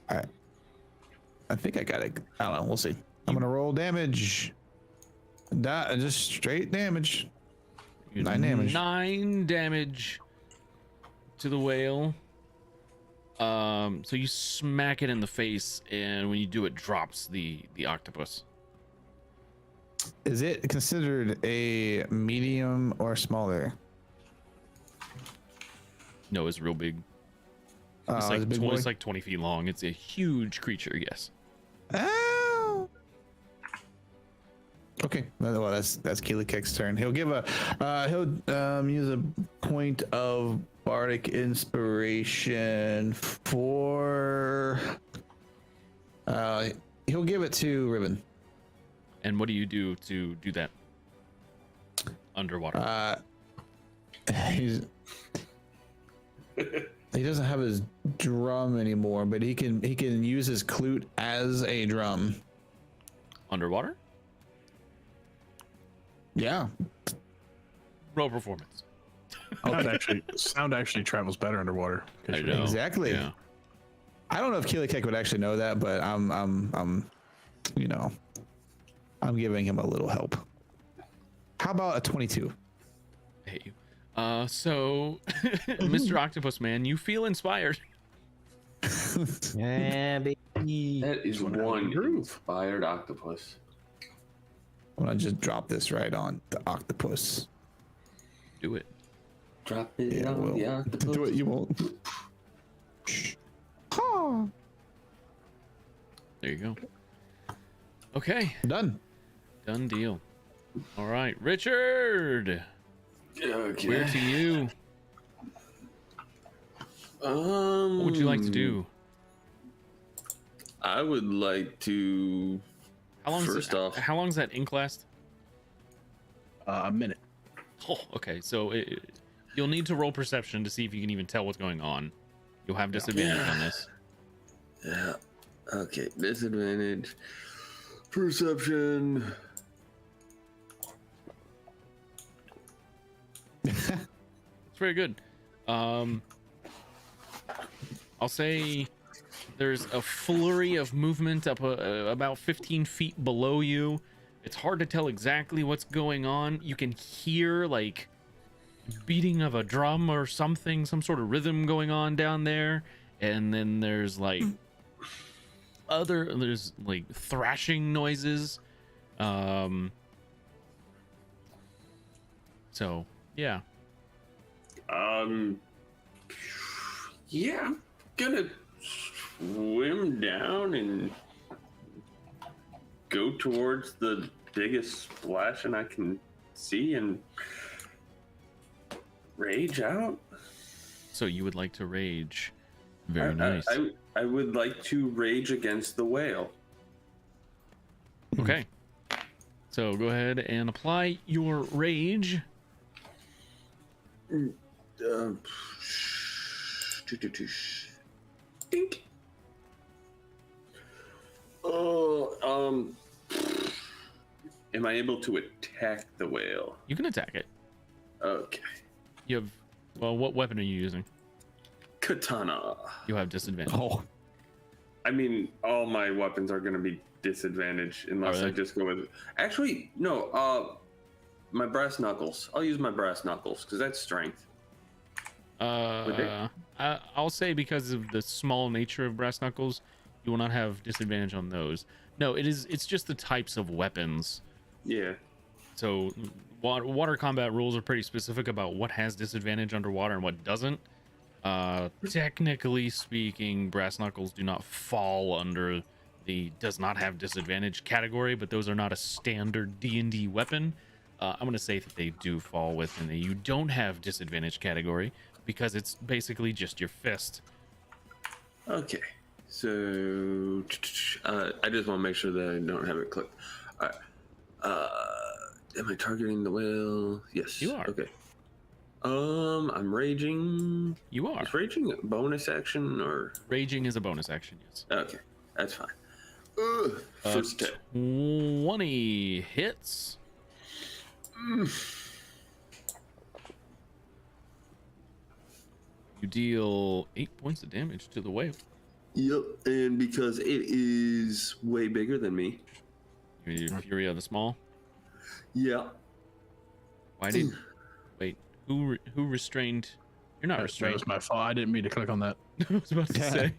All right. I think I got it. I don't know. We'll see. I'm gonna roll damage. Just straight damage. 9 damage. 9 damage to the whale. So you smack it in the face, and when you do, it drops the octopus. Is it considered a medium or smaller? No, it's real big. It's It's like a big boy? it's like 20 feet long. It's a huge creature. Yes. Ow! Okay, well that's Keelakek's turn. He'll give a he'll use a point of bardic inspiration for he'll give it to Ribbon. And what do you do to do that? Underwater. He doesn't have his drum anymore, but he can use his clute as a drum. Underwater. Yeah. Roll performance. Sound actually travels better underwater. I know. Exactly. Yeah. I don't know if Keelakek would actually know that, but I'm giving him a little help. How about a 22? I hate you. So, Mr. Octopus Man, you feel inspired. Yeah, baby. That is one inspired octopus. I'm gonna just drop this right on the octopus. Do it. Drop it Yeah, on well, the octopus. do it. You won't. Ha! There you go. Okay. Done. Done deal. All right, Richard. Okay. Where to you? What would you like to do? I would like to. How long? First off, how long does that ink last? A minute. Oh, okay. So you'll need to roll perception to see if you can even tell what's going on. You'll have disadvantage on this. yeah. Okay, disadvantage. Perception. It's very good. I'll say there's a flurry of movement up about 15 feet below you. It's hard to tell exactly what's going on. You can hear like beating of a drum or something, some sort of rhythm going on down there. And then there's like there's like thrashing noises. So yeah. Yeah. gonna swim down and go towards the biggest splashing I can see and rage out. So you would like to rage. Very nice. I would like to rage against the whale. Okay. So go ahead and apply your rage. Dink. Oh, am I able to attack the whale? You can attack it. Okay. You have, well, what weapon are you using? Katana. You have disadvantage. Oh, I mean, all my weapons are going to be disadvantaged unless Are they? I just go with. Actually, no. My brass knuckles. I'll use my brass knuckles because that's strength. I'll say because of the small nature of brass knuckles, you will not have disadvantage on those. No, it's just the types of weapons. Yeah. So water combat rules are pretty specific about what has disadvantage underwater and what doesn't. Technically speaking, brass knuckles do not fall under the does not have disadvantage category, but those are not a standard D&D weapon. I'm going to say that they do fall within the you don't have disadvantage category because it's basically just your fist. Okay. So I just want to make sure that I don't have it clicked. All right. Am I targeting the whale? Yes. You are. Okay. I'm raging. You are. Is raging a bonus action or? Raging is a bonus action, yes. Okay, that's fine. First hit. 20 hits. You deal 8 points of damage to the whale. Yep, and because it is way bigger than me. Your Fury of the Small. Yeah. Why did? Wait, who restrained? You're not That restrained. was my fault. I didn't mean to click on that. I was about to say.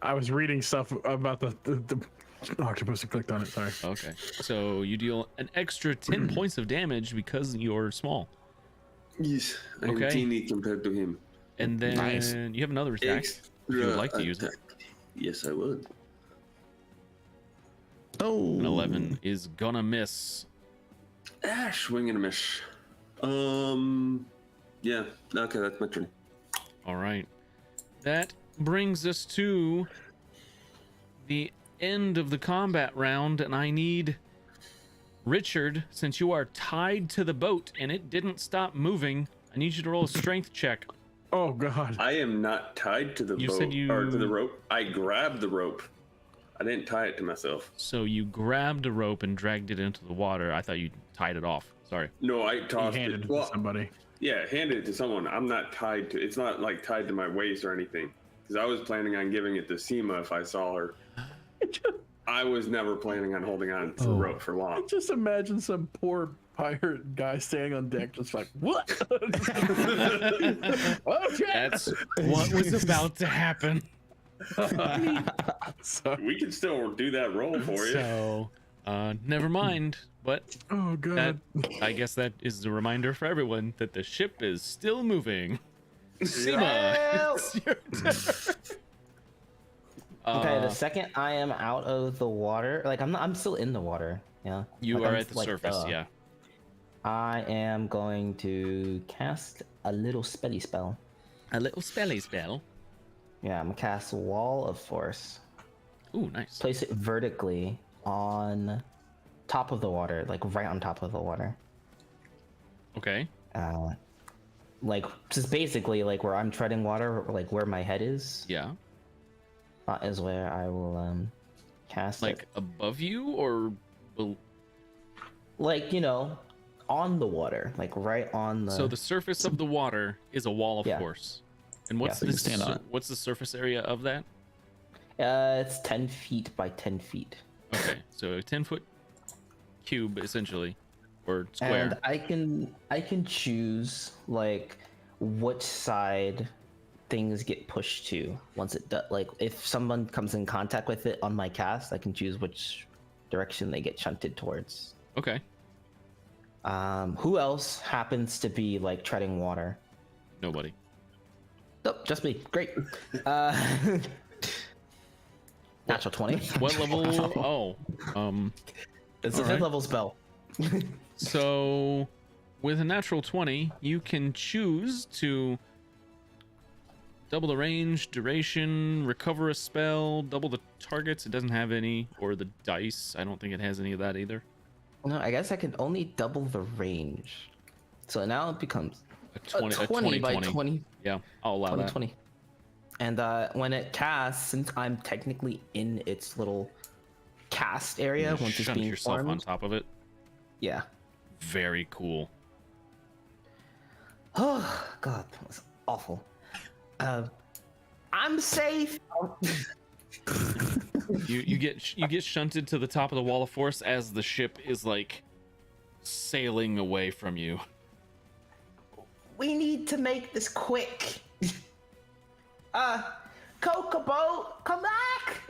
I was reading stuff about the octopus and clicked on it. Sorry. Okay, so you deal an extra 10 points of damage because you're small, Yes, I'm Okay. teeny compared to him. and then Nice. you have another attack. If you would like to use it. attack. Yes, I would. oh, An 11 is gonna miss. Swing and a miss. Yeah. Okay, that's my turn. All right, that brings us to the end of the combat round, and I need Richard, since you are tied to the boat and it didn't stop moving, I need you to roll a strength check. Oh God. I am not tied to the You boat said you- or to the rope. I grabbed the rope. I didn't tie it to myself. So you grabbed a rope and dragged it into the water. I thought you tied it off. Sorry. No, I He tossed handed it. it to somebody. Yeah, handed it to someone. I'm not tied to. It's not like tied to my waist or anything. Because I was planning on giving it to Seema if I saw her. I was never planning on holding on to the rope for long. Just imagine some poor pirate guy standing on deck, just like what? Okay. That's what was about to happen. So, We can still do that roll for you. So, never mind. But oh that, God. I guess that is a reminder for everyone that the ship is still moving. Seema, it's your turn. Okay, the second I am out of the water, like I'm still in the water. Yeah. You Like, are I'm, at the like, surface, yeah. I am going to cast a little spelly spell. A little spelly spell. Yeah, I'm gonna cast Wall of Force. Ooh, nice. Place it vertically on top of the water, like right on top of the water. Okay. Like just basically like where I'm treading water, like where my head is. Yeah. That is where I will cast Like it. above you or Like, you know, on the water, like right on the. so the surface of the water is a wall of Yeah. force. And what's Yeah. the So you stand on it. what's the surface area of that? It's 10 feet by 10 feet. Okay, so a 10-foot cube essentially, or square. And I can choose like which side things get pushed to once it does. Like if someone comes in contact with it on my cast, I can choose which direction they get shunted towards. Okay. Who else happens to be like treading water? Nobody. Nope, just me. Great. Natural 20. What level? Oh, It's a all 5th right. level spell. So with a natural 20, you can choose to double the range, duration, recover a spell, double the targets. It doesn't have any, or the dice. I don't think it has any of that either. No, I guess I can only double the range. So now it becomes A 20, a 20 by 20. 20. Yeah, I'll allow 20, that. 20. And when it casts, since I'm technically in its little cast area, Just once it's shunt being yourself formed, on top of it. yeah. Very cool. Oh God, that was awful. I'm safe. You get shunted to the top of the wall of force as the ship is like sailing away from you. We need to make this quick. Coca boat, come back.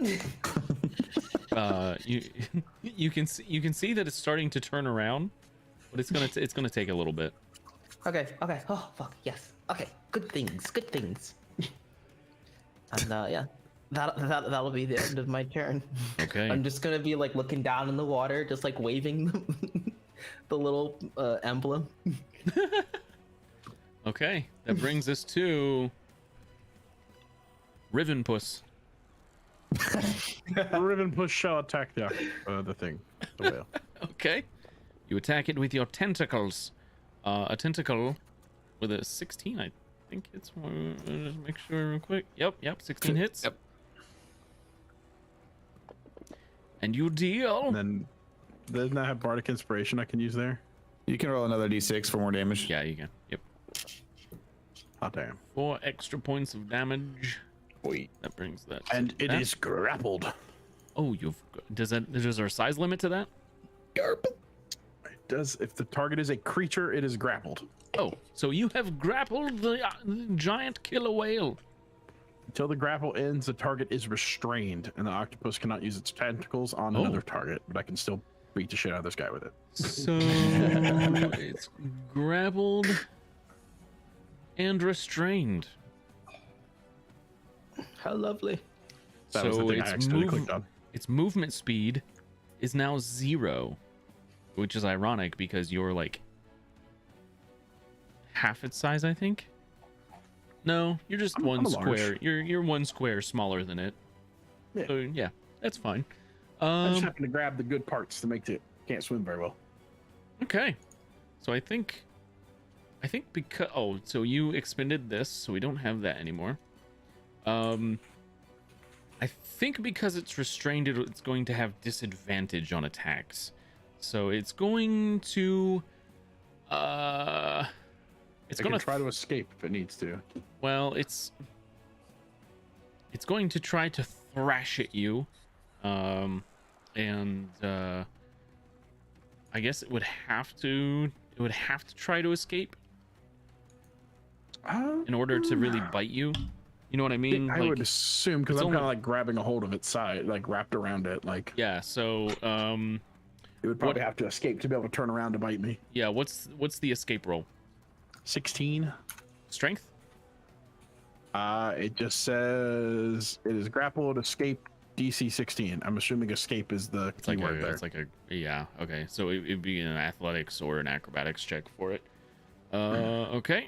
You can see that it's starting to turn around, but it's gonna take a little bit. Okay. Oh fuck, yes. Okay, good things. And yeah, that'll be the end of my turn. Okay. I'm just gonna be like looking down in the water, just like waving the little emblem. Okay, that brings us to Rivenpuss. Riven push shall attack the thing, the whale. Okay, you attack it with your tentacles. A tentacle with a 16, I think it's. Just make sure real quick. Yep, 16 hits. Yep. And you deal. And then doesn't that have bardic inspiration I can use there? You can roll another d6 for more damage. Yeah, you can. Yep. Oh damn. 4 extra points of damage. Wait. That brings that. And it that. is grappled. Oh, is there a size limit to that? It does. If the target is a creature, it is grappled. Oh, so you have grappled the giant killer whale. Until the grapple ends, the target is restrained, and the octopus cannot use its tentacles on Oh. another target. But I can still beat the shit out of this guy with it. So it's grappled and restrained. How lovely. That was the So thing I accidentally clicked on. its movement speed is now 0, which is ironic because you're like half its size, I think. No, you're just I'm one large. square. You're one square smaller than it. Yeah. So yeah, that's fine. I just happened to grab the good parts to make it can't swim very well. Okay. So I think because so you expended this, so we don't have that anymore. I think because it's restrained, it's going to have disadvantage on attacks. So it's going to it's It going can to try to escape if it needs to. well, it's going to try to thrash at you. And I guess it would have to try to escape in order to really bite you. You know what I mean? I would assume because it's I'm only- kind of like grabbing a hold of its side, like wrapped around it. Like Yeah, so it would probably have to escape to be able to turn around to bite me. yeah, what's the escape roll? 16. Strength? It just says it is grappled, escape, DC 16. I'm assuming escape is the It's like keyword there. it's like a yeah, okay. So it'd be an athletics or an acrobatics check for it. Okay.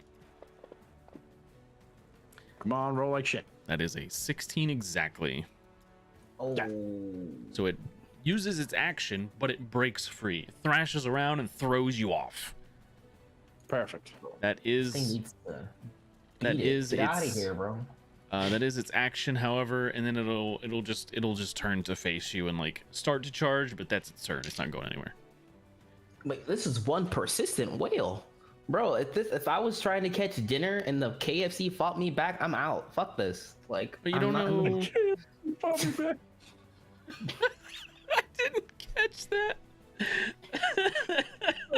Come on, roll like shit. That is a 16 exactly. Oh. So it uses its action, but it breaks free. It thrashes around and throws you off. Perfect. That Thing is needs to that beat it. is Get out of its here, bro. that is its action, however, and then it'll just turn to face you and like start to charge, but that's its turn. It's not going anywhere. Wait, this is one persistent whale. Bro, if I was trying to catch dinner and the KFC fought me back, I'm out. Fuck this. Like, But you I'm don't not- know. Bobby back. I didn't catch that.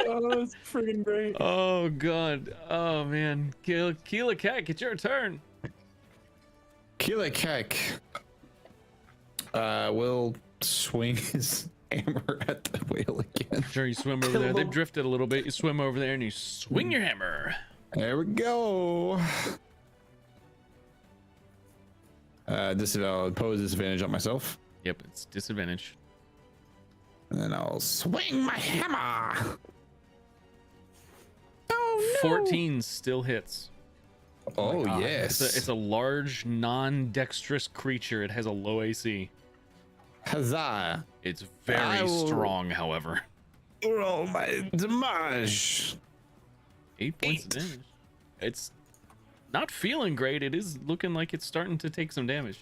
Oh, that's freaking great. Oh god. Oh man. Keela Cat, it's your turn. Kilakek will swing his hammer at the whale again. Sure, you swim over there. They've drifted a little bit. You swim over there and you swing your hammer. There we go. Pose disadvantage on myself. Yep, it's disadvantage. And then I'll swing my hammer. Oh, no. 14 still hits. Oh, God. yes. It's a large, non-dexterous creature. It has a low AC. Huzzah. It's very I will- strong, however. Roll my damage. 8 points of damage. It's not feeling great. It is looking like it's starting to take some damage.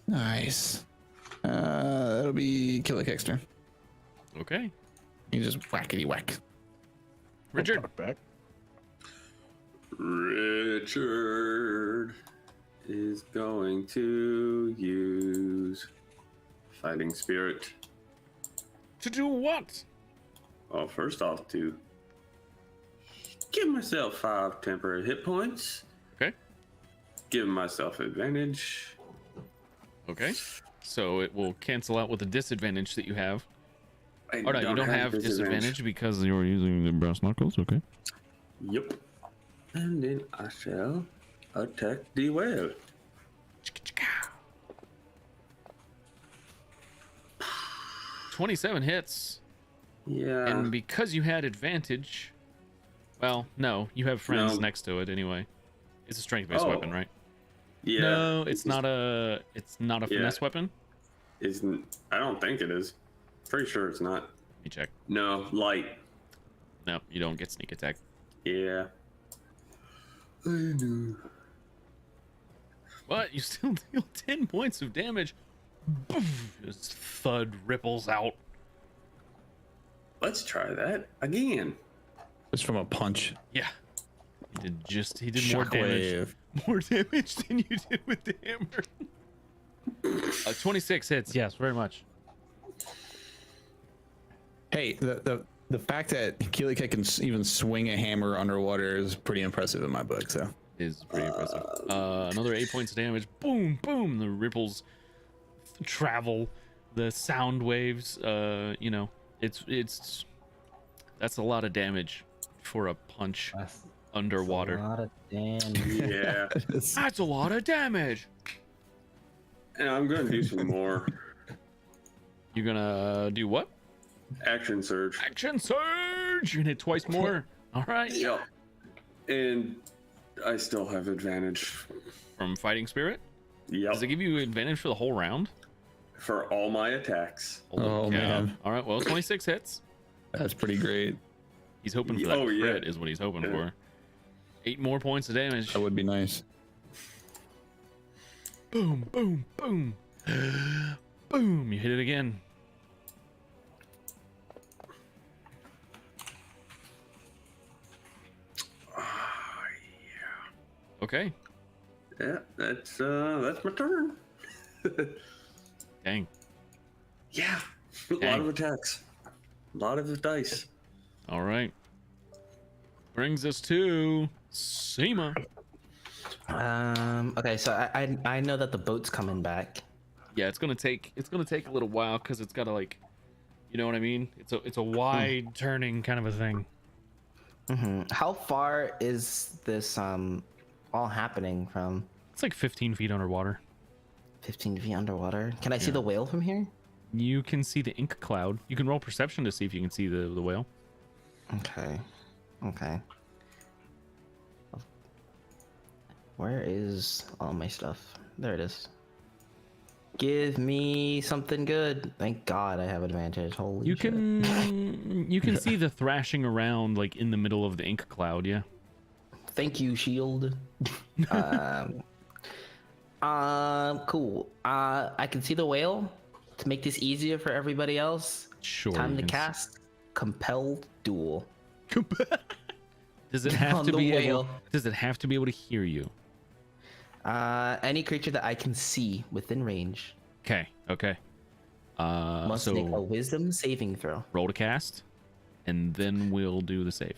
Nice. That'll be Killer Kick's turn. Okay. You just whackety whack. Richard. Talk back. Richard is going to use Fighting Spirit. To do what? Well, first off, to give myself 5 temporary hit points. Okay. Give myself advantage. Okay. So it will cancel out with the disadvantage that you have. I Oh, no, you don't have disadvantage because you're using the brass knuckles. Okay. Yep. And then I shall attack the whale. 27 hits. Yeah. And because you had advantage, well, no, you have friends No. next to it anyway. It's a strength-based Oh. weapon, right? Yeah. No, it's not a finesse weapon. Isn't? I don't think it is. Pretty sure it's not. Let me check. No, light. No, you don't get sneak attack. Yeah. I know. But you still deal 10 points of damage. Boom, just thud ripples out. Let's try that again. Just from a punch. Yeah. He did more damage. Shockwave. More damage than you did with the hammer. 26 hits, yes, very much. Hey, the fact that Keely can even swing a hammer underwater is pretty impressive in my book. So Is pretty impressive. Another 8 points of damage. Boom, boom. The ripples travel. The sound waves. It's that's a lot of damage for a punch That's underwater. a lot of damage. Yeah. That's a lot of damage. And I'm gonna do some more You're gonna do what? action surge. Action surge. You're gonna hit twice more. All right. Yep. And I still have advantage. From fighting spirit. Yep. Does it give you advantage for the whole round? For all my attacks. Holy Oh, cow. man. All right. Well, 26 hits. that's pretty great. He's hoping for that Oh, yeah. crit. Is what he's hoping Yeah. for. 8 more points of damage. That would be nice. Boom, boom, boom. Boom. You hit it again. Okay. Yeah, that's my turn. Dang. Yeah. A lot Dang. of attacks. A lot of dice. All right. Brings us to Seema. Okay, so I know that the boat's coming back. Yeah, it's gonna take a little while because it's gotta, like, you know what I mean? It's a wide turning kind of a thing. How far is this all happening from? It's like 15 feet underwater. 15 feet underwater. Can I see the whale from here? You can see the ink cloud. You can roll perception to see if you can see the whale. Okay. Where is all my stuff? There it is. Give me something good. Thank God I have advantage. Holy You shit. can see the thrashing around, like, in the middle of the ink cloud. Yeah. Thank you, shield. Cool. I can see the whale. To make this easier for everybody else, Sure. time you to can cast Compel Duel. Does it have On to the be whale. able? Does it have to be able to hear you? Any creature that I can see within range Okay. must So make a Wisdom saving throw. roll to cast, and then we'll do the save.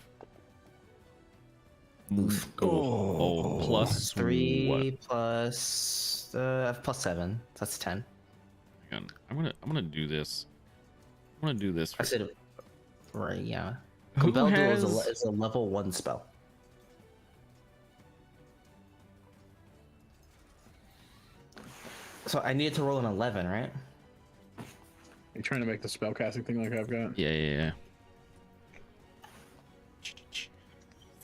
Oof. Oh, plus 3 what? plus 7. So that's 10. Hang on. I'm gonna do this. I'm gonna do this. I said, right? Yeah. Who Compel Duel has- is a level 1 spell. So I needed to roll an 11, right? You trying to make the spellcasting thing like I've got? Yeah. it's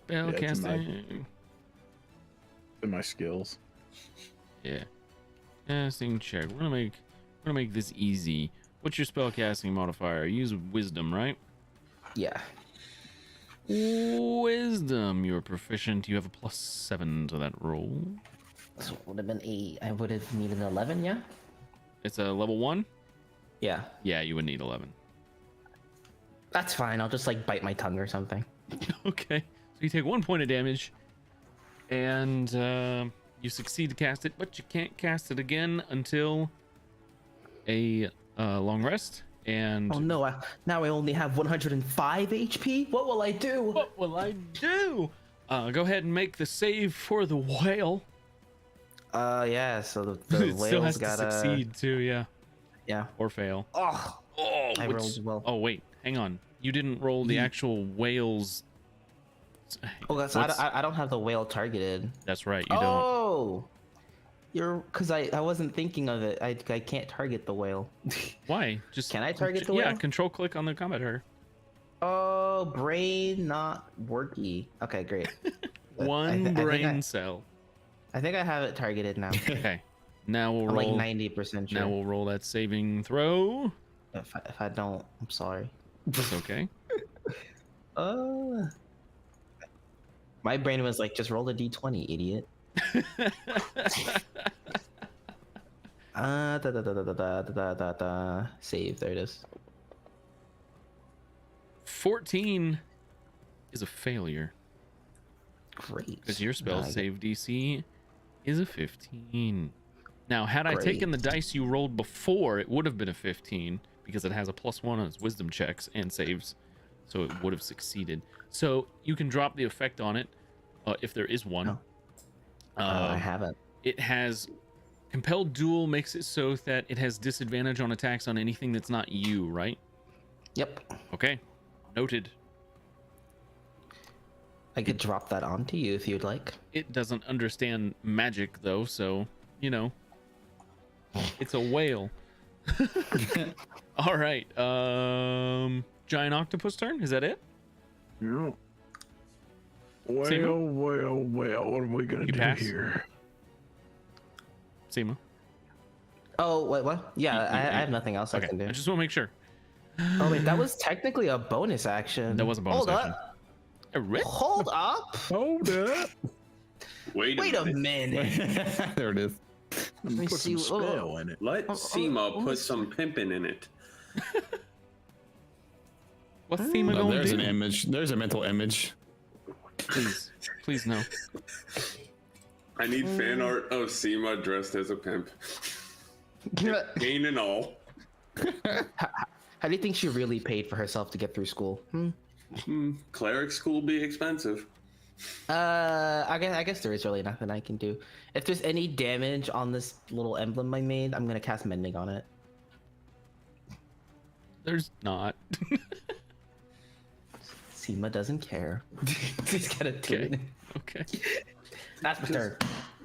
in Spellcasting. In my skills. Yeah. Casting check. We're gonna make this easy. What's your spellcasting modifier? Use wisdom, right? Yeah. Wisdom. You're proficient. You have a +7 to that roll. So it would have been 8. I would have needed an 11, yeah? It's a level 1. Yeah. Yeah, you would need 11. That's fine. I'll just like bite my tongue or something. Okay. So you take 1 point of damage, and you succeed to cast it, but you can't cast it again until a long rest. And Oh no, now I only have 105 HP? What will I do? what will I do? Go ahead and make the save for the whale. Yeah, so the It still has whale's to gotta... succeed too, yeah. Yeah. Or fail. Oh, Oh, I what's- rolled well. Oh, wait, hang on. You didn't roll the actual whale's. Oh, that's, I don't have the whale targeted. That's right, you don't. Oh! You're... Because I wasn't thinking of it. I can't target the whale. Why? Just Can I target the Yeah, whale? control click on the combat her. Oh, brain not worky. Okay, great. One brain cell. I think I have it targeted now. Okay. Now we'll I'm like roll. 90% sure. Now we'll roll that saving throw. If I don't, I'm sorry. That's okay. My brain was like, just roll a d20, idiot. Save. There it is. 14 is a failure Great. because your spell Now I get- save DC is a 15. Now, had I taken the dice you rolled before, it would have been a 15 because it has a +1 on its wisdom checks and saves, so it would have succeeded. So you can drop the effect on it if there is one. Oh. I haven't. It has compelled duel, makes it so that it has disadvantage on attacks on anything that's not you, right? Yep. Okay, noted. I could drop that onto you if you'd like. It doesn't understand magic though, so you know, it's a whale. All right, giant octopus turn. Is that it? Yeah. Seymour? Well, what are we gonna You do pass? here? Seema. Oh, what? Yeah, You- I you- have nothing else I Okay, can do. I just want to make sure. Oh wait, that was technically a bonus action. That was a bonus Hold action. up. A rip? Hold up. Hold up. Wait Wait a minute. minute. There it is. I'm me put some see- spell in it. Let Seema put some pimping in it. What's Seema Oh, gonna there's do? an image. There's a mental image. Please no. I need fan art of Seema dressed as a pimp. Pain and all. How do you think she really paid for herself to get through school? Cleric school be expensive. I guess there is really nothing I can do. If there's any damage on this little emblem I made, I'm gonna cast Mending on it. There's not. Seema doesn't care. Just gotta do Okay. it. Okay. That's my turn.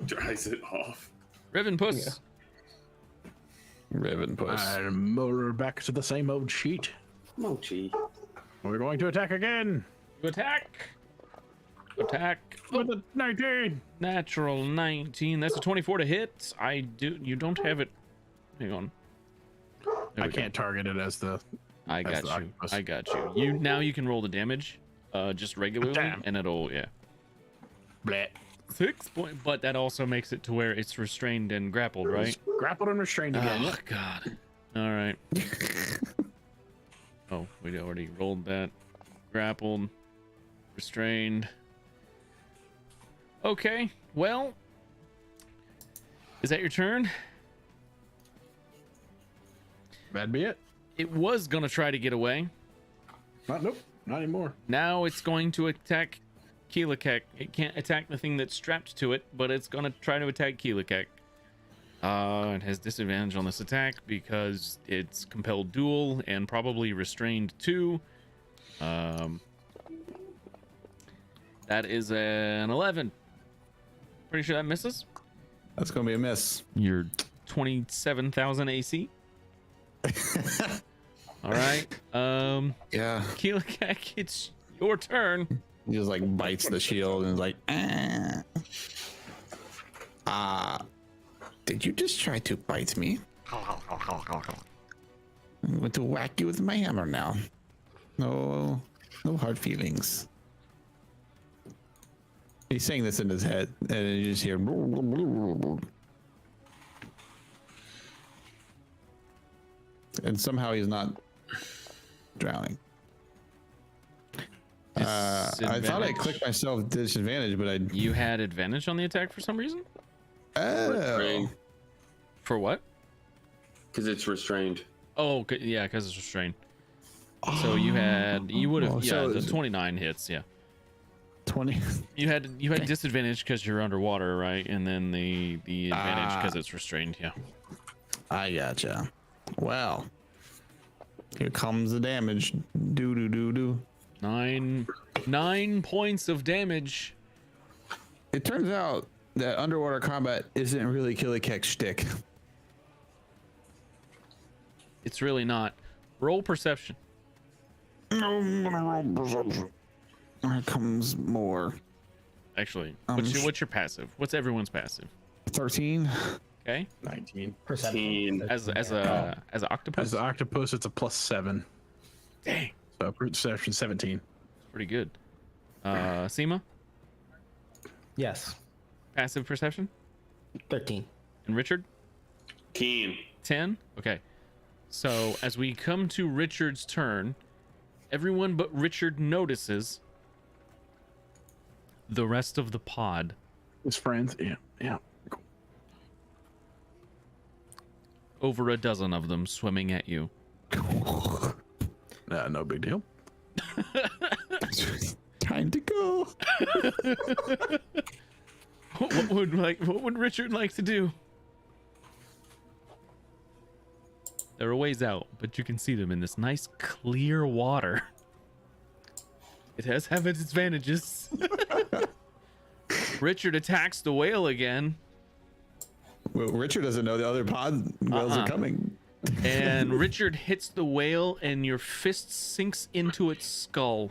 Dries it off. Revan Puss. Raven puss. I'm motor back to the same old sheet. Mochi. We're going to attack again. You attack. Attack. With a 19. Natural 19. That's a 24 to hit. You don't have it. Hang on. There I we go. can't target it as the. I That's got the you. octopus. I got you. Now you can roll the damage, just regularly, Damn. and it'll Bleh. 6 point. But that also makes it to where it's restrained and grappled, right? Grappled and restrained again. Oh God. All right. Oh, we already rolled that. Grappled, restrained. Okay. Well, is that your turn? That'd be it. It was gonna try to get away. Nope, not anymore. Now it's going to attack Keelakek. It can't attack the thing that's strapped to it, but it's gonna try to attack Keelakek. It has disadvantage on this attack because it's compelled duel and probably restrained too. That is an 11. Pretty sure that misses. That's gonna be a miss. You're 27,000 AC. All right. Yeah. Keelakek, it's your turn. He just like bites the shield and is like, did you just try to bite me? I'm going to whack you with my hammer now. No hard feelings. He's saying this in his head, and you just hear. And somehow he's not drowning. I thought I Disadvantage. clicked myself disadvantage, but I. You had advantage on the attack for some reason? Oh. Restrained. For what? Because it's restrained. Oh, yeah, because it's restrained. So you would have, Oh, yeah, so the is it- 29 hits, yeah. 20. You had disadvantage because you're underwater, right? And then the advantage because it's restrained, yeah. I gotcha. Well, here comes the damage. Do do do do. 9 points of damage. It turns out that underwater combat isn't really Killikek's shtick. It's really not. Roll perception. Here comes more. Actually, what's your passive? What's everyone's passive? 13. Okay, 19. Perception. as an octopus. As the octopus, it's a +7. Dang, So perception 17. pretty good. Seema, Yes. passive perception, 13. and Richard, Keen. 10. Okay, so as we come to Richard's turn, everyone but Richard notices the rest of the pod. His friends. Yeah. Over a dozen of them swimming at you. No big deal. Time to go. What would Richard like to do? They're a ways out, but you can see them in this nice clear water. It has its advantages. Richard attacks the whale again, Well, Richard doesn't know the other pod whales are coming. and Richard hits the whale, and your fist sinks into its skull.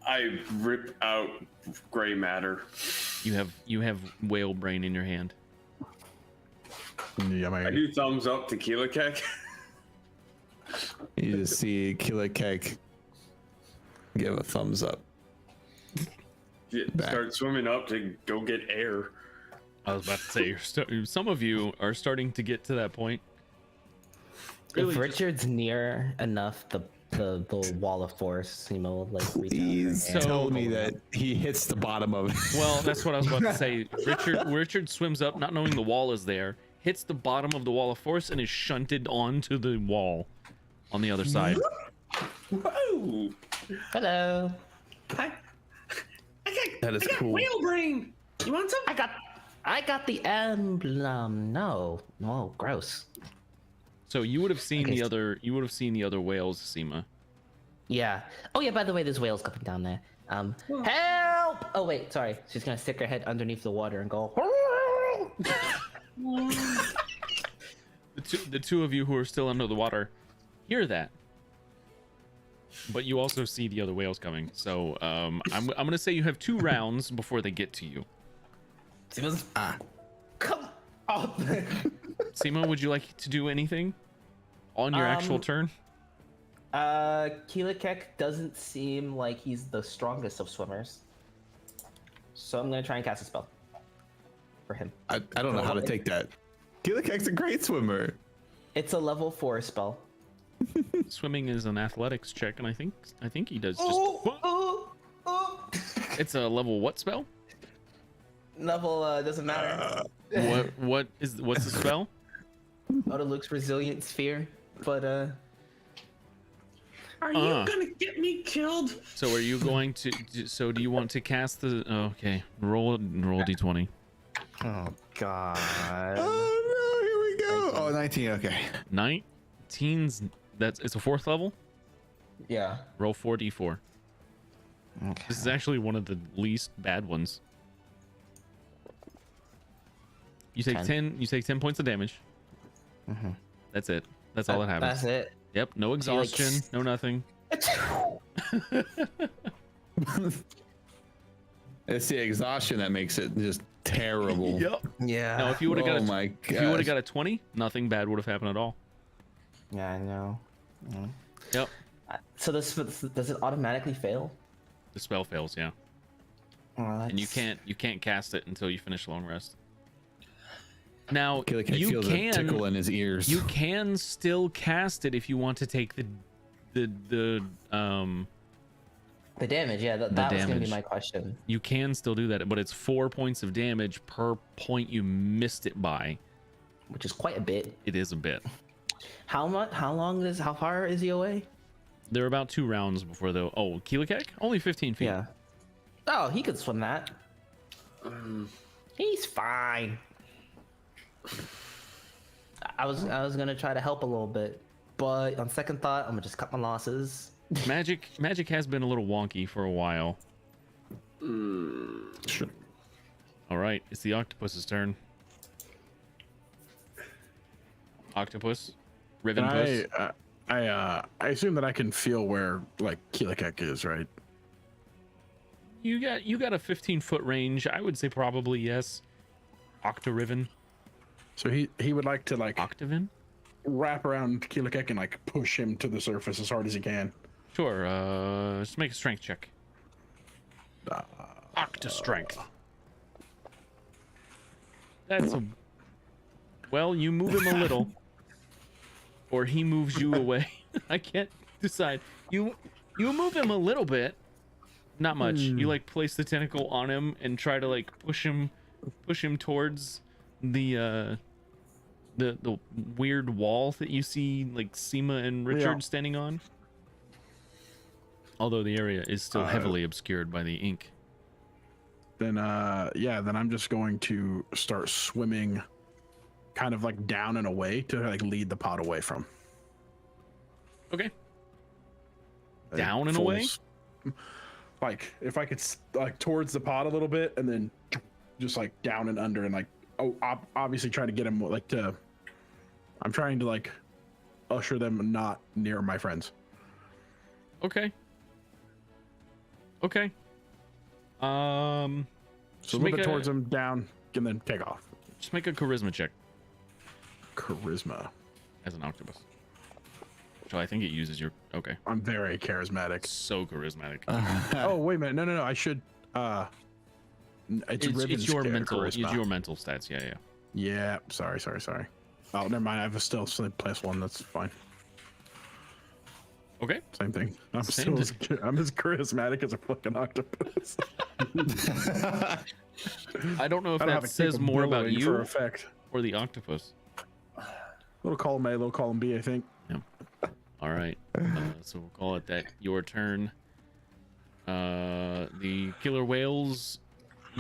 I rip out gray matter. You have whale brain in your hand. Yeah, I do thumbs up to Keelakek. You just see Killikek give a thumbs up. Start swimming up to go get air. I was about to say, some of you are starting to get to that point. If Richard's near enough, the wall of force, will like reach out Please her hand. tell me that he hits the bottom of it. Well, that's what I was about to say. Richard swims up, not knowing the wall is there, hits the bottom of the wall of force, and is shunted onto the wall on the other side. Whoa! Hello. That is cool. Whale brain. You want some? I got the emblem. No, gross. So you would have seen Okay. the other whales, Seema. Yeah. Oh yeah. By the way, there's whales coming down there. Help! Oh wait, sorry. She's gonna stick her head underneath the water and go. The two of you who are still under the water hear that, but you also see the other whales coming. So I'm gonna say you have 2 rounds before they get to you. Come up. Seema, would you like to do anything on your actual turn? Keelakek doesn't seem like he's the strongest of swimmers, so I'm gonna try and cast a spell for him. I don't know how to take that. Killikek's a great swimmer. It's a level 4 spell. Swimming is an athletics check, and I think he does just. Oh. It's a level what spell? Level doesn't matter. What's the spell? Auto Luke's resilient sphere, but Are you gonna get me killed? So are you going to? So do you want to cast the? Oh, okay, roll d20. oh god. Oh no, here we go. Oh, 19, okay. 19's it's a 4th level. Yeah. Roll 4d4. Okay. This is actually one of the least bad ones. You take 10. 10. You take 10 points of damage. Mhm. That's it. That's all that happens. That's it. Yep. No So you're like, exhaustion. No nothing. It's the exhaustion that makes it just terrible. Yep. Yeah. Now, if you would have got Oh a, my if you would have gosh. got a 20, nothing bad would have happened at all. Yeah, I know. Yep. So does it automatically fail? The spell fails. Yeah. Oh, And you can't cast it until you finish long rest. Now Killer Cat you feels a tickle in his ears. you can still cast it if you want to take the the damage. Yeah, that was gonna be damage. my question. you can still do that, but it's 4 points of damage per point you missed it by. Which is quite a bit. It is a bit. How much? How far is he away? They're about 2 rounds before the Keelakek? Only 15 feet. Yeah. Oh, he could swim that. He's fine. I was gonna try to help a little bit, but on second thought, I'm gonna just cut my losses. Magic has been a little wonky for a while. Sure. All right, it's the octopus's turn. Octopus, Riven And Puss. I assume that I can feel where like Keelakek is, right? You got a 15-foot range. I would say probably yes. Octoriven. So he would like to like Octaven? wrap around Keelakek and like push him to the surface as hard as he can. Sure. Just make a strength check. Octa strength. That's a. Well, you move him a little, or he moves you away. I can't decide. You move him a little bit, not much. You like place the tentacle on him and try to like push him towards the weird wall that you see like Seema and Richard Yeah. standing on. Although the area is still heavily obscured by the ink. Then then I'm just going to start swimming kind of like down and away to like lead the pot away from. Okay. Like, Down and full away? Like if I could like towards the pot a little bit and then just like down and under and like obviously trying to get him like to. I'm trying to like usher them not near my friends. Okay. Okay. So a Just little make bit a, towards him, down, and then take off. just make a charisma check Charisma. as an octopus. So I think it uses your. Okay. I'm very charismatic. So charismatic. Oh wait a minute, no, I should. It's Riven's it's your mental. charisma. It's your mental stats. Yeah, yeah. Yeah, sorry. Oh, never mind. I have a still +1. That's fine. Okay. Same thing. I'm Same as charismatic as a fucking octopus. I don't know if I don't have that a says more about capability you for effect. or the octopus. Little column A, little column B, I think. All right. So we'll call it that. Your turn. The killer whales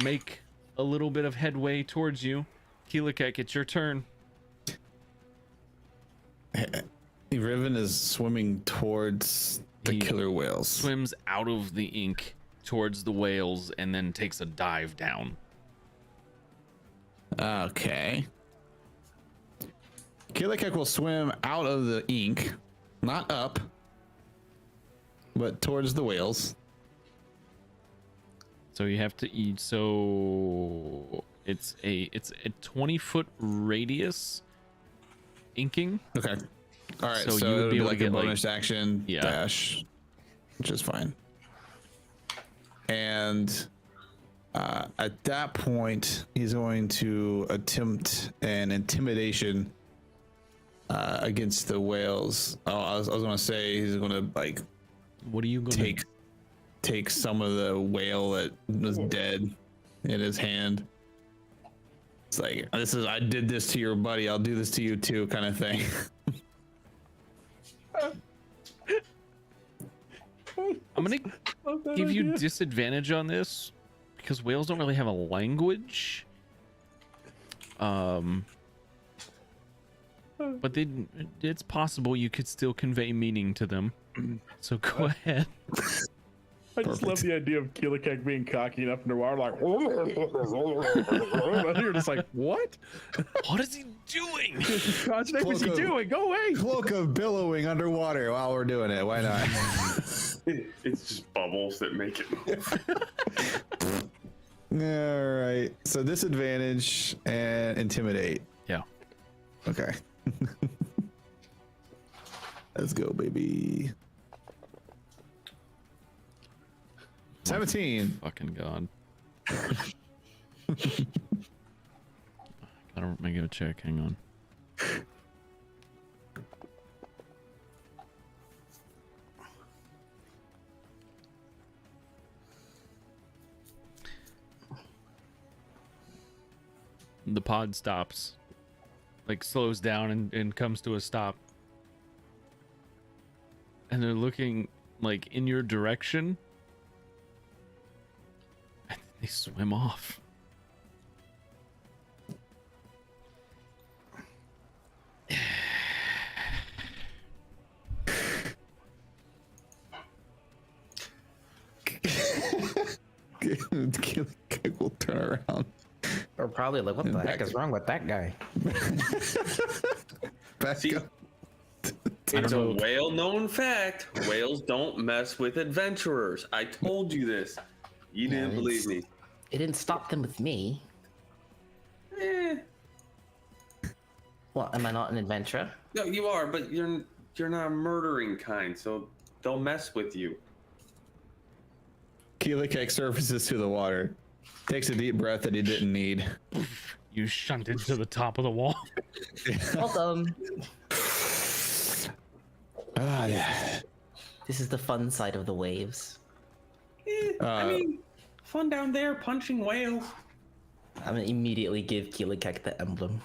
make a little bit of headway towards you. Keelakek, it's your turn. Riven is swimming towards the He killer whales. Swims out of the ink towards the whales and then takes a dive down. Okay. Keelakek will swim out of the ink, not up, but towards the whales. So you have to eat. So it's a 20-foot radius inking. Okay. All right. So So, you would it'll be be able to like a get, like- bonus action Yeah. dash, which is fine. And at that point, he's going to attempt an intimidation against the whales. Oh, I was going to say he's going to like What are you going to take some of the whale that was dead in his hand. It's like, I did this to your buddy, I'll do this to you too, kind of thing. I'm gonna give you disadvantage on this because whales don't really have a language. But it's possible you could still convey meaning to them. So go ahead. I just love the idea of Keelikek being cocky enough underwater, like, you're just like, what? What is he doing? God's name is he doing? Go away! Cloak of billowing underwater while we're doing it. Why not? It's just bubbles that make it move. All right. So disadvantage and intimidate. Yeah. Okay. Let's go, baby. 17. Fucking god. Gotta make it a check. Hang on. The pod stops, like slows down and comes to a stop. And they're looking like in your direction. And they swim off. Keelikek will turn around. Or probably like, what the heck is wrong with that guy? Back See, up. it's a well-known fact. Whales don't mess with adventurers. I told you this. You didn't believe me. It didn't stop them with me. Eh. Well, am I not an adventurer? No, you are, but you're not a murdering kind, so they'll mess with you. Keelikek surfaces to the water, takes a deep breath that he didn't need. You shunted to the top of the wall. Welcome. Ah, yeah. This is the fun side of the waves. I mean, fun down there punching whales. I'm gonna immediately give Keelikek the emblem.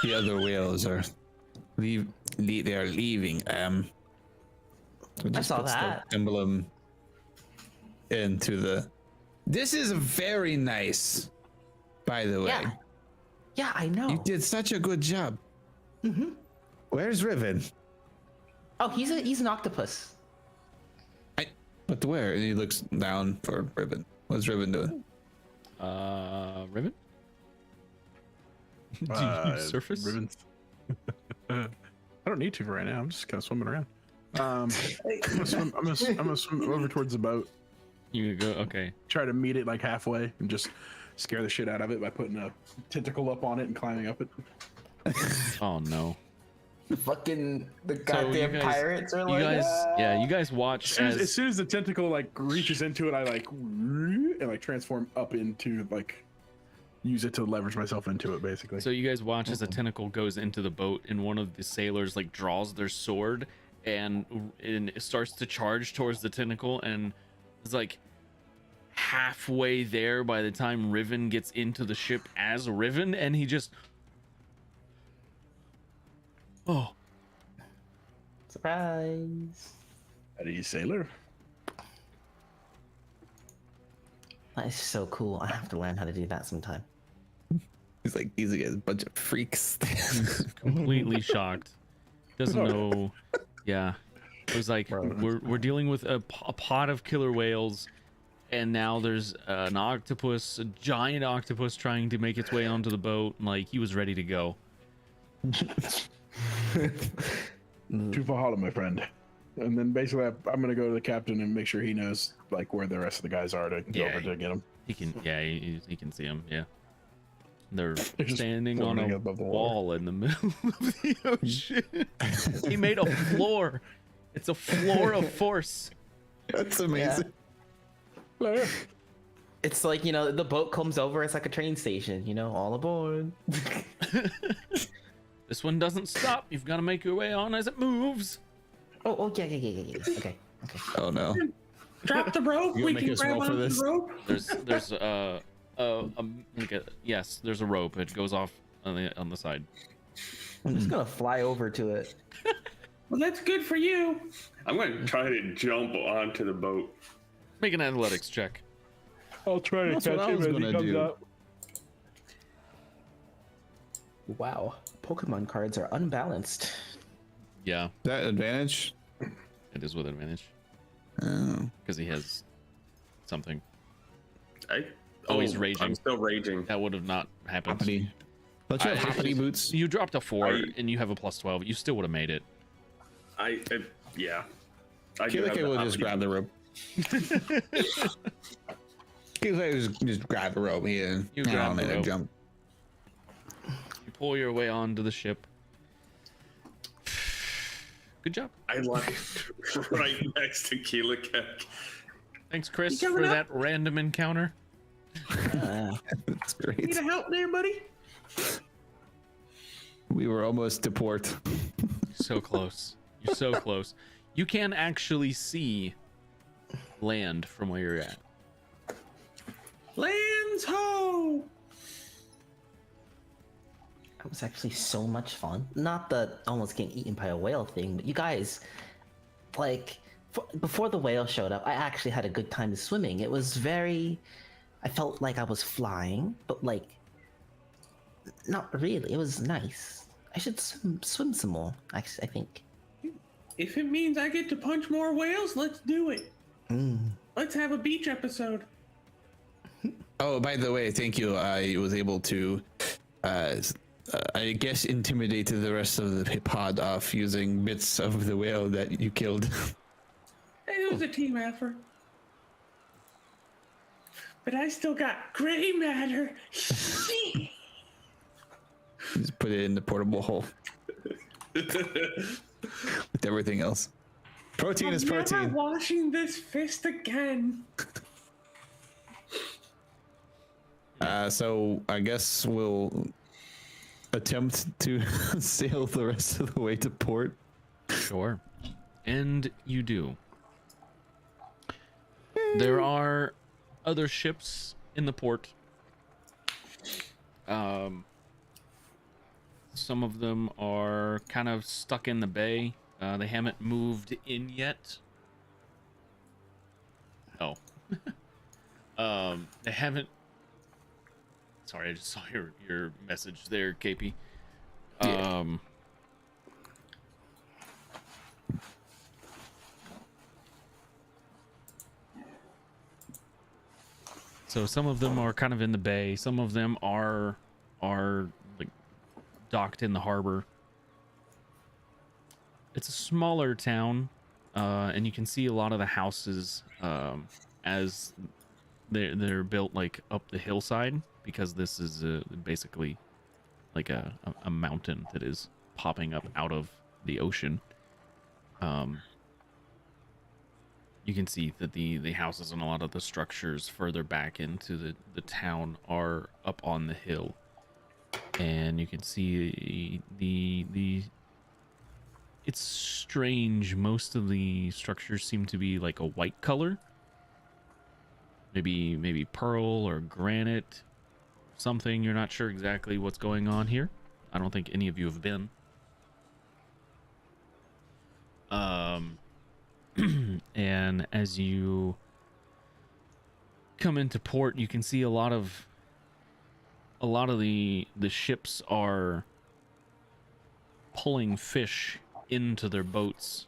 The other whales are they are leaving. I saw that. The emblem into the. This is very nice, by the way. Yeah. Yeah, I know. You did such a good job. Mm-hmm. Where's Riven? Oh, he's an octopus. But where? And he looks down for Riven. What's Riven doing? Riven? Do you surface? Ribbons. I don't need to for right now. I'm just kind of swimming around. I'm gonna swim over towards the boat. You go, okay. Try to meet it like halfway and just scare the shit out of it by putting a tentacle up on it and climbing up it. Oh no. The you goddamn guys- pirates are You like, guys, "Ah." yeah, you guys watch As soon as the tentacle like reaches into it, I like and like transform up into like use it to leverage myself into it basically. So you guys watch as a tentacle goes into the boat, and one of the sailors like draws their sword and it starts to charge towards the tentacle, and it's like halfway there by the time Riven gets into the ship as Riven, and he just Surprise. How do you sailor? That is so cool. I have to learn how to do that sometime. He's like, these guys a bunch of freaks. completely shocked. Doesn't know. Yeah, it was like Bro. we're dealing with a pod of killer whales, and now there's an octopus, a giant octopus, trying to make its way onto the boat. And, like, he was ready to go. To Valhalla, my friend. And then basically I'm gonna go to the captain and make sure he knows like where the rest of the guys are to go Yeah, over to get them. He can, yeah, he can see him. Yeah, they're just standing on floating a above the water. wall in the middle of the ocean. He made a floor. It's a floor of force. That's amazing. It's like, you know, the boat comes over, it's like a train station, you know, all aboard. This one doesn't stop. You've got to make your way on as it moves. Oh, yeah. Okay. Oh no. Drop the rope. You We gonna make can us grab roll for onto this? the rope. There's yes, there's a rope. It goes off on the side. I'm just gonna fly over to it. Well, that's good for you. I'm going to try to jump onto the boat. Make an athletics check. I'll try to That's catch what I him was as he gonna comes do. up. Wow. Pokemon cards are unbalanced. Yeah, that advantage? it is with advantage Oh. because he has something. Oh, he's raging. I'm still raging. That would have not happened. Hoppity. Don't you have I- hoppity boots? You dropped a 4 I- and you have a plus 12. You still would have made it. Yeah. I feel like I will just grab the rope. Feels like just grab the rope. Yeah. You grab the and rope. jump. You pull your way onto the ship. Good job. I like right next to Keelikek. Thanks, Chris, You for coming that random encounter. That's great. Need a help there, buddy? We were almost to port. So close. You're so close. You can actually see land from where you're at. Lands ho! That was actually so much fun. Not the almost getting eaten by a whale thing, but you guys, like, before the whale showed up, I actually had a good time swimming. It was very. I felt like I was flying, but like, not really. It was nice. I should swim some more. Actually, I think. If it means I get to punch more whales, let's do it. Mm. Let's have a beach episode. Oh, by the way, thank you. I was able to, I guess, intimidate the rest of the pod off using bits of the whale that you killed. Hey, it was a team effort. But I still got gray matter. Just put it in the portable hole with everything else. Protein is I'm never protein. washing this fist again. So I guess we'll attempt to sail the rest of the way to port. Sure. And you do. There are other ships in the port. Some of them are kind of stuck in the bay. They haven't moved in yet. Oh. They haven't. Sorry, I just saw your message there, KP. So some of them are kind of in the bay. Some of them are like docked in the harbor. It's a smaller town, and you can see a lot of the houses as they're built like up the hillside, because this is basically like a mountain that is popping up out of the ocean. You can see that the houses and a lot of the structures further back into the town are up on the hill, and you can see the it's strange. Most of the structures seem to be like a white color, maybe pearl or granite, something. You're not sure exactly what's going on here. I don't think any of you have been. And as you come into port, you can see a lot of the ships are pulling fish into their boats,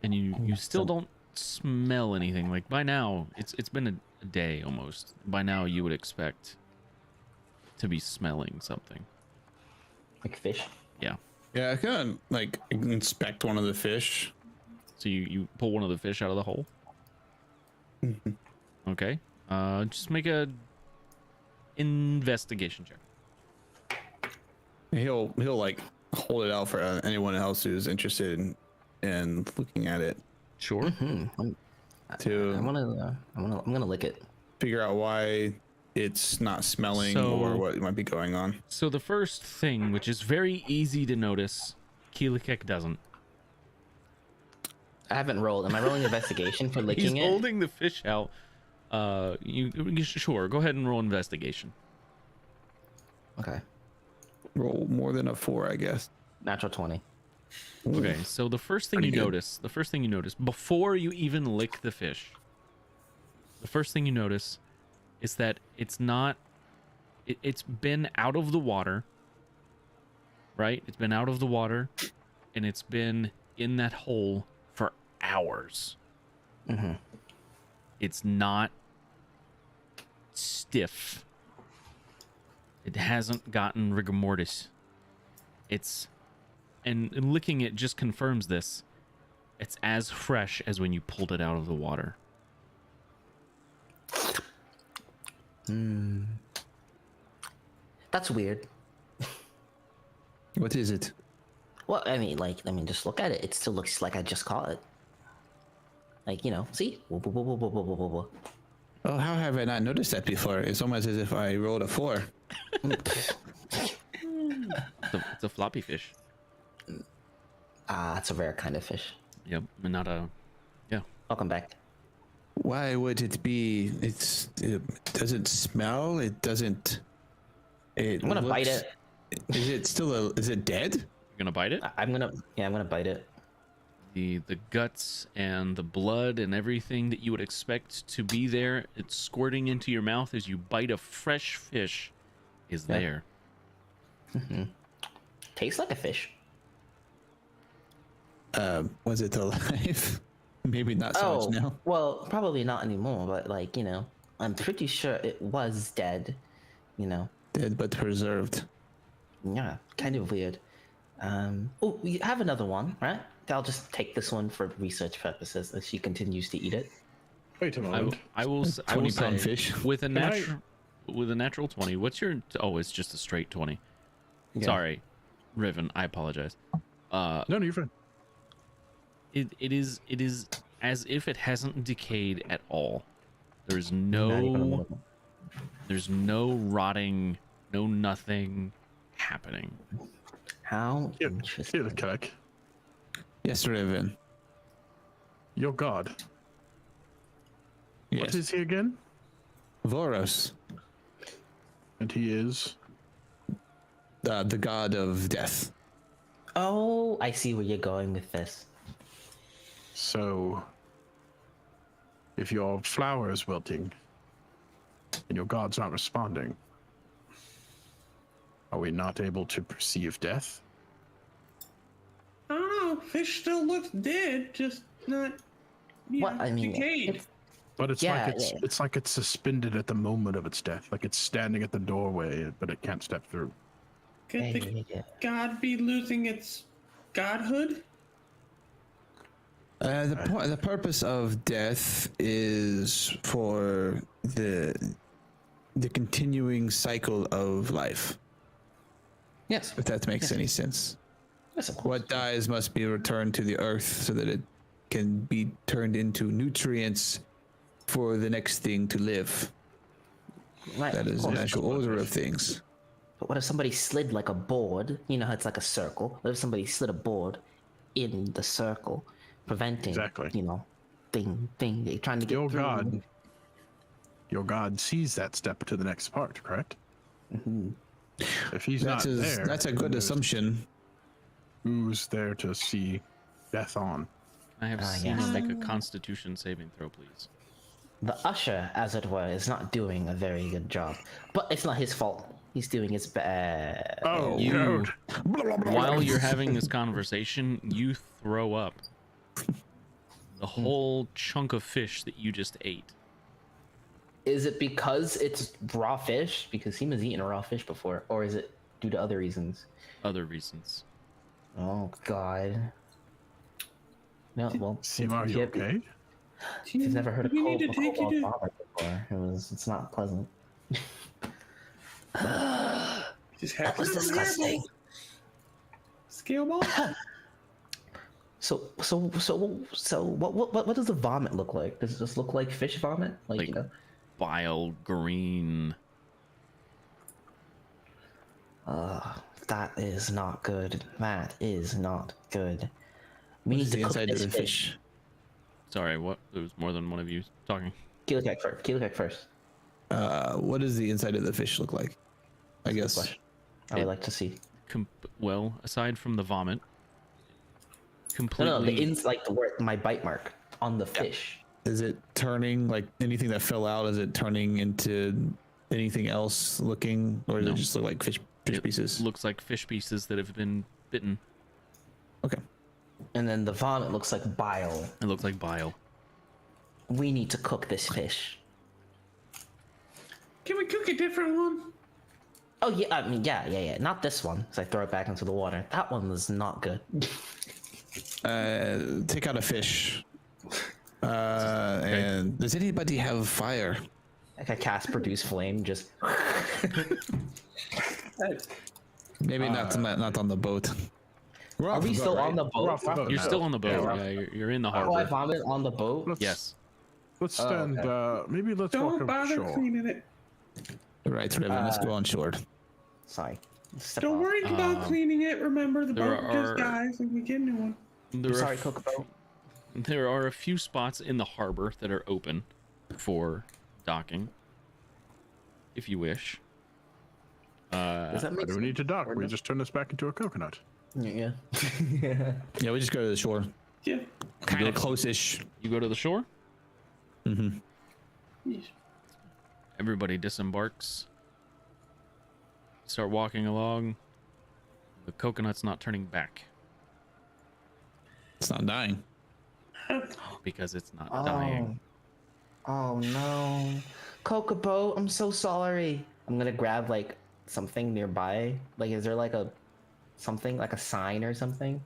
and you still don't smell anything. Like, by now, it's been a day almost. By now you would expect to be smelling something. Like fish. Yeah. Yeah, I can like inspect one of the fish. So you pull one of the fish out of the hole. Okay. Just make a investigation check. He'll like hold it out for anyone else who's interested in looking at it Sure. I'm gonna lick it. figure out why it's not smelling So- or what might be going on. So the first thing, which is very easy to notice, Keelikek doesn't. I haven't rolled. Am I rolling investigation for He's licking it? holding the fish out. You sure? Go ahead and roll investigation. Okay. Roll more than a 4, I guess. Natural 20. Okay, so the first thing you notice, before you even lick the fish, the first thing you notice is that it's not. It's been out of the water right? It's been out of the water, and it's been in that hole for hours. Mm-hmm. It's not stiff. It hasn't gotten rigor mortis. And licking it just confirms this. It's as fresh as when you pulled it out of the water. That's weird. What is it? Well, just look at it. It still looks like I just caught it. Like, see? Whoa, whoa, whoa, whoa, whoa, whoa, whoa, whoa. Oh, how have I not noticed that before? It's almost as if I rolled a 4. It's a floppy fish. It's a rare kind of fish. Yep, and not a... Yeah. Welcome back. Why would it be? It doesn't smell. It doesn't. It I'm gonna bite looks- it. Is it still is it dead? You're gonna bite it? I'm gonna bite it. The guts and the blood and everything that you would expect to be there, it's squirting into your mouth as you bite a fresh fish is Yeah. there. Tastes like a fish. Was it alive? Maybe not so much now. Well, probably not anymore, but I'm pretty sure it was dead. Dead but preserved. Yeah, kind of weird. Oh, we have another one, right? I'll just take this one for research purposes as she continues to eat it. Wait a I moment. will 20-pound say, fish. with a Can I- natural 20. What's your... Oh, it's just a straight 20. Yeah. Sorry, Riven, I apologize. No, you're fine. It is as if it hasn't decayed at all. There's Not even a no little. rotting, no nothing happening. How Here, interesting. here, Kelek. Yes, Raven. Your god. Yes. What is he again? Voros, And he is. the god of death. Oh, I see where you're going with this. So, if your flower is wilting and your god's not responding, are we not able to perceive death? I don't know. Fish still looks dead, just not. Decayed. But it's Yeah, like yeah. it's like it's suspended at the moment of its death, like it's standing at the doorway, but it can't step through. Could the god be losing its godhood? The purpose of death is for the continuing cycle of life. Yes. If that makes any sense. Yes, of course. What dies must be returned to the earth so that it can be turned into nutrients for the next thing to live. Right, That of is the course. natural order of things. But what if somebody slid like a board? You know how it's like a circle. What if somebody slid a board in the circle, preventing, Exactly. thing, they're trying to get Your through. god sees that step to the next part, correct? Mm-hmm. If he's That's not there, that's a then good there's- assumption. Who's there to see death on? I have yes. seen make a Constitution saving throw, please. The usher, as it were, is not doing a very good job. But it's not his fault. He's doing his best. Oh, You- God. While you're having this conversation, you throw up the whole chunk of fish that you just ate. Is it because it's raw fish? Because Seema's eaten raw fish before. Or is it due to other reasons? Other reasons. Oh, God. No, well, Seema, are you if okay? you've never heard of We need to take cobalt you to. vomit before, it's not pleasant. Just That have was to disgusting. Scale ball. So what does the vomit look like? Does it just look like fish vomit? Like bile green. That is not good. That is not good. We need It's to the cook inside of this the fish. fish. Sorry, what? There was more than one of you talking. Keelhack first. Keelhack first. What does the inside of the fish look like? I guess. Question. I would like to see. Well, aside from the vomit, completely. No, the ins like the word my bite mark on the fish. Is it turning like anything that fell out? Is it turning into anything else looking, or does No. it just look like Fish pieces. Looks like fish pieces that have been bitten. Okay. And then the vomit looks like bile. It looks like bile. We need to cook this fish. Can we cook a different one? Oh yeah, I mean yeah. Not this one, because I throw it back into the water. That one was not good. Take out a fish. And does anybody have fire? Like I cast produce flame, just. Maybe not on the boat. We're Are off we the boat, still right? on the We're off boat? the boat You're now. still on the boat. Yeah, Yeah, you're in the Oh, I harbor. vomit on the boat. Let's, Yes. Let's stand. Maybe let's Don't walk bother ashore. cleaning it. Right, Riven, let's go on shore. Sorry. Step Don't off. worry about cleaning it. Remember, the there boat are- just dies and we get a new one. There are Sorry, Kokobo. There are a few spots in the harbor that are open for docking, if you wish. Does that Why make do we need to dock? Or We no? just turn this back into a coconut. Yeah. Yeah, we just go to the shore. Yeah. Kind of close-ish. You go to the shore. Mm-hmm. Yes. Everybody disembarks. Start walking along. The coconut's not turning back It's not dying. because it's not dying. Oh no. Kokobo, I'm so sorry. I'm gonna grab like something nearby. Like is there like a something like a sign or something?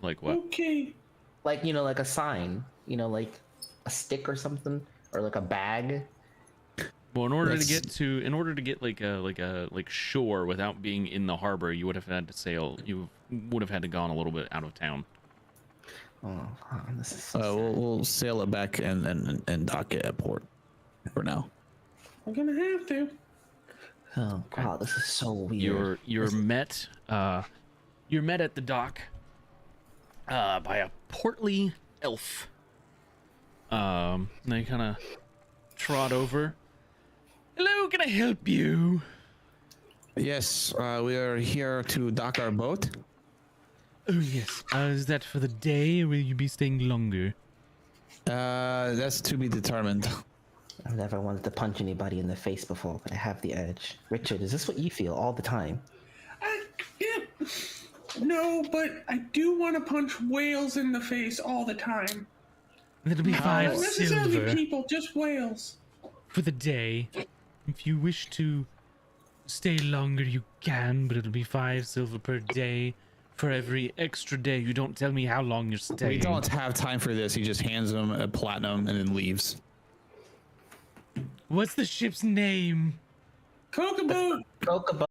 Like what? Okay. Like like a sign. Like a stick or something? Or like a bag. Well, in order That's- to get like shore without being in the harbor, you would have had to sail. You would have had to gone a little bit out of town. Oh, this is so We'll sail it back and dock it at port for now. I'm gonna have to. Oh god, this is so weird. You're met at the dock by a portly elf. They kind of trot over. Hello, can I help you? Yes, we are here to dock our boat. Oh yes. Is that for the day, or will you be staying longer? That's to be determined. I've never wanted to punch anybody in the face before, but I have the edge. Richard, is this what you feel all the time? Yeah. No, but I do want to punch whales in the face all the time. That'll be Not 5 necessarily silver people, just whales. for the day. If you wish to stay longer, you can, but it'll be 5 silver per day. For every extra day, you don't tell me how long you're staying. We don't have time for this. He just hands him a platinum and then leaves. What's the ship's name? Kokobo. Kokobo.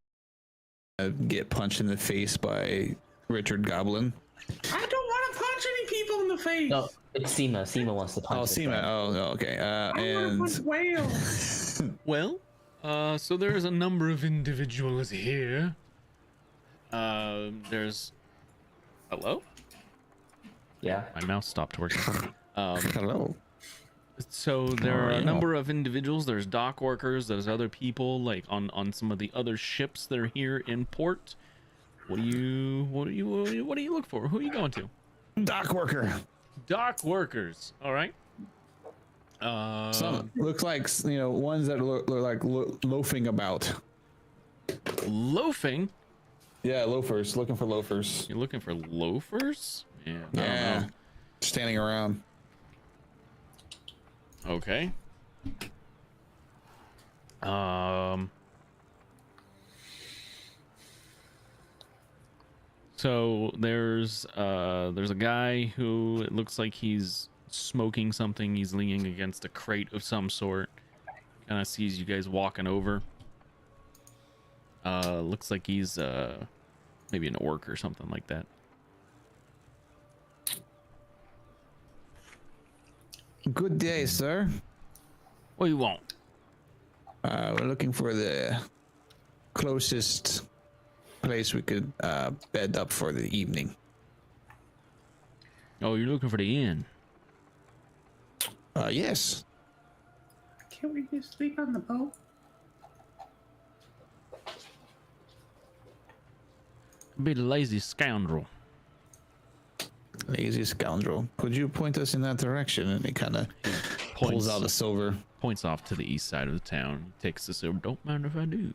Get punched in the face by Richard Goblin. I don't want to punch any people in the face. No, it's Seema. Seema wants to punch. Oh, this Seema. guy. Oh, okay. I want to And punch whales. Well, so there's a number of individuals here. There's... Hello? Yeah. My mouse stopped working. hello. So there are a yeah. number of individuals. There's dock workers. There's other people like on some of the other ships that are here in port. What do you look for? Who are you going to? Dock worker. Dock workers. All right. Some looks like ones that look like loafing about. Loafing. Yeah, loafers. Looking for loafers. You're looking for loafers? Yeah. I don't Yeah. know. Standing around. Okay. So there's a guy who it looks like he's smoking something. He's leaning against a crate of some sort. Kind of sees you guys walking over. Looks like he's maybe an orc or something like that. Good day, sir. What do you want? We're looking for the closest place we could bed up for the evening. Oh, you're looking for the inn. Yes. Can't we just sleep on the boat? Be the lazy scoundrel. Lazy scoundrel. Could you point us in that direction? And he kind of pulls out a silver. Points off to the east side of the town. Takes the silver. Don't mind if I do.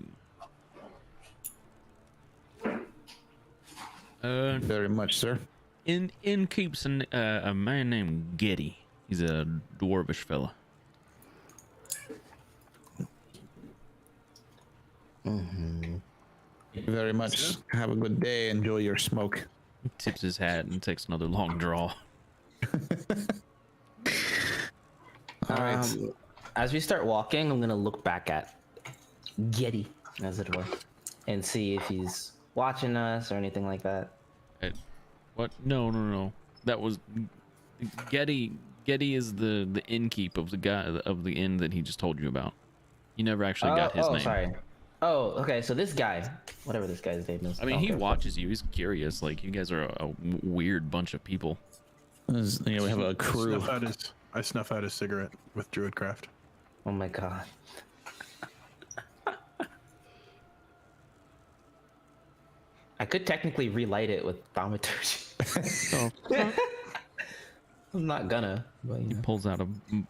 Very much, sir. In keeps a man named Getty. He's a dwarvish fella. Thank you very much. Have a good day. Enjoy your smoke. He tips his hat and takes another long draw. All right. As we start walking, I'm gonna look back at Getty, as it were, and see if he's watching us or anything like that. What? No. That was Getty. Getty is the innkeep of the guy of the inn that he just told you about. You never actually got his name. Sorry. Oh, okay. So this guy, whatever this guy's name is. I mean, don't he care. watches you. He's curious. Like, you guys are a weird bunch of people. We have a crew. I snuff out his cigarette with Druidcraft. Oh my god. I could technically relight it with thaumaturgy. I'm not gonna. But, He pulls out they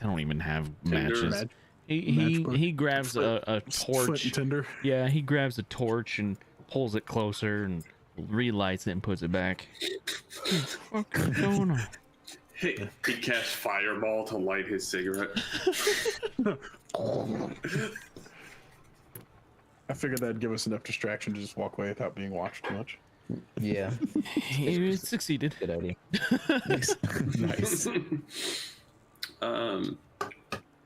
don't even have matches. He grabs a Flint torch. and tinder. Yeah, he grabs a torch and pulls it closer and relights it and puts it back. What the fuck is going on? He casts fireball to light his cigarette. I figured that'd give us enough distraction to just walk away without being watched too much. yeah. He succeeded. Good idea. Nice.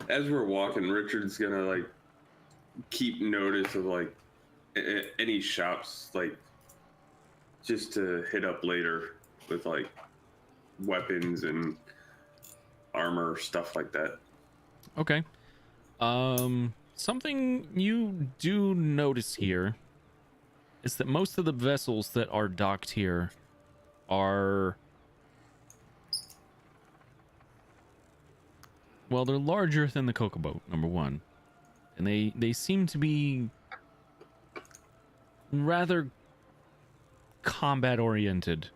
As we're walking, Richard's gonna like keep notice of like any shops, like just to hit up later with like weapons and armor, stuff like that. Okay. Something you do notice here is that most of the vessels that are docked here are, well, they're larger than the cocoa boat, number one. And they seem to be rather combat oriented.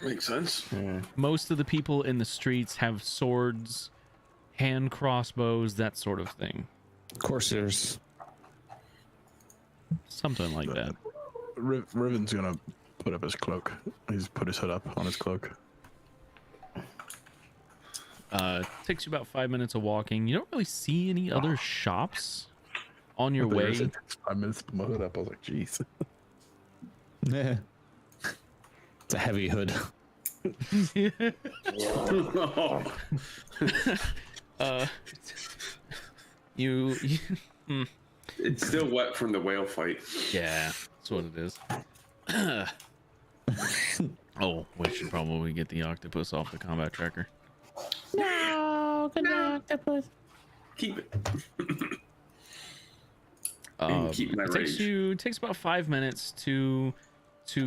Makes sense. Most of the people in the streets have swords, hand crossbows, that sort of thing. Corsairs. Something like that. Riven's gonna put up his cloak. He's put his hood up on his cloak. Takes you about 5 minutes of walking. You don't really see any other shops on your way. 5 minutes to put my hood up. I was like, jeez. Yeah. It's a heavy hood. You It's still wet from the whale fight. yeah, that's what it is. Oh, we should probably get the octopus off the combat tracker. No, good octopus. Keep it. Keep my It takes about 5 minutes to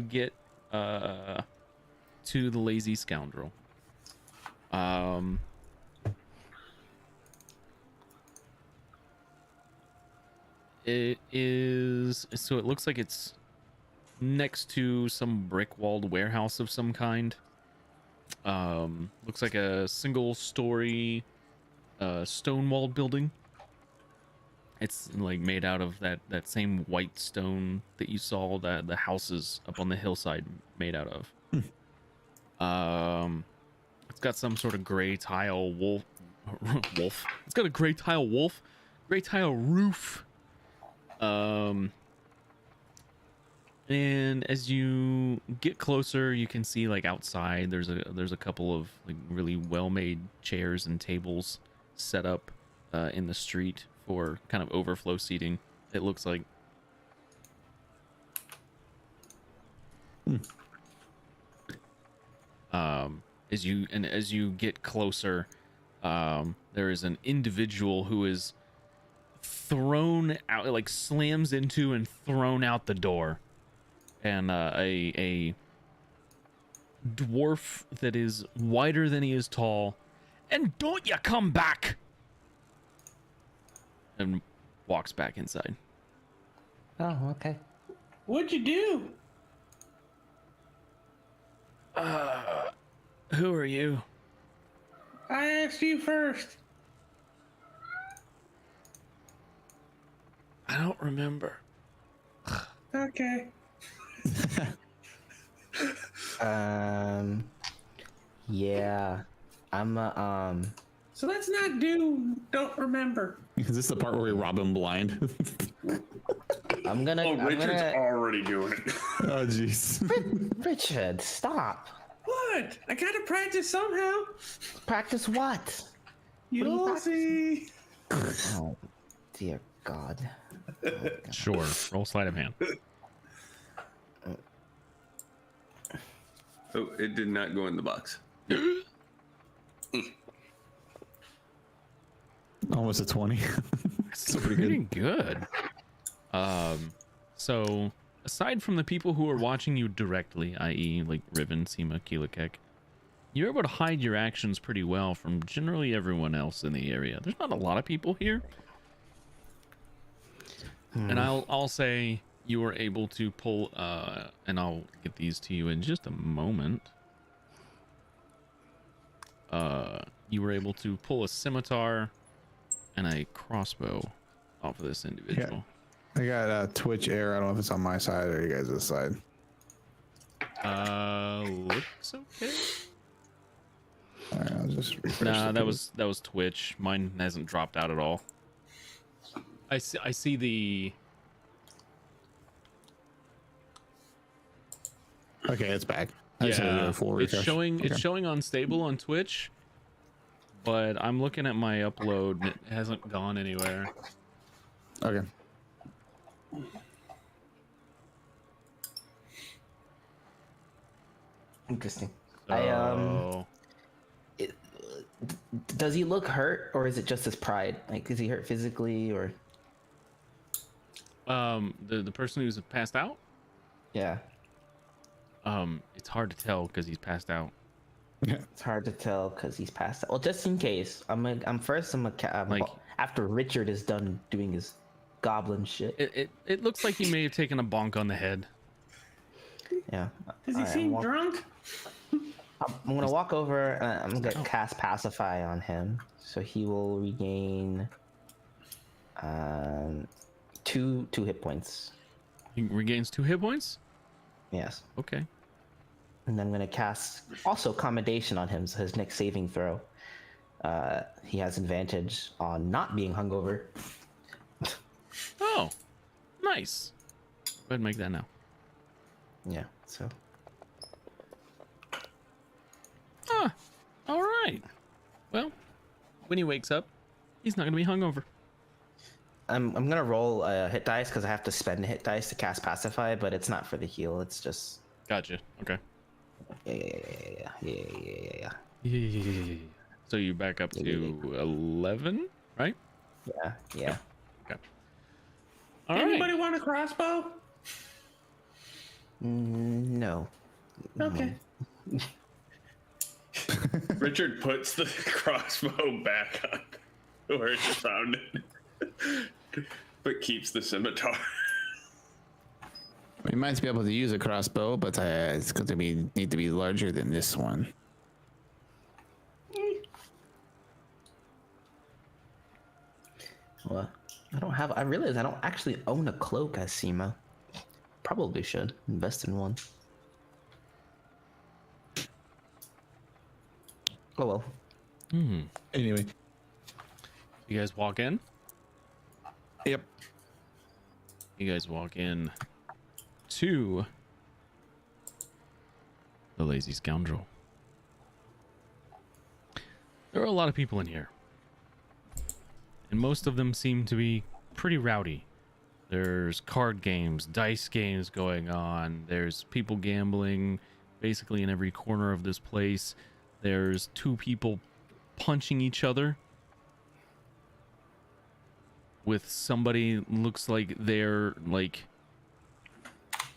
get to the lazy scoundrel. It is, so it looks like it's next to some brick-walled warehouse of some kind. Looks like a single-story stone-walled building. It's like made out of that same white stone that you saw the houses up on the hillside made out of. It's got some sort of gray tile wolf. It's got a gray tile roof. And as you get closer, you can see like outside there's a couple of like really well-made chairs and tables set up in the street for kind of overflow seating. It looks like. As you get closer, there is an individual who is thrown out, like slams into and thrown out the door, and a dwarf that is wider than he is tall, and don't you come back, and walks back inside. Oh, okay. What'd you do? Who are you? I asked you first. I don't remember. Okay. Yeah. So let's not do don't remember. Is this the part where we rob him blind? I'm gonna. Oh, I'm Richard's gonna. already doing it. Oh, jeez. Richard, stop. What? I gotta practice somehow. Practice what? You'll see. Oh, dear God. Sure. Roll sleight of hand. Oh, it did not go in the box. Almost a 20. Still pretty good. So aside from the people who are watching you directly, i.e. like Riven, Sema, Keelakek, you're able to hide your actions pretty well from generally everyone else in the area. There's not a lot of people here. And I'll say you were able to pull and I'll get these to you in just a moment. You were able to pull a scimitar and a crossbow off of this individual. I got a Twitch error. I don't know if it's on my side or you guys' side. Looks okay. All right, I'll just refresh. Nah, the that was Twitch. Mine hasn't dropped out at all. I see the. Okay, it's back. I just had to do a full it's refresh. showing Okay. it's showing unstable on Twitch, but I'm looking at my upload and it hasn't gone anywhere. Okay. Interesting. So, Does he look hurt, or is it just his pride? Like, is he hurt physically, or? the person who's passed out, Yeah, it's hard to tell because he's passed out. it's hard to tell because he's passed out. Well, just in case, I'm Like- after Richard is done doing his goblin shit. It looks like he may have taken a bonk on the head. Yeah. Does he Alright, seem I'm drunk? gonna walk over and I'm gonna cast Pacify on him, so he will regain two hit points. He regains 2 hit points. Yes. Okay. And then I'm gonna cast also Commendation on him, so his next saving throw. He has advantage on not being hungover. Oh, nice. Go ahead and make that now. Yeah, so Ah, all right. Well, when he wakes up, he's not gonna be hungover. I'm gonna roll a hit dice because I have to spend a hit dice to cast Pacify, but it's not for the heal. It's just Gotcha. Okay. yeah. So you back up to 11, right? Yeah. All right. Anybody want a crossbow? No. Okay. Richard puts the crossbow back up where it found it, but keeps the scimitar. We might be able to use a crossbow, but it's going to need to be larger than this one. Well, I realize I don't actually own a cloak as Sema. Probably should invest in one. Oh well. Anyway. You guys walk in. Yep. You guys walk in to the Lazy Scoundrel. There are a lot of people in here, and most of them seem to be pretty rowdy. There's card games, dice games going on. There's people gambling basically in every corner of this place. There's 2 people punching each other with somebody looks like they're like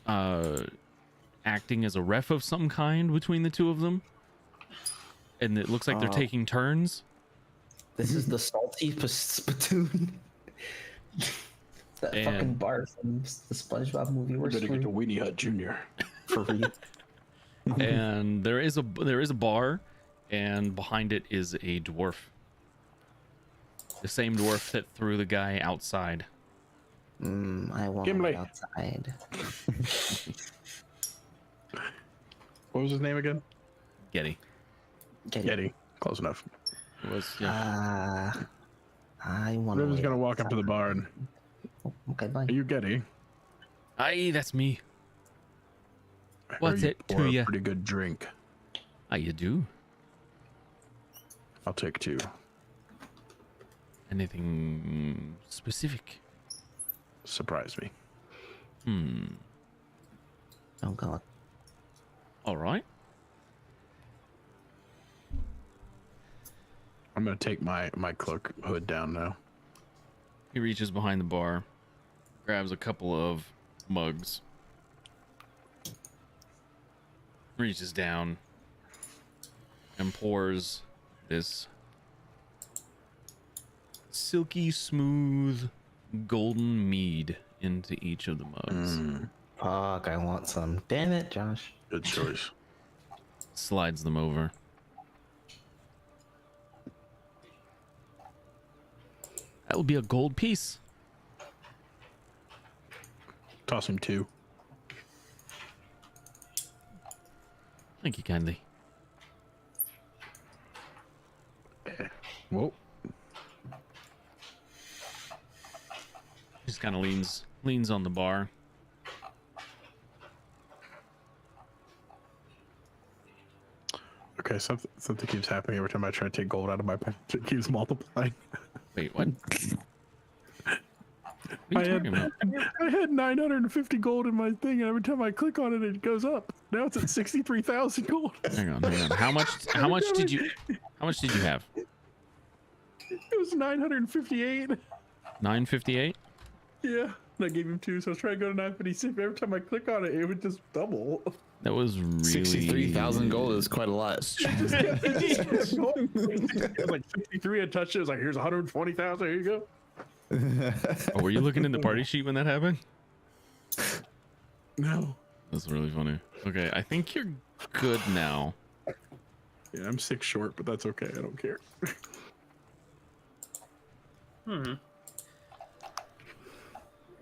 acting as a ref of some kind between the 2 of them, and it looks like they're taking turns. This is the salty spittoon. That fucking And- bar from the SpongeBob movie. We're Better get to Weenie Hut Jr. for real. And there is a bar, and behind it is a dwarf, the same dwarf that threw the guy outside. I want Gimli. it outside. What was his name again? Getty. Yeti. Close enough. It was, yeah. I want. Riven's gonna walk up to the bar and. Okay, bye. Are you Getty? Aye, that's me. I heard What's you it pour to a ya? Pretty good drink. How you do? I'll take 2. Anything specific? Surprise me. Oh God. All right. I'm gonna take my cloak hood down now. He reaches behind the bar, grabs a couple of mugs, reaches down, and pours this silky smooth golden mead into each of the mugs. Fuck, I want some. Damn it, Josh. Good choice. Slides them over. That would be a gold piece. Toss him 2. Thank you kindly. Whoa. Just kind of leans on the bar. Okay, something keeps happening every time I try to take gold out of my pack. It keeps multiplying. Wait, what? What are you talking about? I had 950 gold in my thing, and every time I click on it, it goes up. Now it's at 63,000 gold. Hang on. How much did you have? It was 958. 958? Yeah, and I gave him 2, so I was trying to go to 956. Every time I click on it, it would just double. That was really 63,000 gold is quite a lot. Like 63, I touched it. It was like, here's 120,000. Here you go. Oh, were you looking in the party sheet when that happened? No. That's really funny. Okay, I think you're good now. Yeah, I'm 6 short, but that's okay. I don't care.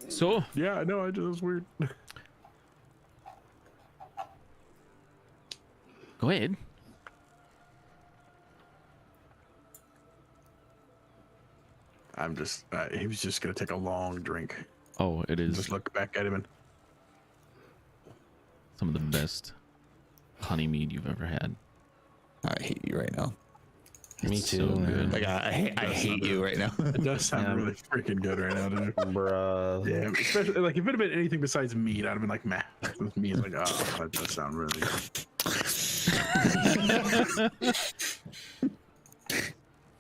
So, Yeah, I know. It was weird. go ahead. I'm just. He was just gonna take a long drink. Oh, it is Just look back at him and. some of the best honey mead you've ever had. I hate you right now. Me It's too. so man. good. Like I hate you right now. It does sound Yeah. really freaking good right now, dude. Bruh. Yeah, especially like if it had been anything besides meat, I'd have been like, man. With meat, it's like, oh, that does sound really good.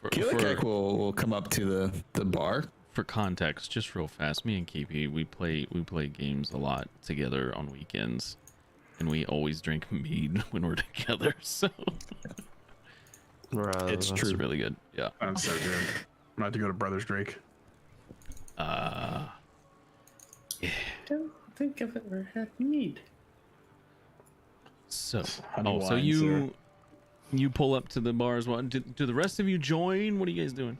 Killicack will come up to the bar. For context, just real fast, me and KP, we play games a lot together on weekends, and we always drink mead when we're together. So Bruh. It's it's true. really good. Yeah. Sounds so good. I'm gonna have to go to Brothers Drake. Don't think I've ever had mead. So, Honey so wine, you pull up to the bar as well. Do the rest of you join? What are you guys doing?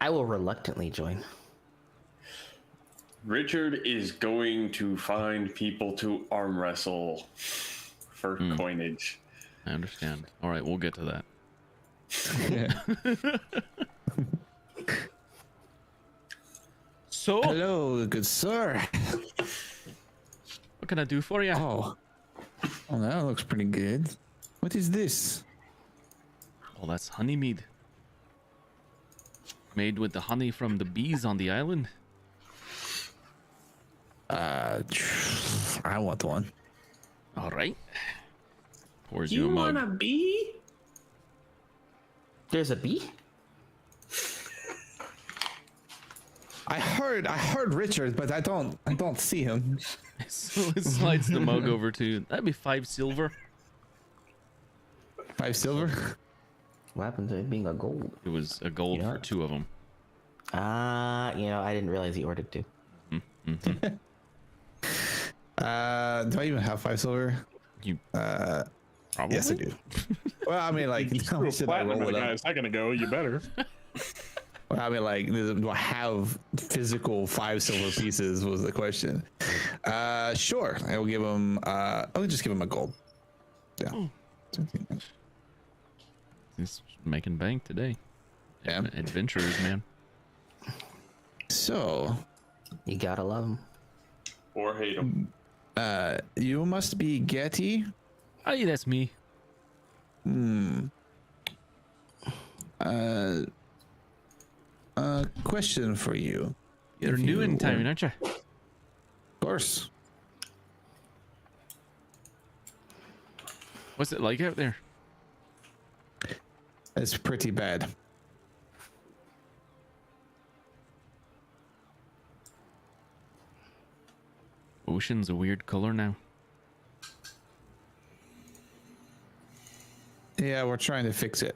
I will reluctantly join. Richard is going to find people to arm wrestle for coinage. I understand. All right, we'll get to that. So, Hello, good sir. what can I do for you? Oh, that looks pretty good. What is this? Oh, that's honey mead. Made with the honey from the bees on the island. I want one. All right. Pours You you a mug. want a bee? There's a bee? I heard Richard, but I don't see him. So it slides the mug over to. That'd be 5 silver. 5 silver. What happened to it being a gold? It was a gold Yeah. for 2 of them. I didn't realize he ordered 2. Do I even have 5 silver? You probably. Yes, I do. Well, I mean, like, how much did I roll it up? a second ago. You better. I mean, like, do I have physical 5 silver pieces? Was the question. Sure, I will give him. I'll just give him a gold. Yeah. He's making bank today. Yeah. Adventurers, man. So, You gotta love him. Or hate him. you must be Getty. Hey, that's me. Question for you. You're If new you in town, were- aren't you? Of course. What's it like out there? It's pretty bad. Ocean's a weird color now. Yeah, we're trying to fix it.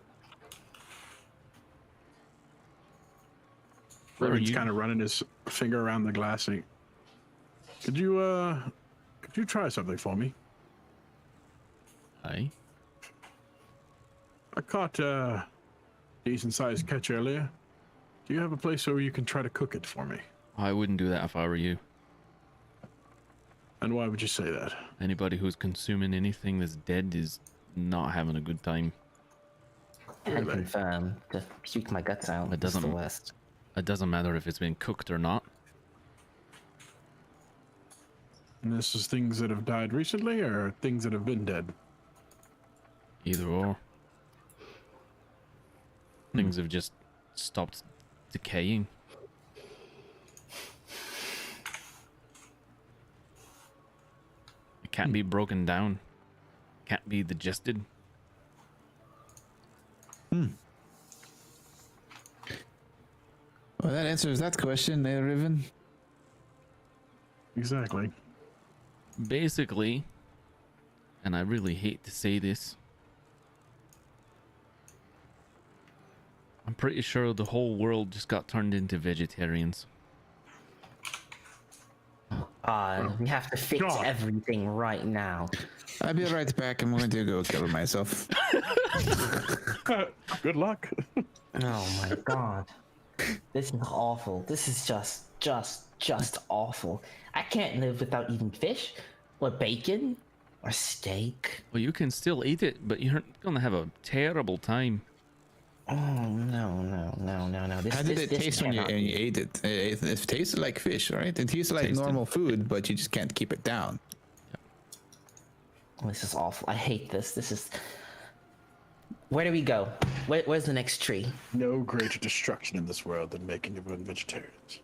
What are Riven's you- kind of running his finger around the glass. Could you try something for me? Aye. I caught a decent sized catch earlier. Do you have a place where you can try to cook it for me? I wouldn't do that if I were you. And why would you say that? Anybody who's consuming anything that's dead is not having a good time. Can Really? confirm. To puke my guts out. It doesn't- It's the worst. It doesn't matter if it's been cooked or not. And this is things that have died recently or things that have been dead? Either or. Things have just stopped decaying. It can't be broken down. Can't be digested. Well, that answers that question there, Riven. Exactly. Basically, and I really hate to say this, I'm pretty sure the whole world just got turned into vegetarians. We have to fix God. everything right now. I'll be right back. I'm going to go kill myself. Good luck. Oh my god. This is awful. This is just awful. I can't live without eating fish or bacon or steak. Well, you can still eat it, but you're gonna have a terrible time. Oh no. This, How did this, it this taste when you, cannot when be. you ate it? It tasted like fish, right? It tasted like Tasted. normal food, but you just can't keep it down. This is awful. I hate this. This is. Where do we go? Where's the next tree? No greater destruction in this world than making everyone vegetarians.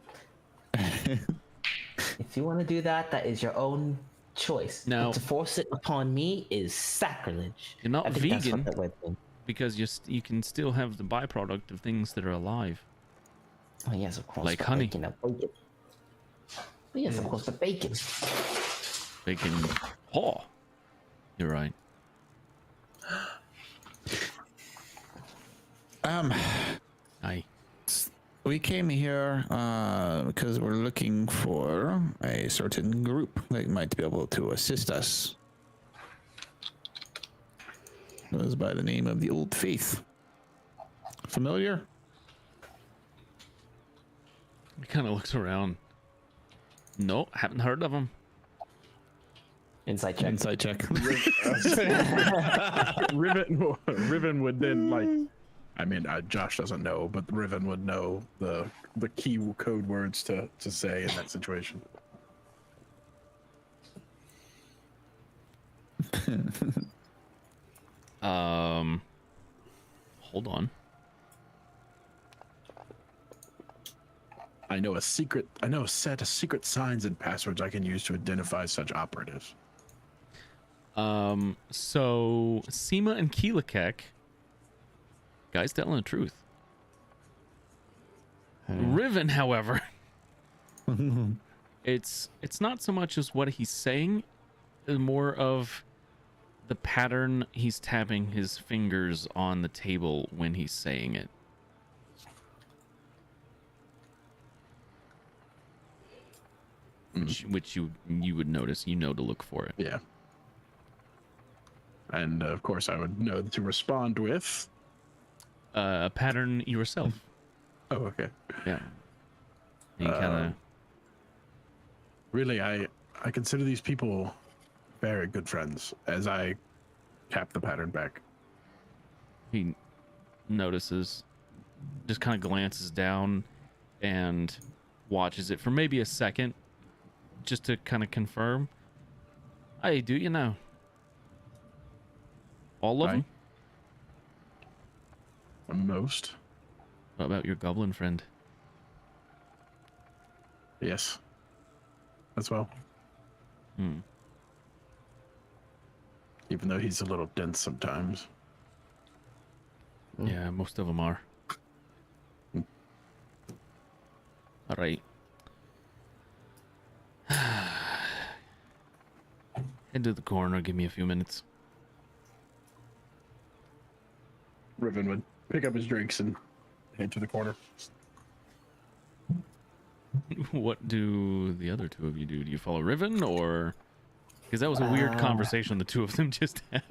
If you want to do that, that is your own choice. No. But to force it upon me is sacrilege. You're not I think that's vegan. what that word means. Because you can still have the byproduct of things that are alive. Oh yes, of course. Like but honey. Bacon, bacon. Oh, yes, of course, but bacon. Bacon. Oh, you're right. Aye. We came here because we're looking for a certain group that might be able to assist us. It was by the name of the Old Faith. Familiar? He kind of looks around. No, haven't heard of him. Insight check. Inside check. Riven would then like. I mean, Josh doesn't know, but Riven would know the key code words to say in that situation. Hold on. I know a set of secret signs and passwords I can use to identify such operatives. So Seema and Keelakek, guys telling the truth. Riven, however, it's not so much as what he's saying, it's more of the pattern he's tapping his fingers on the table when he's saying it. Which you would notice, you know to look for it. Yeah. And of course, I would know to respond with. A pattern yourself. Oh, okay. Yeah. And he kind of Really, I consider these people very good friends. As I tap the pattern back. he notices, just kind of glances down and watches it for maybe a second, just to kind of confirm. Hey, do you know all of Aye. them? Most. What about your goblin friend? Yes. As well. Hmm. Even though he's a little dense sometimes. Yeah, most of them are. All right. Head to the corner. Give me a few minutes. Riven would pick up his drinks and head to the corner. What do the other two of you do? Do you follow Riven, or because that was a weird conversation the two of them just had?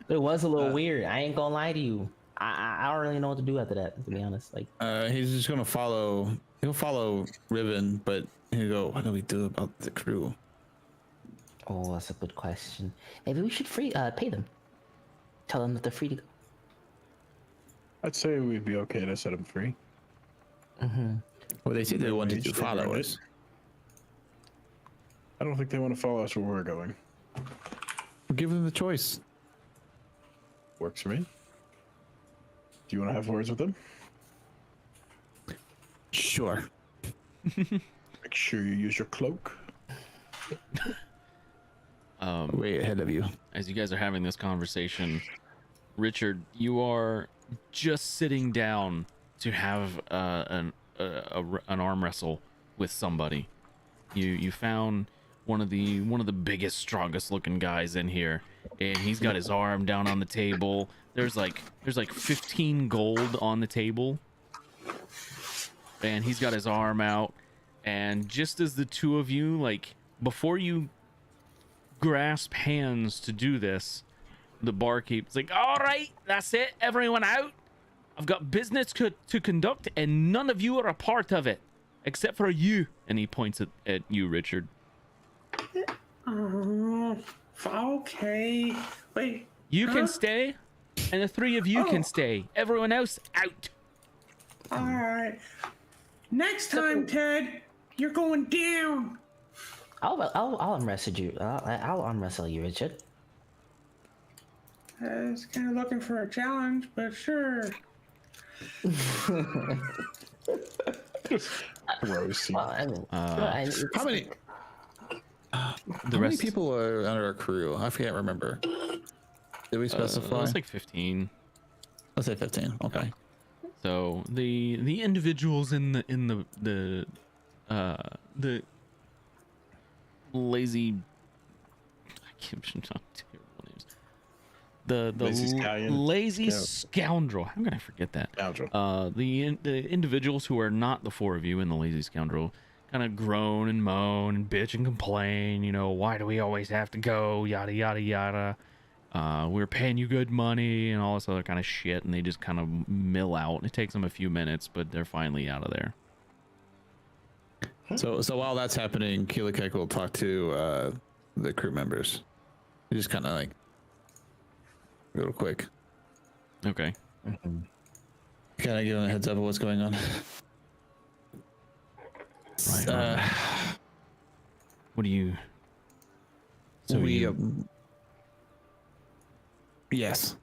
It was a little weird. I ain't gonna lie to you. I don't really know what to do after that, to be honest. Like, He's just gonna follow. He'll follow Riven, but he'll go. What do we do about the crew? oh, that's a good question. Maybe we should pay them. Tell them that they're free to go. I'd say we'd be okay to set him free. Well, they said they wanted to They follow earned it. us. I don't think they want to follow us where we're going. We'll give them the choice. Works for me. Do you want to have words with them? Sure. Make sure you use your cloak. Way ahead of you. As you guys are having this conversation, Richard, you are just sitting down to have an arm wrestle with somebody. You found one of the biggest, strongest looking guys in here, and he's got his arm down on the table. There's like 15 gold on the table, and he's got his arm out. And just as the two of you, like, before you grasp hands to do this, the barkeep's like, all right, that's it, everyone out. I've got business to conduct, and none of you are a part of it except for you. And he points at you, Richard. Okay. Wait. You Huh? can stay, and the three of you can stay. Everyone else out. All right. Next time, Ted, you're going down. I'll arm wrestle you. I'll arm wrestle you, Richard. I was kind of looking for a challenge, but sure. Gross. Well, I mean, How many? How many people are under our crew? I can't remember. Did we specify? It's like 15. Let's say 15. Okay. So the individuals in the lazy, I can't not terrible names. The Lazy scallion. lazy Scout. scoundrel. How can I forget that? Scoundrel. The individuals who are not the four of you in the lazy scoundrel kind of groan and moan and bitch and complain. You know, why do we always have to go? Yada yada yada. We're paying you good money and all this other kind of shit, and they just kind of mill out. It takes them a few minutes, but they're finally out of there. So while that's happening, Keelikek will talk to the crew members. Just kind of like real quick. Okay. Kind of give them a heads up of what's going on. Right. What do you? So we you, yes.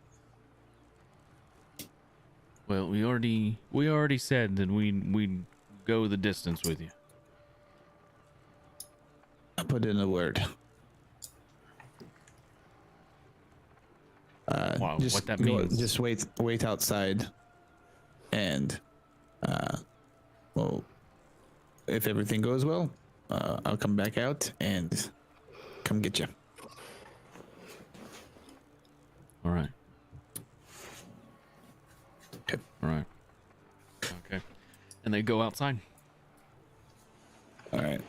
well, we already said that we'd go the distance with you. I put in a word. Wow, Just what that go- means? Just wait outside, and well, if everything goes well, I'll come back out and come get you. All right. Okay. All right. Okay. And they go outside. All right.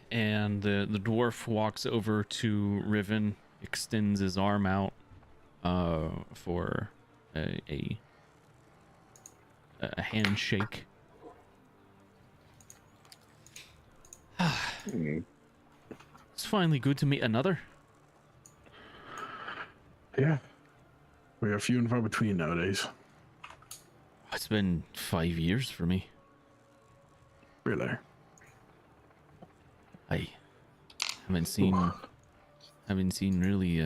And the dwarf walks over to Riven, extends his arm out for a handshake. It's finally good to meet another. Yeah. We are few and far between nowadays. It's been 5 years for me. Really. I haven't seen really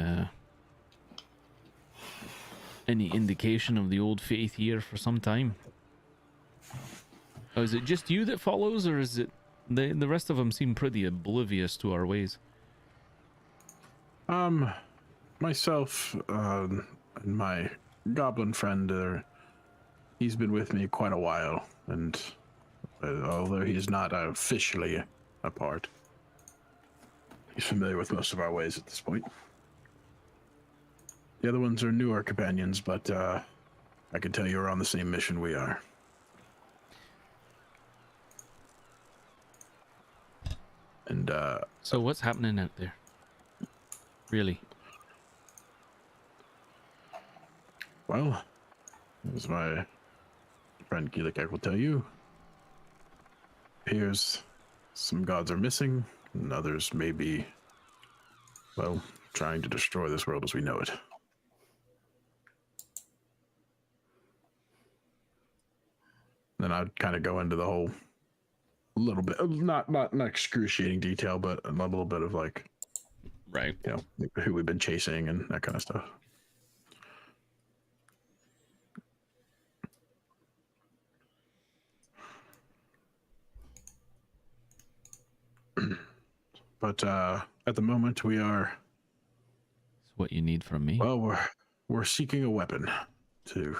any indication of the old faith here for some time. Oh, is it just you that follows, or is it the rest of them seem pretty oblivious to our ways? Myself and my goblin friend, he's been with me quite a while, and although he's not officially a part, he's familiar with most of our ways at this point. The other ones are newer companions, but I can tell you're on the same mission we are. And So what's happening out there? Really? well, as my friend Gilikak will tell you, appears some gods are missing, and others may be, well, trying to destroy this world as we know it. Then I'd kind of go into the whole, little bit, not excruciating detail, but a little bit of like, Right. you know, who we've been chasing and that kind of stuff. But at the moment we are, It's what you need from me. well, we're seeking a weapon to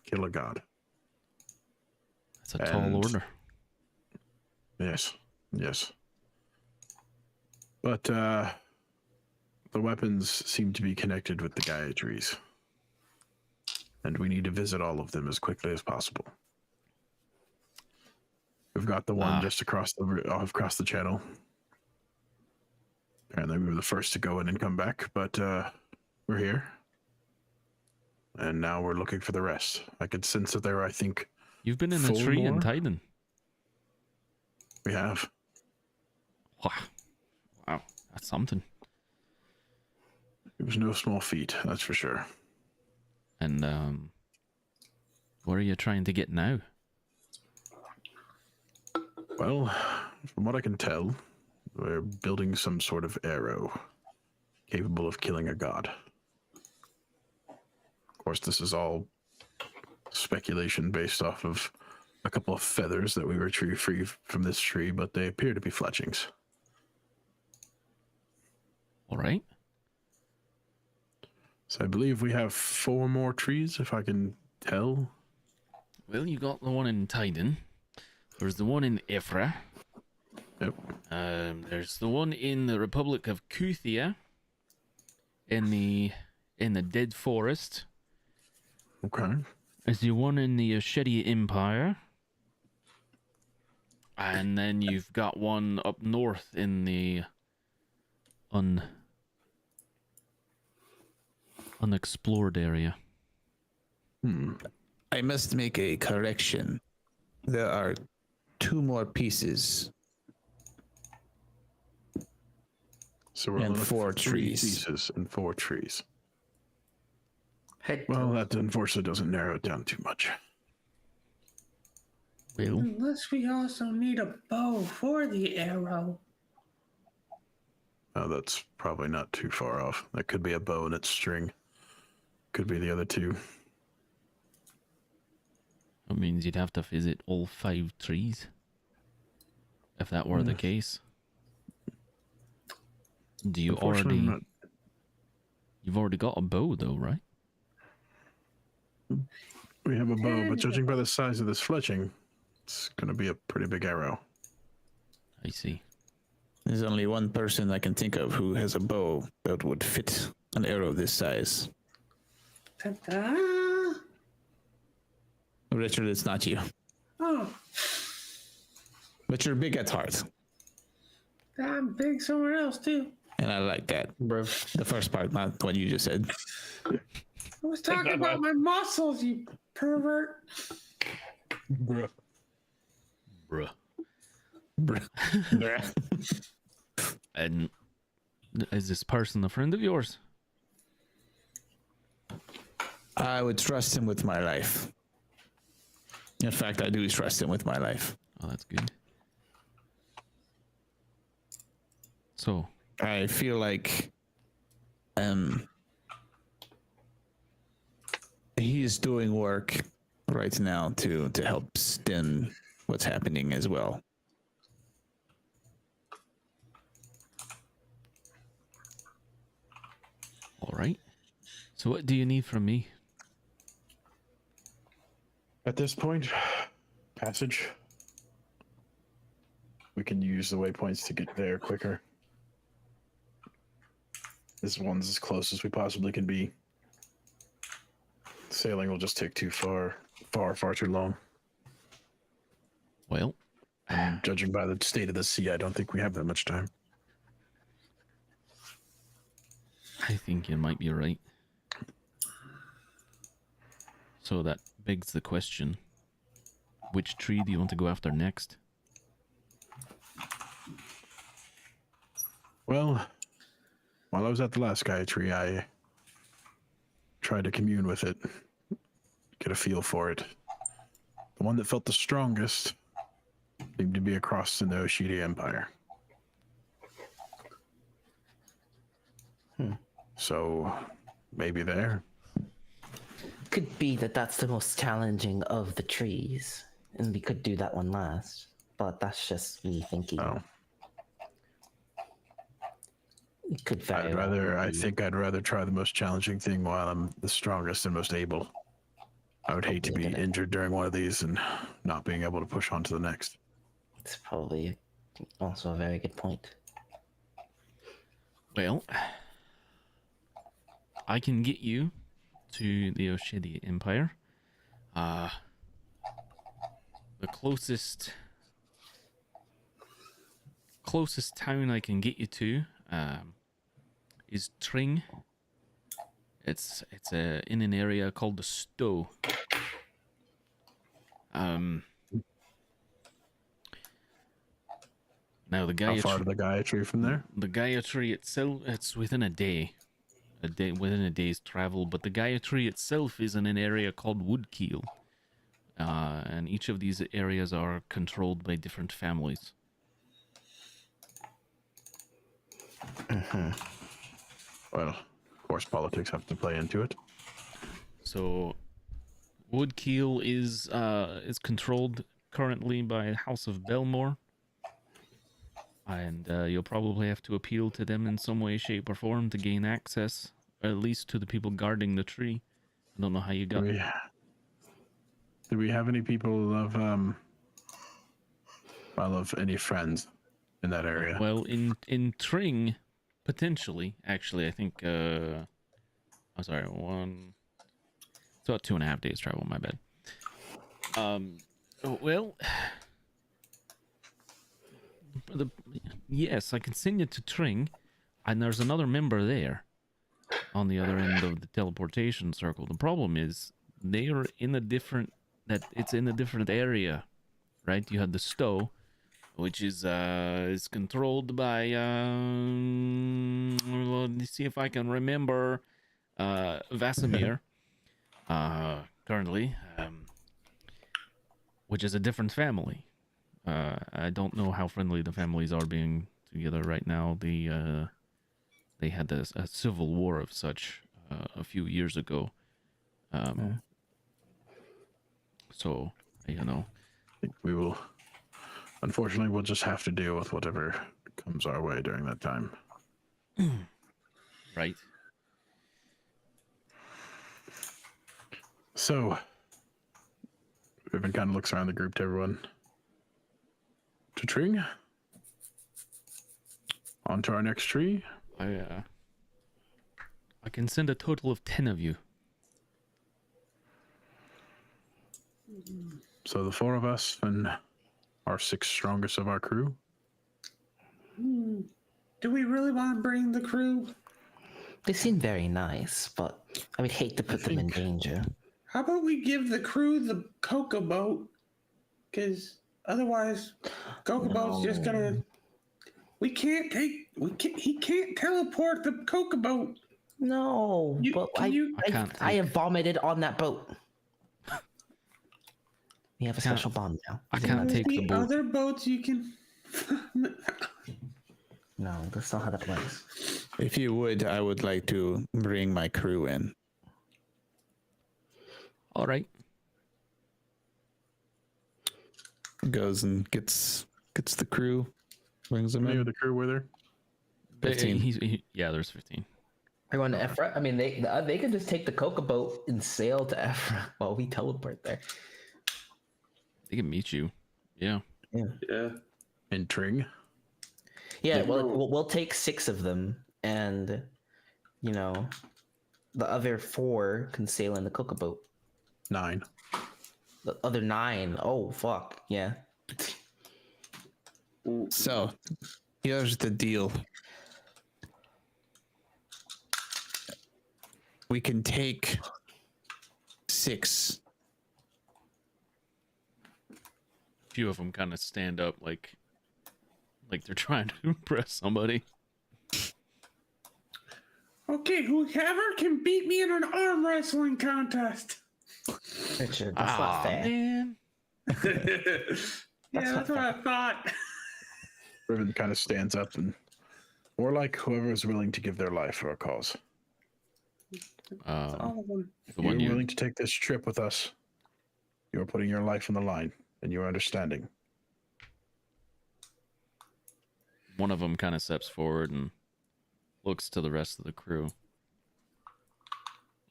kill a god. That's a tall and- order. Yes, yes. But the weapons seem to be connected with the Gaia trees, and we need to visit all of them as quickly as possible. We've got the one just across the channel. Apparently, we were the first to go in and come back, but we're here, and now we're looking for the rest. I could sense that there are, I think, You've been in a 4 tree in more? Titan. we have. Wow, that's something. It was no small feat, that's for sure. And where are you trying to get now? Well, from what I can tell, we're building some sort of arrow capable of killing a god. Of course, this is all speculation based off of a couple of feathers that we retrieved free from this tree, but they appear to be fletchings. All right. So I believe we have 4 more trees, if I can tell. Well, you got the one in Titan. There's the one in Ephra. Yep. There's the one in the Republic of Kuthia. In the Dead Forest. Okay. There's the one in the Ashedi Empire. And then you've got one up north in the unexplored area. I must make a correction. There are 2 more pieces. So we're And looking 4 for 3 trees. pieces and 4 trees. Head Well, that unfortunately doesn't narrow it down too much. Well, Unless we also need a bow for the arrow. Oh, that's probably not too far off. That could be a bow and its string. Could be the other 2. that means you'd have to visit all 5 trees. If that were the case. Do you Unfortunately, already... I'm not- You've already got a bow though, right? We have a bow, but judging by the size of this fletching, it's going to be a pretty big arrow. I see. There's only one person I can think of who has a bow that would fit an arrow this size. Ta-da! Richard, it's not you. Oh, But you're big at heart. I'm big somewhere else too. And I like that. bro. The first part, not what you just said. I was talking about my muscles, you pervert. Bruh. Bruh. Bruh. And is this person a friend of yours? I would trust him with my life. In fact, I do trust him with my life. Oh, that's good. So, I feel like he's doing work right now to help stem what's happening as well. all right. So what do you need from me? At this point, passage. We can use the waypoints to get there quicker. This one's as close as we possibly can be. Sailing will just take too far too long. Well, And judging by the state of the sea, I don't think we have that much time. I think you might be right. So that begs the question, which tree do you want to go after next? Well, while I was at the last Gaia tree, I tried to commune with it, get a feel for it. The one that felt the strongest seemed to be across in the Oshidi Empire. So, maybe there. Could be that that's the most challenging of the trees, and we could do that one last. But that's just me thinking. Oh, It could very I think I'd rather try the most challenging thing while I'm the strongest and most able. I would hate to be injured during one of these and not being able to push on to the next. It's probably also a very good point. Well, I can get you to the Oshidi Empire. The closest town I can get you to is Tring. It's in an area called the Stowe. Now the How Gaia far to the Gaia tree from there? the Gaia tree itself, it's within a day. Within a day's travel, but the Gaia tree itself is in an area called Woodkeel. And each of these areas are controlled by different families. Well, of course, politics have to play into it. So Woodkeel is controlled currently by House of Belmore. And you'll probably have to appeal to them in some way, shape, or form to gain access, or at least to the people guarding the tree. I don't know how you got. Do we have any people of any friends in that area? Well, in Tring, potentially. Actually, I think. I'm sorry. It's about 2.5 days travel. My bad. Well. Yes, I can send you to Tring, and there's another member there on the other end of the teleportation circle. The problem is they are in a different area, right? You have the Stowe, which is controlled by let's see if I can remember Vasimir currently, which is a different family. I don't know how friendly the families are being together right now. They had a civil war of such a few years ago. So, you know. I think we will. Unfortunately, we'll just have to deal with whatever comes our way during that time. Right. So, Riven kind of looks around the group to everyone. To Tring? On to our next tree? I can send a total of 10 of you. So the 4 of us and our 6 strongest of our crew? Do we really want to bring the crew? They seem very nice, but I would hate to put them in danger. How about we give the crew the cocoa boat? Because otherwise, cocoa boat's just gonna. We can't take. He can't teleport the cocoa boat. No, but I have vomited on that boat. We have a special bond now. I can't take the boat. Other boats you can. No, that's not how that works. If you would, I would like to bring my crew in. All right. Goes and gets the crew, brings them How many in. of the crew were there? 15. Yeah, there's 15. Are you going to Ephra? I mean, they could just take the cocoa boat and sail to Ephra while we teleport there. They can meet you. Yeah. Yeah. In Tring. Yeah, well, we'll take 6 of them, and the other 4 can sail in the cocoa boat. 9. The other 9, oh fuck, yeah. So, here's the deal. We can take 6. A few of them kind of stand up like they're trying to impress somebody. Okay, whoever can beat me in an arm wrestling contest. Richard, that's not fair. Man. Yeah, that's what I thought. Riven kind of stands up and, or like whoever is willing to give their life for a cause. All of them. If The you're one you- willing to take this trip with us, you are putting your life on the line, and you are understanding. One of them kind of steps forward and looks to the rest of the crew.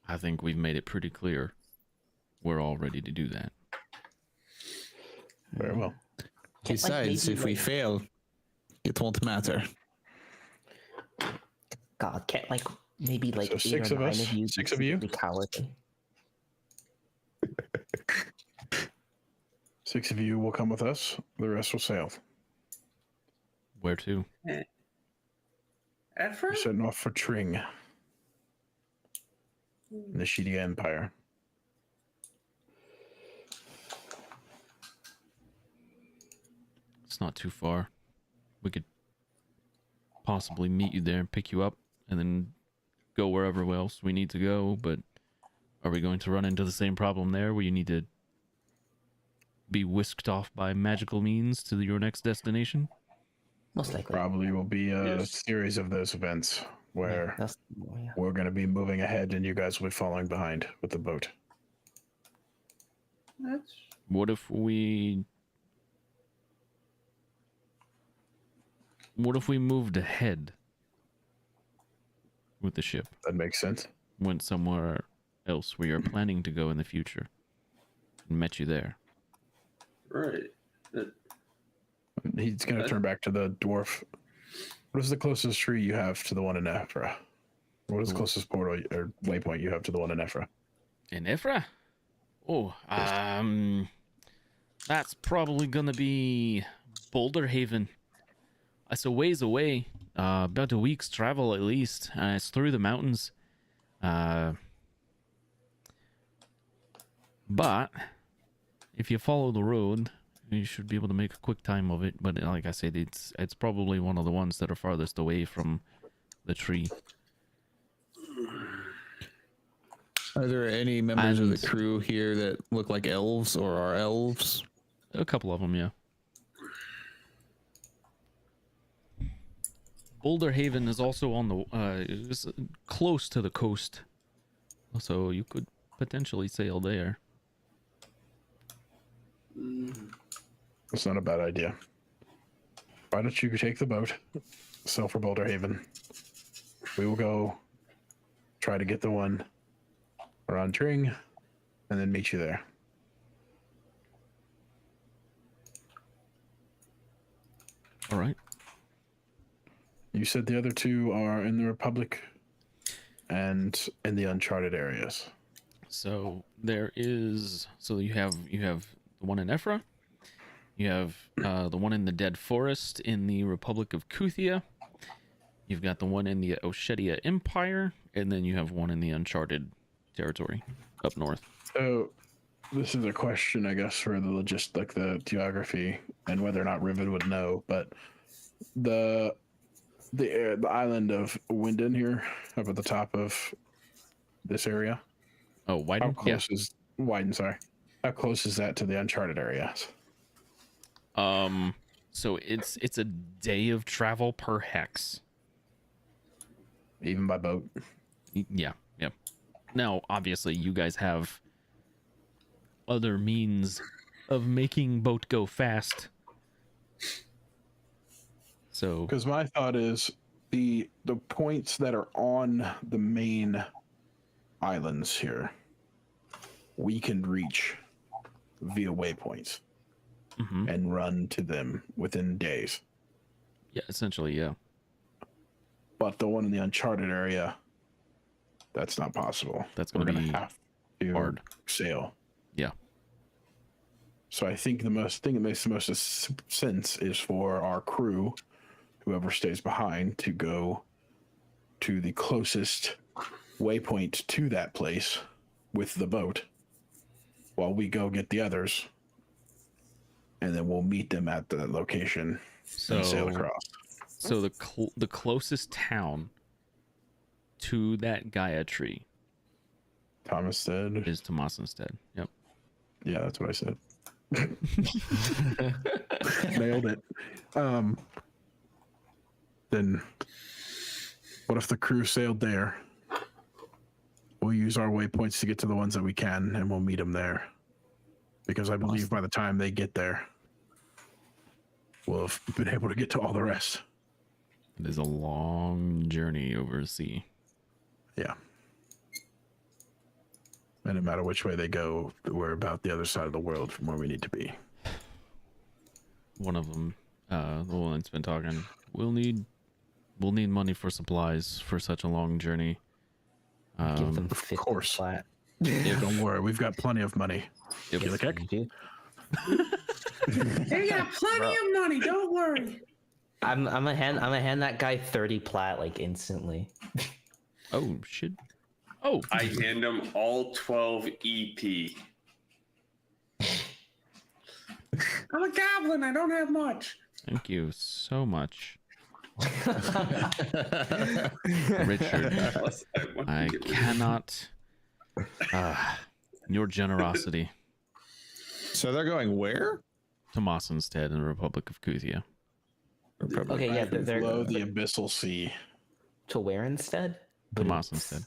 I think we've made it pretty clear we're all ready to do that. Very well. Besides, if we fail, it won't matter. God, can't maybe So 8 6 or of 9 us? of you 6 of you? be cowardly. 6 of you will come with us. The rest will sail. Where to? Ephra? We're setting off for Tring, in the Sheedia Empire. It's not too far. We could possibly meet you there and pick you up and then go wherever else we need to go, but are we going to run into the same problem there where you need to be whisked off by magical means to your next destination? Most likely. Probably will be a Yes. series of those events where Yeah. we're going to be moving ahead and you guys will be following behind with the boat. That's What if we moved ahead with the ship? That makes sense. Went somewhere else we are planning to go in the future and met you there. Right. He's going to turn back to the dwarf. What is the closest tree you have to the one in Ephra? What is the closest portal or waypoint you have to the one in Ephra? In Ephra? Oh, that's probably gonna be Boulder Haven. It's a ways away, about a week's travel at least. It's through the mountains. But if you follow the road, you should be able to make a quick time of it. But like I said, it's probably one of the ones that are farthest away from the tree. Are there any members of And- the crew here that look like elves or are elves? A couple of them, yeah. Boulder Haven is also on the is close to the coast, so you could potentially sail there. That's not a bad idea. Why don't you take the boat, sail for Boulder Haven? We will go try to get the one around Tring and then meet you there. All right. You said the other two are in the Republic and in the uncharted areas. So there is. So you have the one in Ephra. You have the one in the Dead Forest in the Republic of Kuthia, You've got the one in the Oshetia Empire, and then you have one in the Uncharted territory up north. So this is a question, I guess, for the geography and whether or not Riven would know, but the island of Winden here, up at the top of this area. Oh, How Wyden? Yeah. close is Wyden? Sorry, how close is that to the Uncharted areas? So it's a day of travel per hex. Even by boat? Yeah. Now, obviously, you guys have other means of making boat go fast. So, Because my thought is the points that are on the main islands here, we can reach via waypoints and run to them within days. yeah, essentially, yeah. But the one in the Uncharted area, that's not possible. That's going to be have to hard. sail. Yeah. So I think the thing that makes the most sense is for our crew, whoever stays behind, to go to the closest waypoint to that place with the boat while we go get the others, and then we'll meet them at the location and sail across. So the closest town to that Gaia tree Thomas said, is Tomasenstead. Yep. yeah, that's what I said. Nailed it. Then what if the crew sailed there? We'll use our waypoints to get to the ones that we can, and we'll meet them there. Because I believe by the time they get there, we'll have been able to get to all the rest. It is a long journey over sea. Yeah. And no matter which way they go, we're about the other side of the world from where we need to be. One of them, the one that's been talking, we'll need money for supplies for such a long journey. Give them Of 50 course. flat. Yeah, don't worry, we've got plenty of money. Yep. Gillick? You do? They got plenty of money. Don't worry. I'm gonna hand that guy 30 plat like instantly. Oh shit! Oh, I hand them all 12 EP. I'm a goblin. I don't have much. thank you so much, Richard. I cannot. Your generosity, So they're going where? Tomasenstead in the Republic of Kuthia. Okay, yeah, they're Below the abyssal sea. to where instead? Tomasenstead.